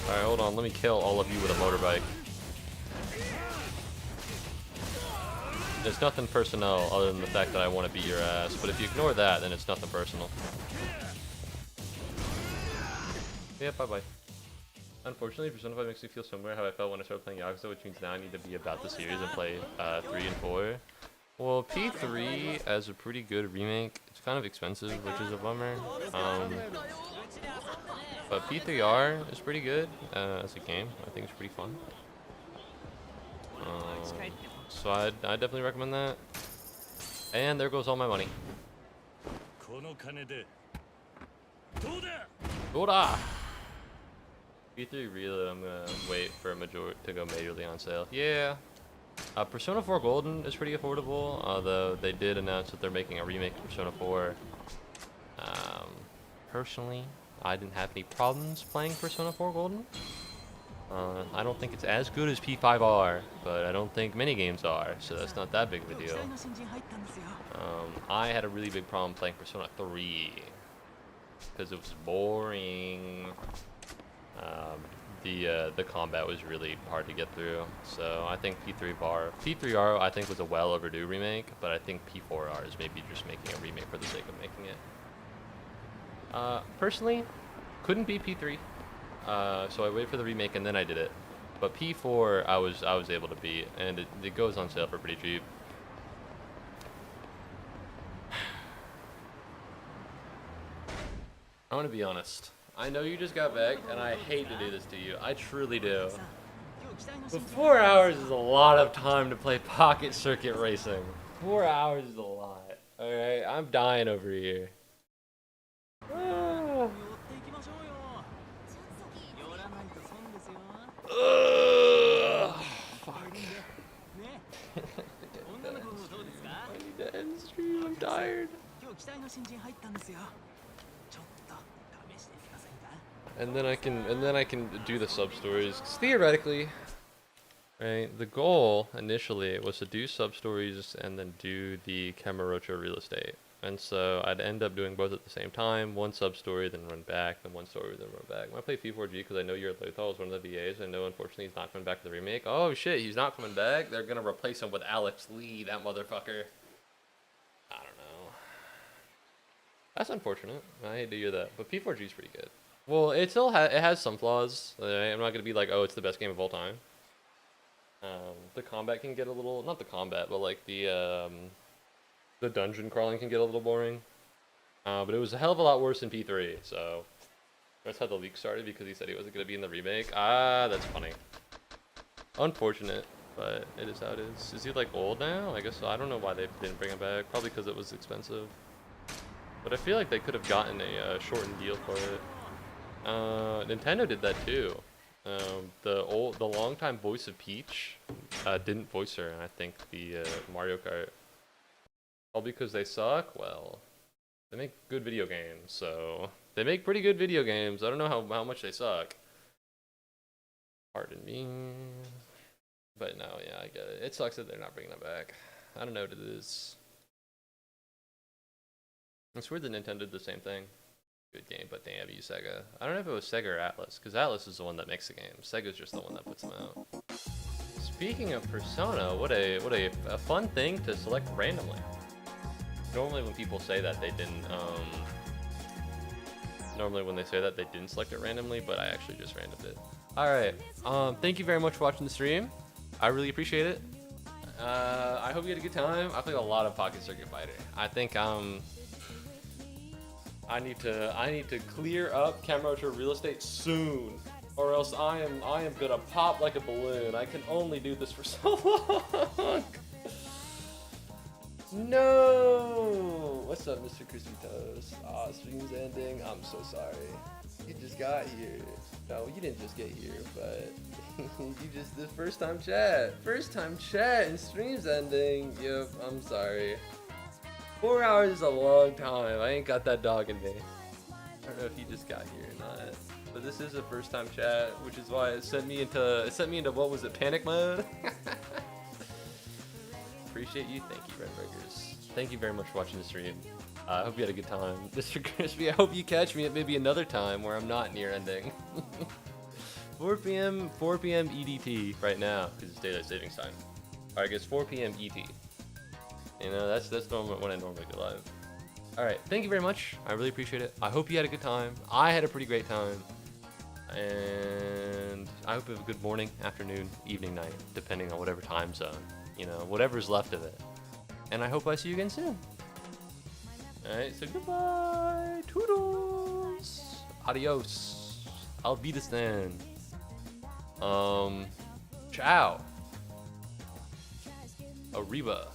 Alright, hold on. Let me kill all of you with a motorbike. It's nothing personal other than the fact that I want to beat your ass. But if you ignore that, then it's nothing personal. Yeah, bye-bye. Unfortunately, Persona 5 makes me feel similar how I felt when I started playing Yakuza, which means now I need to be about the series and play 3 and 4. Well, P3 as a pretty good remake. It's kind of expensive, which is a bummer. But P3R is pretty good as a game. I think it's pretty fun. So I definitely recommend that. And there goes all my money. Oda! P3 Reload, I'm gonna wait for to go majorly on sale. Yeah. Persona 4 Golden is pretty affordable, although they did announce that they're making a remake of Persona 4. Personally, I didn't have any problems playing Persona 4 Golden. I don't think it's as good as P5R, but I don't think many games are, so that's not that big of a deal. I had a really big problem playing Persona 3 because it was boring. The combat was really hard to get through, so I think P3R I think was a well overdue remake, but I think P4R is maybe just making a remake for the sake of making it. Personally, couldn't beat P3, so I waited for the remake and then I did it. But P4 I was able to beat, and it goes on sale for pretty cheap. I want to be honest. I know you just got back, and I hate to do this to you. I truly do. But 4 hours is a lot of time to play Pocket Circuit Racing. 4 hours is a lot. Alright, I'm dying over here. Fuck. I need to end the stream, I'm tired. And then I can do the sub stories. 'Cause theoretically, right, the goal initially was to do sub stories and then do the Kamurocho real estate. And so I'd end up doing both at the same time. One sub story, then run back, then one story, then run back. When I play P4G, because I know you're Lothal is one of the VAs, I know unfortunately he's not coming back to the remake. Oh shit, he's not coming back? They're gonna replace him with Alex Lee, that motherfucker. I don't know. That's unfortunate. I hate to hear that. But P4G is pretty good. Well, it still it has some flaws. Right? I'm not gonna be like, oh, it's the best game of all time. The combat can get a little, not the combat, but like the dungeon crawling can get a little boring. But it was a hell of a lot worse in P3. So that's how the leak started, because he said he wasn't gonna be in the remake. Ah, that's funny. Unfortunate, but it is how it is. Is he like old now? I guess so. I don't know why they didn't bring him back. Probably because it was expensive. But I feel like they could have gotten a shortened deal for it. Nintendo did that too. The longtime voice of Peach didn't voice her, and I think the Mario Kart. All because they suck? Well, they make good video games, so they make pretty good video games. I don't know how much they suck. Pardon me. But no, yeah, I get it. It sucks that they're not bringing them back. I don't know what it is. It's weird that Nintendo did the same thing. Good game, but damn you, Sega. I don't know if it was Sega or Atlas, because Atlas is the one that makes the game. Sega's just the one that puts them out. Speaking of Persona, what a fun thing to select randomly. Normally when people say that, they didn't, normally when they say that, they didn't select it randomly, but I actually just randomed it. Alright, thank you very much for watching the stream. I really appreciate it. I hope you had a good time. I played a lot of Pocket Circuit Fighter. I think, I need to clear up Kamurocho real estate soon, or else I am gonna pop like a balloon. I can only do this for so long. No! What's up, Mr. Crispy Toast? Aw, stream's ending. I'm so sorry. You just got here. No, you didn't just get here, but you just the first time chat and stream's ending. Yep, I'm sorry. 4 hours is a long time. I ain't got that dog in me. I don't know if he just got here or not. But this is a first time chat, which is why it sent me into what was it, panic mode? Appreciate you. Thank you, Red Burgers. Thank you very much for watching the stream. I hope you had a good time. Mr. Crispy, I hope you catch me at maybe another time where I'm not near ending. 4 p.m. 4 p.m. EDT right now because it's daylight savings time. All right, I guess 4 p.m. ET. You know, that's normal when I normally go live. All right, thank you very much. I really appreciate it. I hope you had a good time. I had a pretty great time. And I hope you have a good morning, afternoon, evening, night, depending on whatever time zone, you know, whatever's left of it. And I hope I see you again soon. Alright, so goodbye. Toodles. Adios. I'll be this then. Ciao. Arriba.